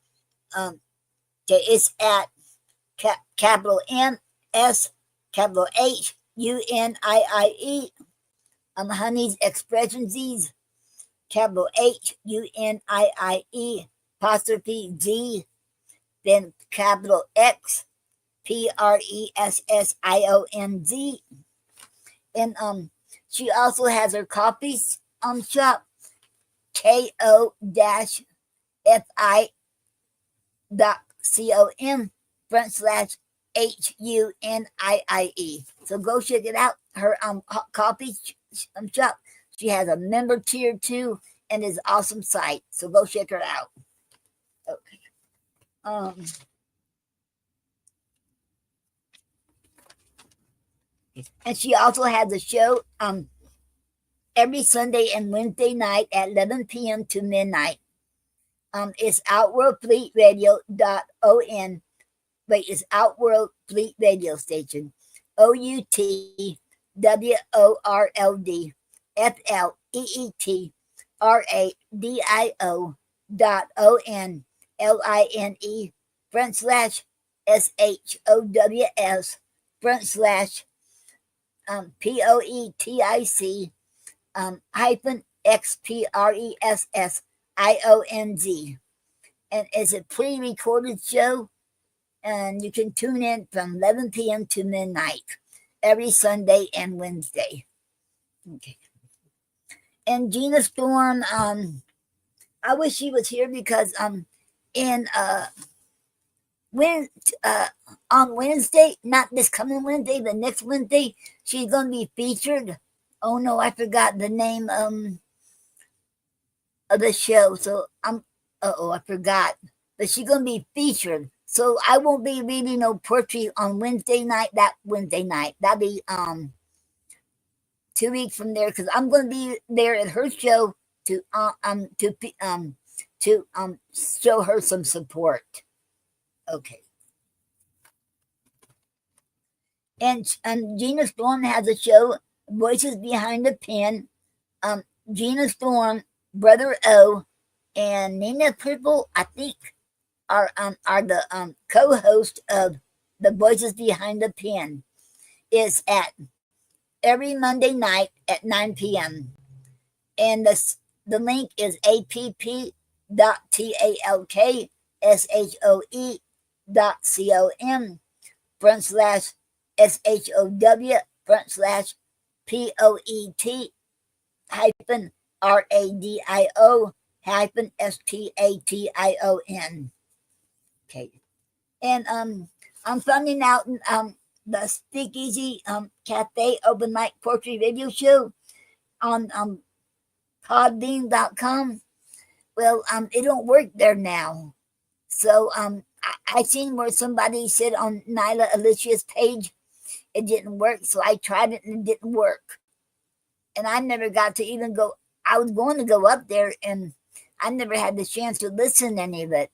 it's at capital NS capital HUNIIE, Honey's Expressionsies, capital HUNIIE apostrophe Z, then capital X PRESSIONZ. And she also has her coffee shop, ko-fi.com/HUNIIE. So go check it out. Her coffee shop. She has a member tier too, and is an awesome site. So go check her out. Okay. And she also has a show every Sunday and Wednesday night at 11 p.m. to midnight. It's outworldfleetradio.on. Wait, it's Outworld Fleet Radio Station. OUTWORLDFLEETRADIO.ON/SHOWS POETIC hyphen XPRESSIONZ. And it's a pre-recorded show, and you can tune in from 11 p.m. to midnight every Sunday and Wednesday. Okay. And Gina Storm, I wish she was here because on Wednesday, not this coming Wednesday, but next Wednesday, she's going to be featured. Oh no, I forgot the name of the show. So I forgot. But she's going to be featured. So I won't be reading no poetry on Wednesday night. That Wednesday night, that'll be 2 weeks from there because I'm going to be there at her show to show her some support. Okay. And Gina Storm has a show, Voices Behind the Pen. Gina Storm, Brother O, and Nina Purple, I think, are the co-host of the Voices Behind the Pen. It's at every Monday night at 9 p.m. And the link is app.show.poet/SHOW/POET-radio-station. Okay. And I'm finding out the Speakeasy Cafe Open Mic Poetry Radio Show on podbean.com. Well, it don't work there now. So I seen where somebody said on Nyla Alicia's page it didn't work. So I tried it and it didn't work. And I never got to even go. I was going to go up there and I never had the chance to listen to any of it.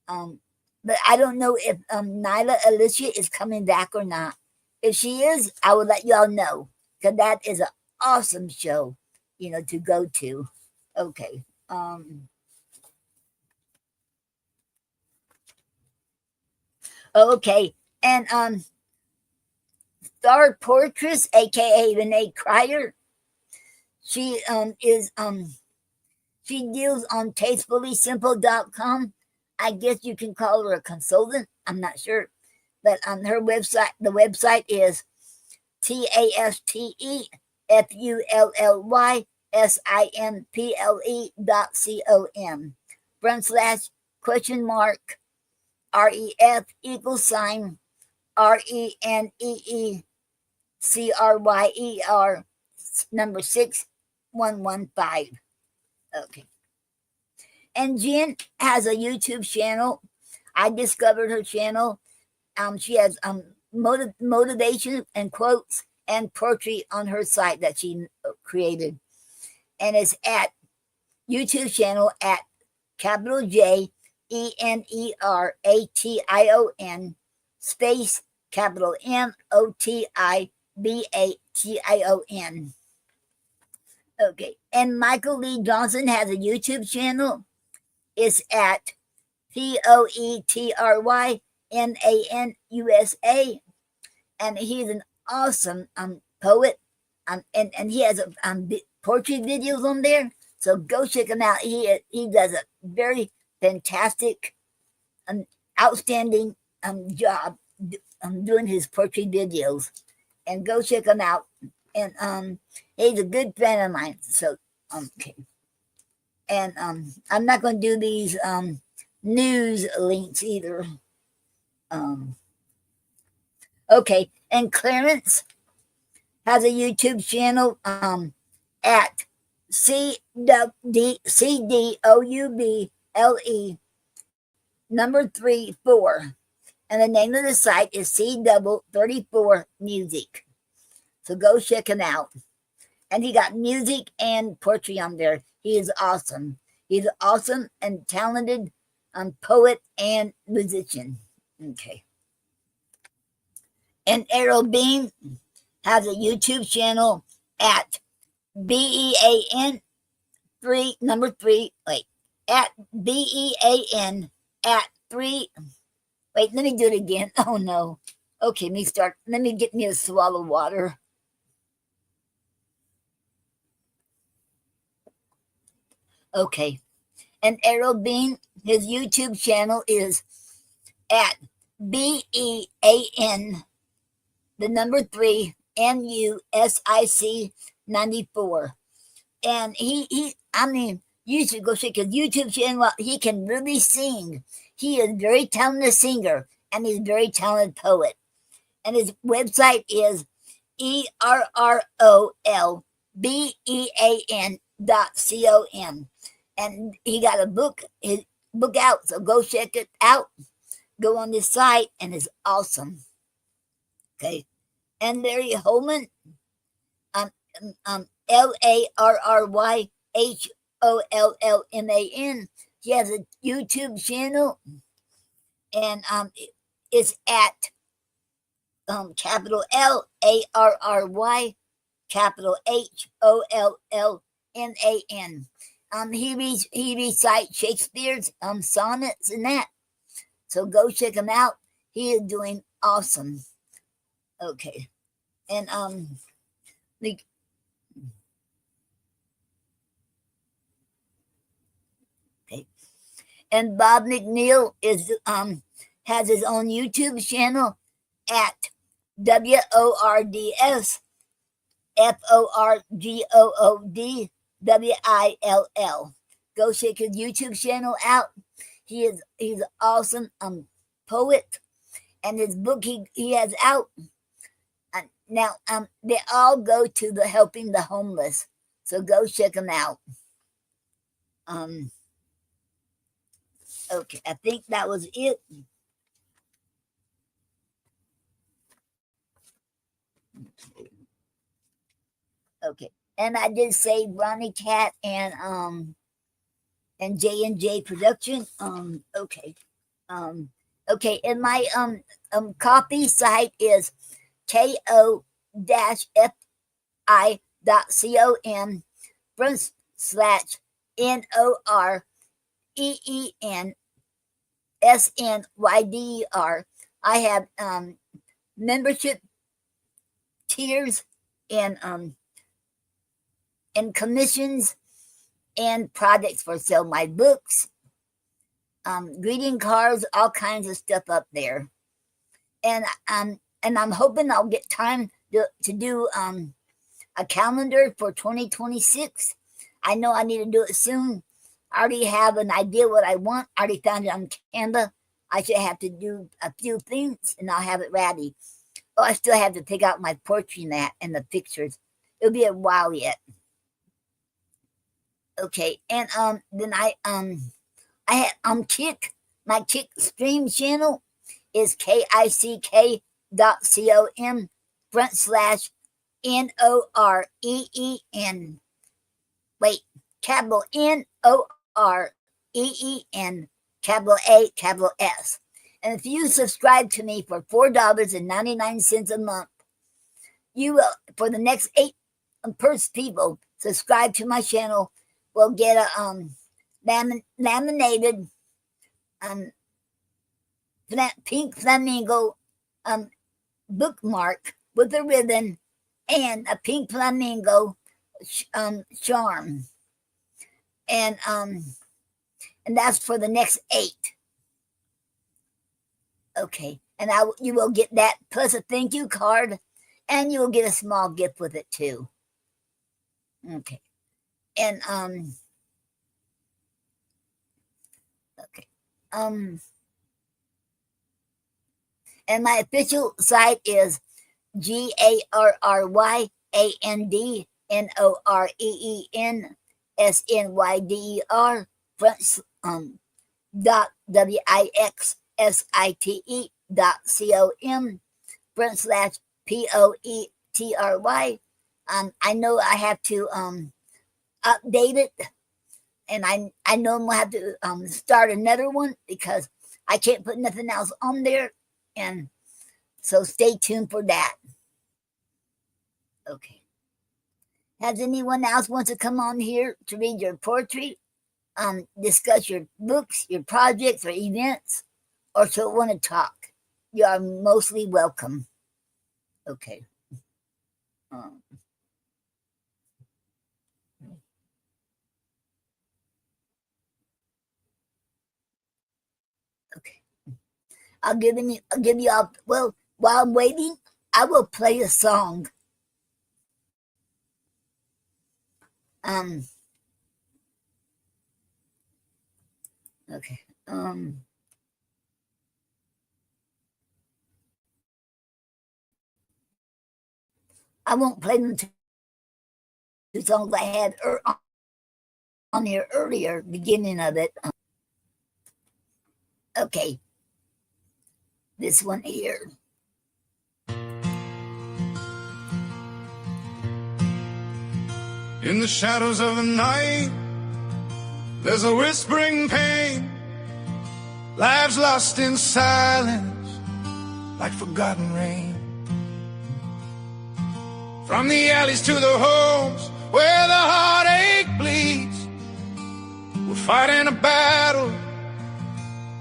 But I don't know if Nyla Alicia is coming back or not. If she is, I will let y'all know. Because that is an awesome show, to go to. Okay. Okay. And Star Portress, aka Renee Cryer, she is she deals on tastefullysimple.com. I guess you can call her a consultant. I'm not sure. But her website, the website is TASTEFULLYSIMPLE.com /ref RENEECRYER number 6115. Okay. And Jen has a YouTube channel. I discovered her channel. She has motivation and quotes and poetry on her site that she created. And it's at YouTube channel at capital JENERATION space capital MOTIBATION. Okay. And Michael Lee Johnson has a YouTube channel. It's at POETRYMANUSA. And he's an awesome poet. And he has poetry videos on there. So go check him out. He does a very fantastic, outstanding job doing his poetry videos. And go check him out. And he's a good friend of mine. So okay. And I'm not going to do these news links either. Okay. And Clarence has a YouTube channel at CDOUBLE number 34. And the name of the site is C34 Music. So go check him out. And he got music and poetry on there. He is awesome. He's an awesome and talented poet and musician. Okay. And Errol Bean has a YouTube channel at BEAN number 3. Wait, at BEAN at 3. Wait, let me do it again. Oh no. Okay, let me get me a swallow of water. Okay. And Errol Bean, his YouTube channel is at BEAN the number 3 MUSIC 94. And he you should go check his YouTube channel. He can really sing. He is a very talented singer and he's a very talented poet. And his website is ERROLBEAN.com. And he got his book out, so go check it out. Go on this site, and it's awesome. Okay. And Larry Holman LarryHollman. She has a YouTube channel, and it's at capital LARRY, capital HOLLMAN. He recites Shakespeare's sonnets and that. So go check him out. He is doing awesome. Okay. And the okay. And Bob McNeil is has his own YouTube channel at WORDS FORGOODWILL. Go check his YouTube channel out. He's an awesome poet, and his book he has out now. They all go to the helping the homeless, so go check them out. Okay, I think that was it. Okay, and I did say Ronnie Cat and J&J Production. Okay. Okay, and my copy site is ko-.com/NOREENSNYDER. I have membership tiers and commissions and products for sale. My books, greeting cards, all kinds of stuff up there. And I'm hoping I'll get time to do a calendar for 2026. I know I need to do it soon. I already have an idea what I want. I already found it on Canva. I should have to do a few things and I'll have it ready. Oh, I still have to pick out my portrait and the pictures. It'll be a while yet. Okay, and then I had Kick. My Kick stream channel is KICK.com/NOREEN. Wait, capital NOREEN, capital A, capital S. And if you subscribe to me for $4.99 a month, you will, for the next 8 people subscribe to my channel, will get a laminated pink flamingo bookmark with a ribbon and a pink flamingo charm, and that's for the next 8. Okay, and you will get that plus a thank you card, and you will get a small gift with it too. Okay, and okay, and my official site is GARRYANDNOREENSNYDER .wixit.com/POETRY. I know I have to update it, and I know I'm gonna have to start another one because I can't put nothing else on there, and so stay tuned for that. Okay. Has anyone else wants to come on here to read your poetry, discuss your books, your projects, or events, or to want to talk? You are mostly welcome. Okay. Okay. I'll give you all. Well, while I'm waiting, I will play a song. Okay. I won't play them two songs I had on here earlier, beginning of it. Okay. This one here. In the shadows of the night, there's a whispering pain. Lives lost in silence, like forgotten rain. From the alleys to the homes where the heartache bleeds, we're fighting a battle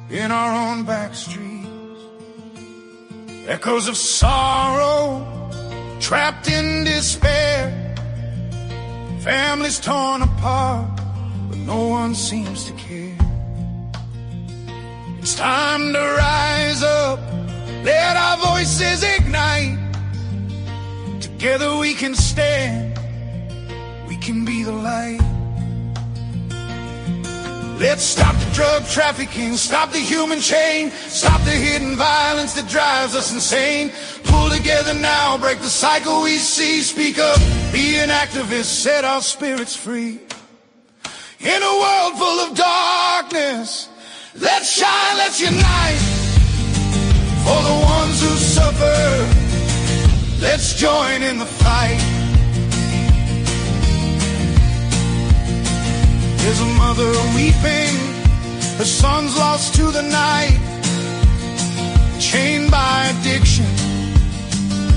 in our own back streets. Echoes of sorrow, trapped in despair. Families torn apart, but no one seems to care. It's time to rise up, let our voices ignite. Together we can stand, we can be the light. Let's stop the drug trafficking, stop the human chain, stop the hidden violence that drives us insane. Pull together now, break the cycle we see. Speak up, be an activist, set our spirits free. In a world full of darkness, let's shine, let's unite. For the ones who suffer, let's join in the fight. There's a mother weeping, her son's lost to the night. Chained by addiction,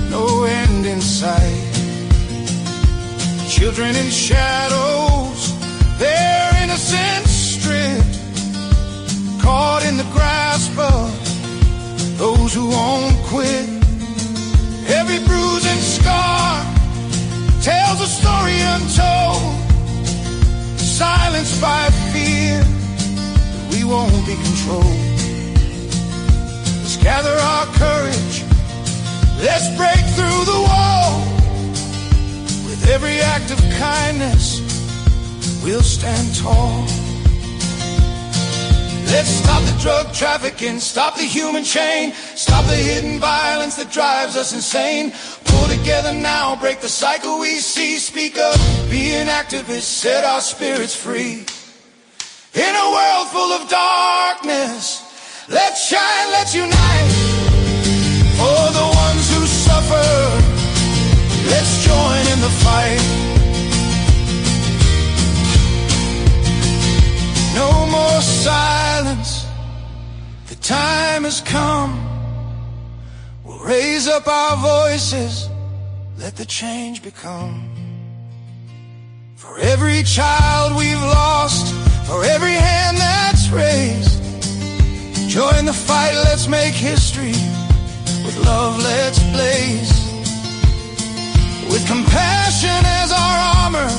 no end in sight. Children in shadows, their innocence stripped, caught in the grasp of those who won't quit. Every bruise and scar tells a story untold, silenced by fear that we won't be controlled. Let's gather our courage, let's break through the wall. With every act of kindness, we'll stand tall. Let's stop the drug trafficking, stop the human chain, stop the hidden violence that drives us insane. Pull together now, break the cycle we see. Speak up, be an activist, set our spirits free. In a world full of darkness, let's shine, let's unite. For the ones who suffer, let's join in the fight. No more silence, the time has come. We'll raise up our voices, let the change become. For every child we've lost, for every hand that's raised, join the fight, let's make history. With love, let's blaze. With compassion as our armor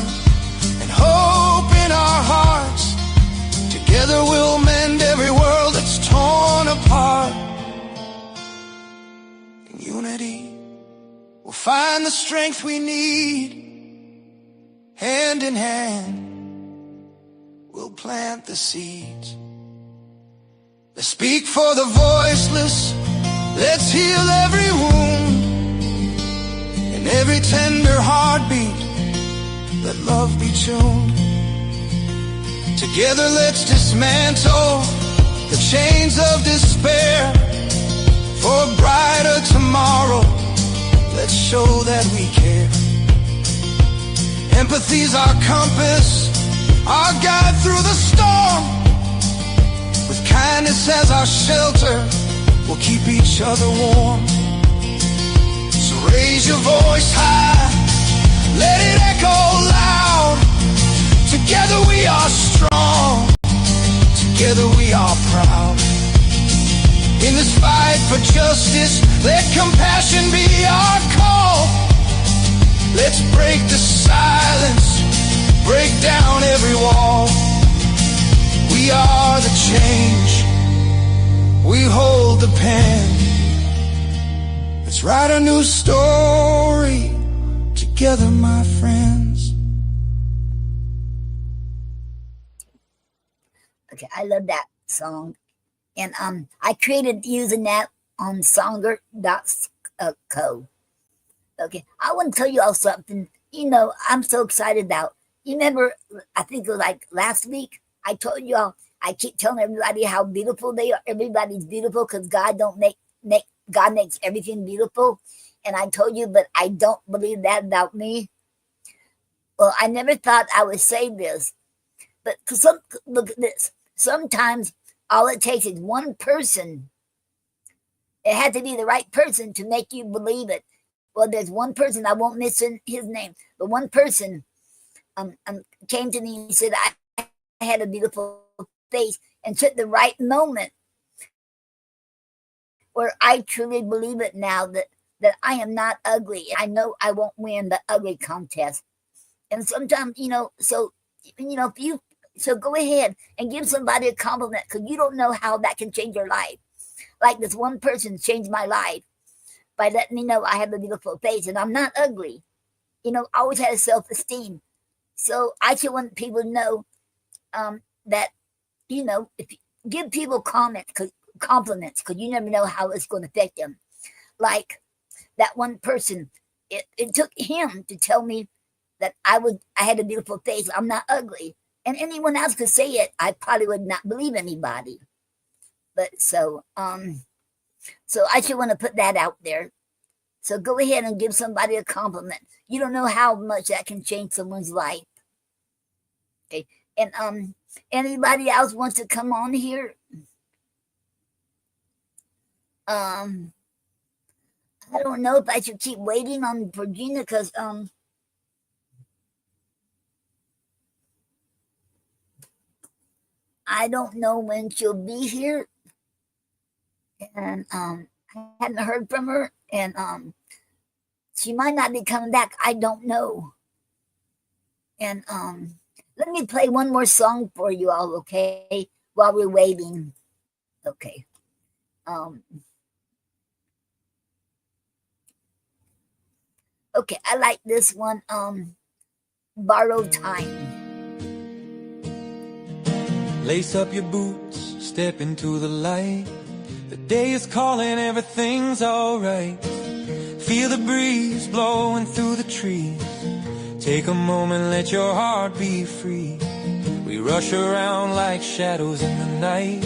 and hope in our hearts, together we'll mend every world that's torn apart. In unity, we'll find the strength we need. Hand in hand, we'll plant the seeds. Let's speak for the voiceless, let's heal every wound. In every tender heartbeat, let love be tuned. Together let's dismantle the chains of despair. For a brighter tomorrow, let's show that we care. Empathy's our compass, our guide through the storm. With kindness as our shelter, we'll keep each other warm. So raise your voice high, let it echo loud. Together we are strong, together we are proud. In this fight for justice, let compassion be our call. Let's break the silence, break down every wall. We are the change, we hold the pen. Let's write a new story together, my friends. Okay, I love that song. And I created using that on songer.co. Okay, I want to tell you all something. You know, I'm so excited about. You remember, I think it was like last week, I told you all, I keep telling everybody how beautiful they are. Everybody's beautiful because God don't make God makes everything beautiful. And I told you, but I don't believe that about me. Well, I never thought I would say this, but look at this. Sometimes all it takes is one person. It had to be the right person to make you believe it. Well, there's one person, I won't mention his name, but one person came to me and said I had a beautiful face and took the right moment where I truly believe it now that I am not ugly. I know I won't win the ugly contest. And sometimes, so go ahead and give somebody a compliment because you don't know how that can change your life. Like this one person changed my life by letting me know I have a beautiful face and I'm not ugly. I always had a self-esteem. So I just want people to know that, if you give people compliments, because you never know how it's going to affect them. Like that one person, it took him to tell me that I had a beautiful face. I'm not ugly. And anyone else could say it. I probably would not believe anybody. But so I should want to put that out there. So go ahead and give somebody a compliment. You don't know how much that can change someone's life. Okay. And anybody else wants to come on here? I don't know if I should keep waiting on Virginia because I don't know when she'll be here. And I hadn't heard from her. And she might not be coming back. I don't know. And let me play one more song for you all, okay? While we're waiting. Okay. Okay, I like this one. Borrowed Time. Lace up your boots, step into the light. The day is calling, everything's alright. Feel the breeze blowing through the trees. Take a moment, let your heart be free. We rush around like shadows in the night,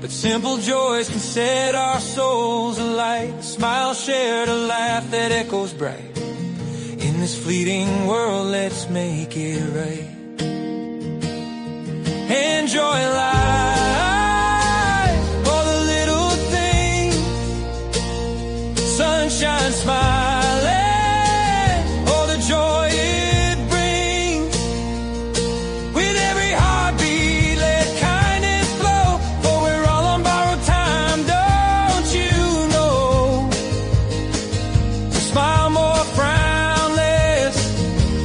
but simple joys can set our souls alight. A smile shared, a laugh that echoes bright. In this fleeting world, let's make it right. Enjoy life, all the little things. Sunshine smiling, all the joy it brings. With every heartbeat, let kindness flow. For we're all on borrowed time, don't you know? So smile more, frown less.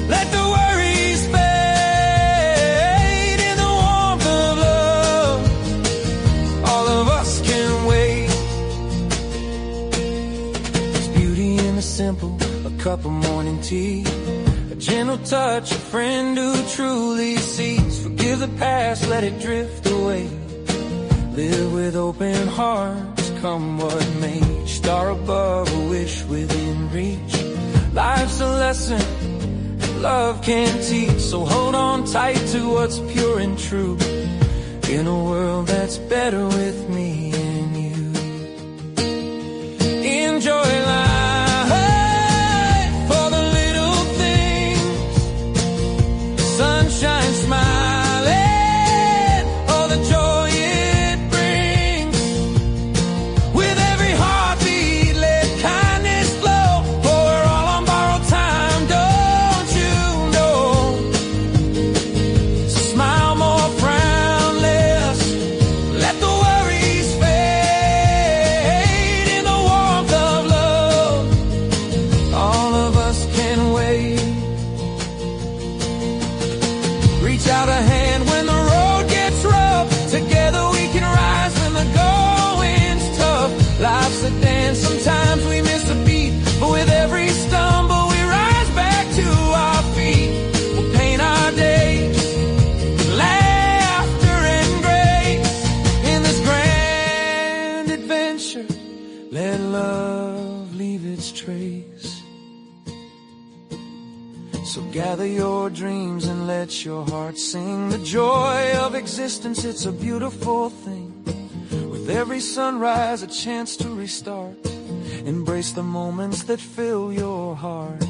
Let the worries fade in the warmth of love. All of us can wait. There's beauty in the simple, a cup of morning tea, a gentle touch, a friend who truly sees. Forgive the past, let it drift away. Live with open hearts, come what may. Star above, a wish within reach. Life's a lesson love can teach, so hold on tight to what's pure and true. In a world that's better with me and you. Enjoy life for the little things. Sunshine smiling, all the joy it brings. With every heartbeat, let kindness flow. For we're all on borrowed time, don't you know? So smile more, frown less. Let the worries fade in the warmth of love. All of us can wait. Reach out a hand when the road gets rough. Together we can rise when the going's tough. Life's a dance, sometimes we miss a beat, but with every stumble we rise back to our feet. We'll paint our days with laughter and grace. In this grand adventure, let love leave its trace. So gather your dreams and let your heart sing. The joy of existence, it's a beautiful thing. With every sunrise, a chance to restart. Embrace the moments that fill your heart.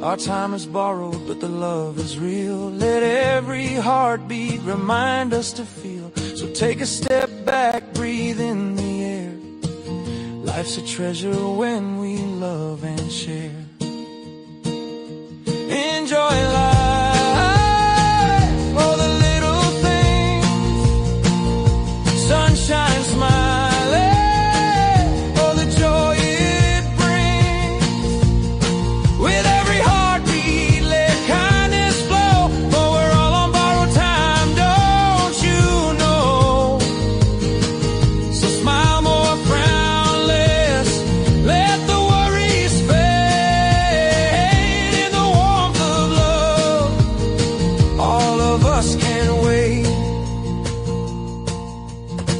Our time is borrowed, but the love is real. Let every heartbeat remind us to feel. So take a step back, breathe in the air. Life's a treasure when we love and share. Enjoy life, all the little things. Sunshine, smiling, all the joy it brings. With every heartbeat, let kindness flow. For we're all on borrowed time, don't you know? So smile more, frown less. Let the worries fade in the warmth of love. All of us can wait.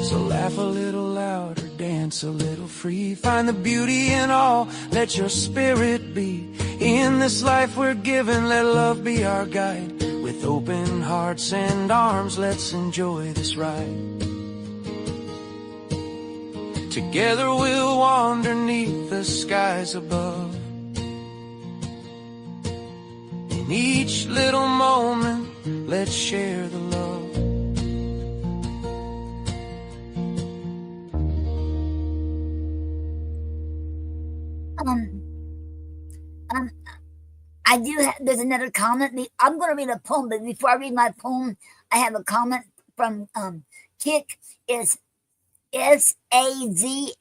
So laugh a little louder, dance a little free. Find the beauty in all, let your spirit be. In this life we're given, let love be our guide. With open hearts and arms, let's enjoy this ride. Together we'll wander neath the skies above. In each little moment, let's share the love. Um, um, I do have, there's another comment. I'm going to read a poem, but before I read my poem, I have a comment from Kick. Is SAZXMUEL.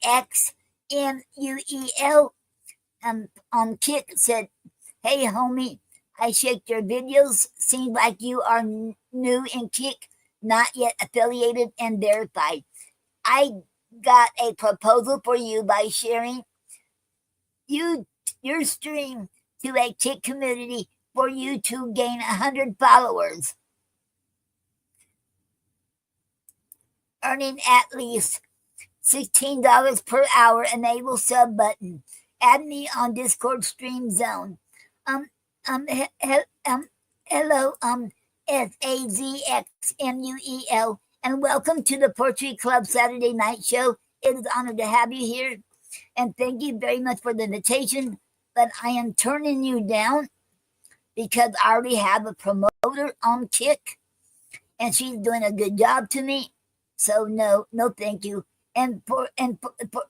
On Kick said, "Hey homie, I checked your videos. Seems like you are new in Kick, not yet affiliated and verified. I got a proposal for you by sharing your stream to a Kick community for you to gain 100 followers, earning at least $16 per hour. Enable sub button. Add me on Discord stream zone. Hello, SAZXMUEL, and welcome to the Poetry Club Saturday Night Show. It is an honor to have you here, and thank you very much for the invitation. But I am turning you down because I already have a promoter on Kick, and she's doing a good job to me. So no, thank you. And for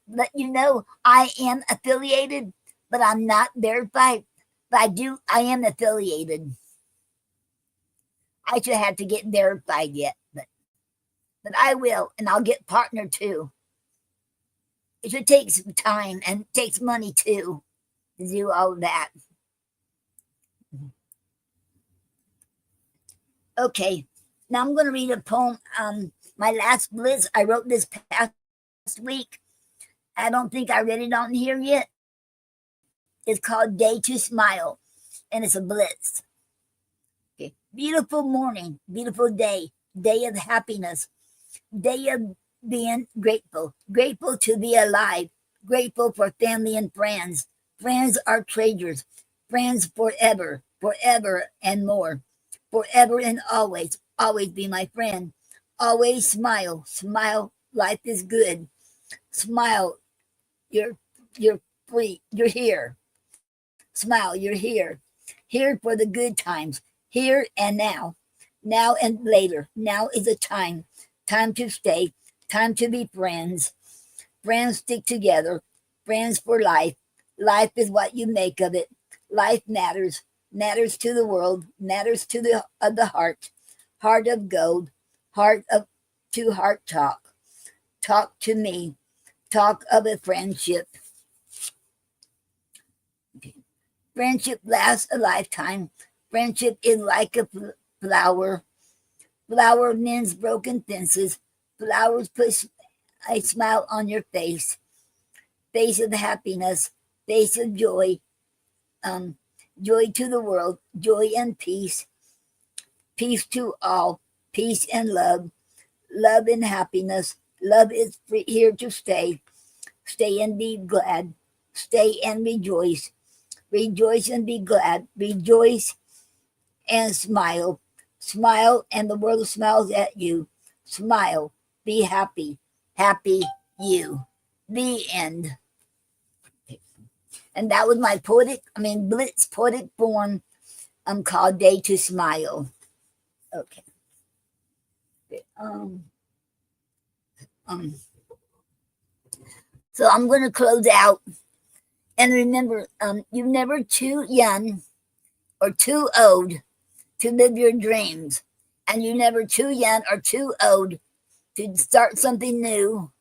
let you know, I am affiliated, but I'm not verified. But I am affiliated. I should have to get verified yet, but I will, and I'll get partner too. It should take some time and takes money too to do all that. Okay, now I'm going to read a poem. My last blitz, I wrote this past week. I don't think I read it on here yet. It's called Day to Smile, and it's a blitz. Okay. Beautiful morning, beautiful day, day of happiness, day of being grateful, grateful to be alive, grateful for family and friends. Friends are treasures, friends forever, forever and more, forever and always, always be my friend. Always smile, smile, life is good. Smile, you're free, you're here. Smile, you're here. Here for the good times, here and now. Now and later. Now is a time. Time to stay, time to be friends. Friends stick together, friends for life. Life is what you make of it. Life matters, matters to the world, matters to the heart. Heart of gold, heart of to heart talk. Talk to me. Talk of a friendship. Friendship lasts a lifetime. Friendship is like a flower. Flower mends broken fences. Flowers put a smile on your face. Face of happiness. Face of joy. Joy to the world. Joy and peace. Peace to all. Peace and love. Love and happiness. Love is here to stay. Stay and be glad. Stay and rejoice. Rejoice and be glad. Rejoice and smile. Smile and the world smiles at you. Smile. Be happy. Happy you. The end. And that was my Blitz poetic form called Day to Smile. Okay. So I'm going to close out. And remember, you're never too young or too old to live your dreams. And you're never too young or too old to start something new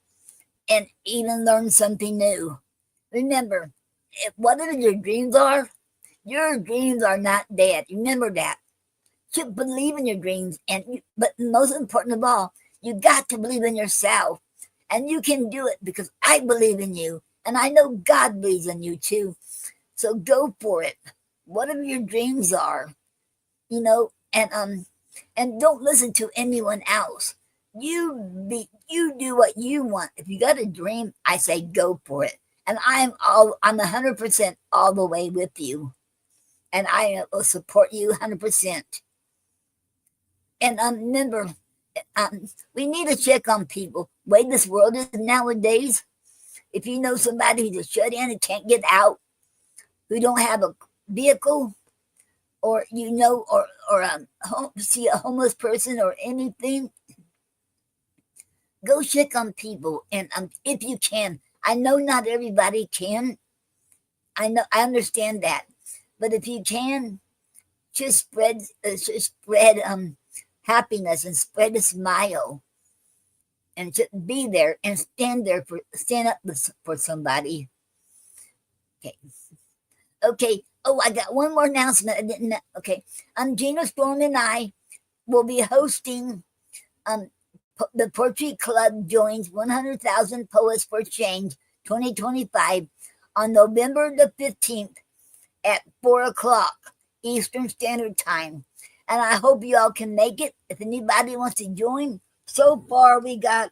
and even learn something new. Remember, whatever your dreams are not dead. Remember that. You believe in your dreams, but most important of all, you got to believe in yourself. And you can do it because I believe in you. And I know God believes in you too. So go for it. Whatever your dreams are, and don't listen to anyone else. You do what you want. If you got a dream, I say go for it. And I'm 100% all the way with you. And I will support you 100%. And remember, we need to check on people. The way this world is nowadays, if you know somebody who's shut in and can't get out, who don't have a vehicle, or see a homeless person or anything, go check on people. And if you can, I know not everybody can. I understand that, but if you can, just spread happiness and spread a smile, and just be there and stand up for somebody. Okay. Oh, I got one more announcement. I didn't know. Okay. Gina Storm and I will be hosting the Poetry Club joins 100,000 Poets for Change 2025 on November the 15th at 4:00 Eastern Standard Time. And I hope you all can make it. If anybody wants to join, so far we got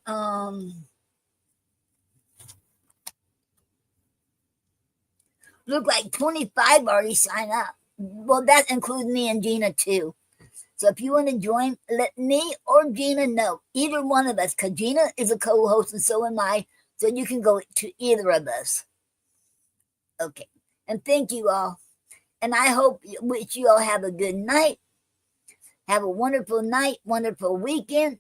look like 25 already signed up. Well, that includes me and Gina too. So if you want to join, let me or Gina know. Either one of us, because Gina is a co-host and so am I. So you can go to either of us. Okay. And thank you all. And I wish you all have a good night. Have a wonderful night, wonderful weekend,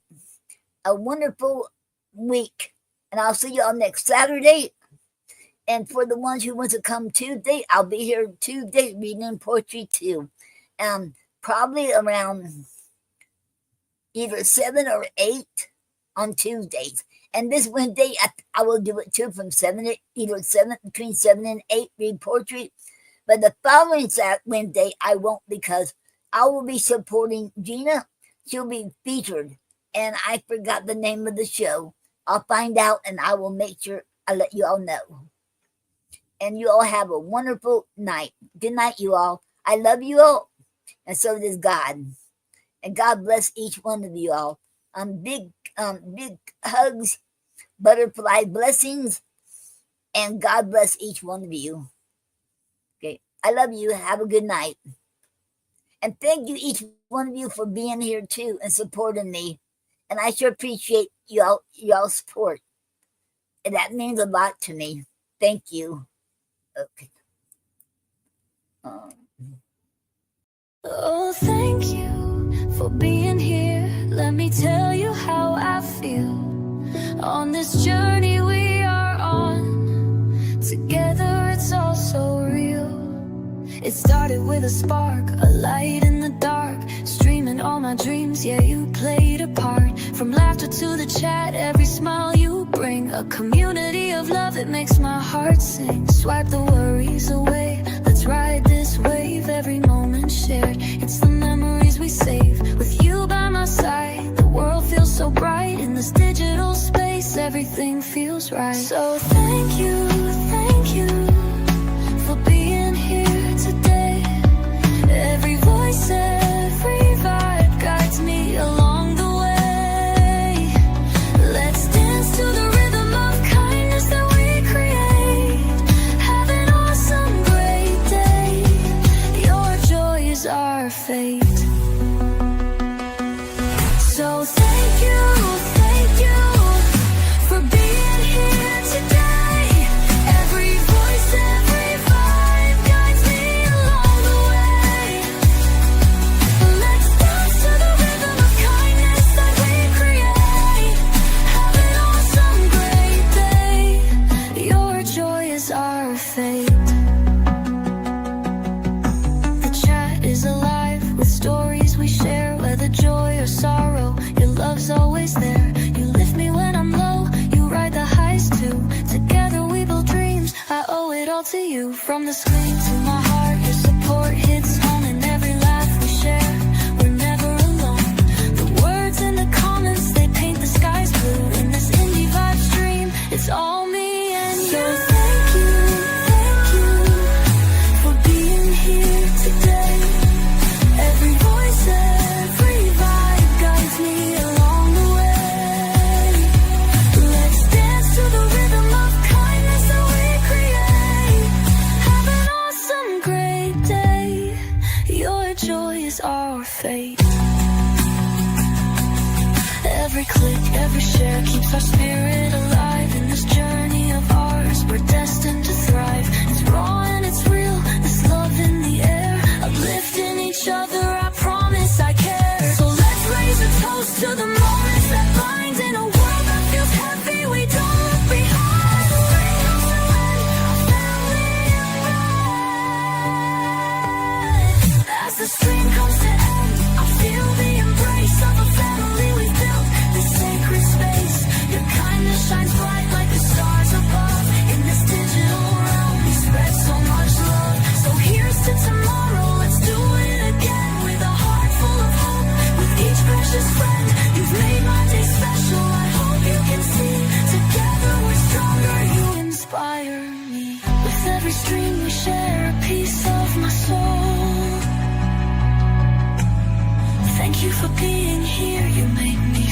a wonderful week. And I'll see you all next Saturday. And for the ones who want to come Tuesday, I'll be here Tuesday reading poetry too. Probably around either 7 or 8 on Tuesdays. And this Wednesday, I will do it too from between 7 and 8, read poetry. But the following Wednesday, I won't, because I will be supporting Gina. She'll be featured. And I forgot the name of the show. I'll find out and I will make sure I let you all know. And you all have a wonderful night. Good night, you all. I love you all. And so does God. And God bless each one of you all. Big hugs, butterfly blessings, and God bless each one of you. Okay. I love you. Have a good night. And thank you, each one of you, for being here too and supporting me. And I sure appreciate y'all's support. And that means a lot to me. Thank you. Okay. Oh, thank you for being here. Let me tell you how I feel on this journey we are on. Together it's all so real. It started with a spark, a light in the dark, streaming all my dreams, yeah, you played a part. From laughter to the chat, every smile you bring, a community of love that makes my heart sing. Swipe the worries away, let's ride this wave. Every moment shared, it's the memories we save. With you by my side, the world feels so bright. In this digital space, everything feels right. So thank you for being here today. Every voice, every vibe guides me along the way. Let's dance to the rhythm of kindness that we create. Have an awesome, great day. Your joy is our fate. So thank you for being here today. all to you. From the screen to my heart, your support hits home, and every laugh we share, we're never alone. The words in the comments, they paint the skies blue. In this indie vibes dream, it's all me and you. So thank you for being here today. Every voice, every vibe guides me along the way. Let's dance to the rhythm of kindness that we create. Have an awesome, great day. Your joy is our fate. Every click, every share keeps our spirit alive. In this journey of ours, we're destined to thrive. It's raw and it's real, this love in the air. Uplifting each other, I promise I care. So let's raise a toast to the moments that bind. In a world that feels heavy, we don't look behind. Bring us to end, our family unite. As the stream comes to end, I feel the embrace of a family we've built. This sacred space, your kindness shines bright like the stars above. In this digital realm, we spread so much love. So here's to tomorrow, let's do it again. With a heart full of hope, with each precious friend. You've made my day special, I hope you can see. Together we're stronger, you inspire me. With every stream we share a piece of my soul. Thank you for being here, you make me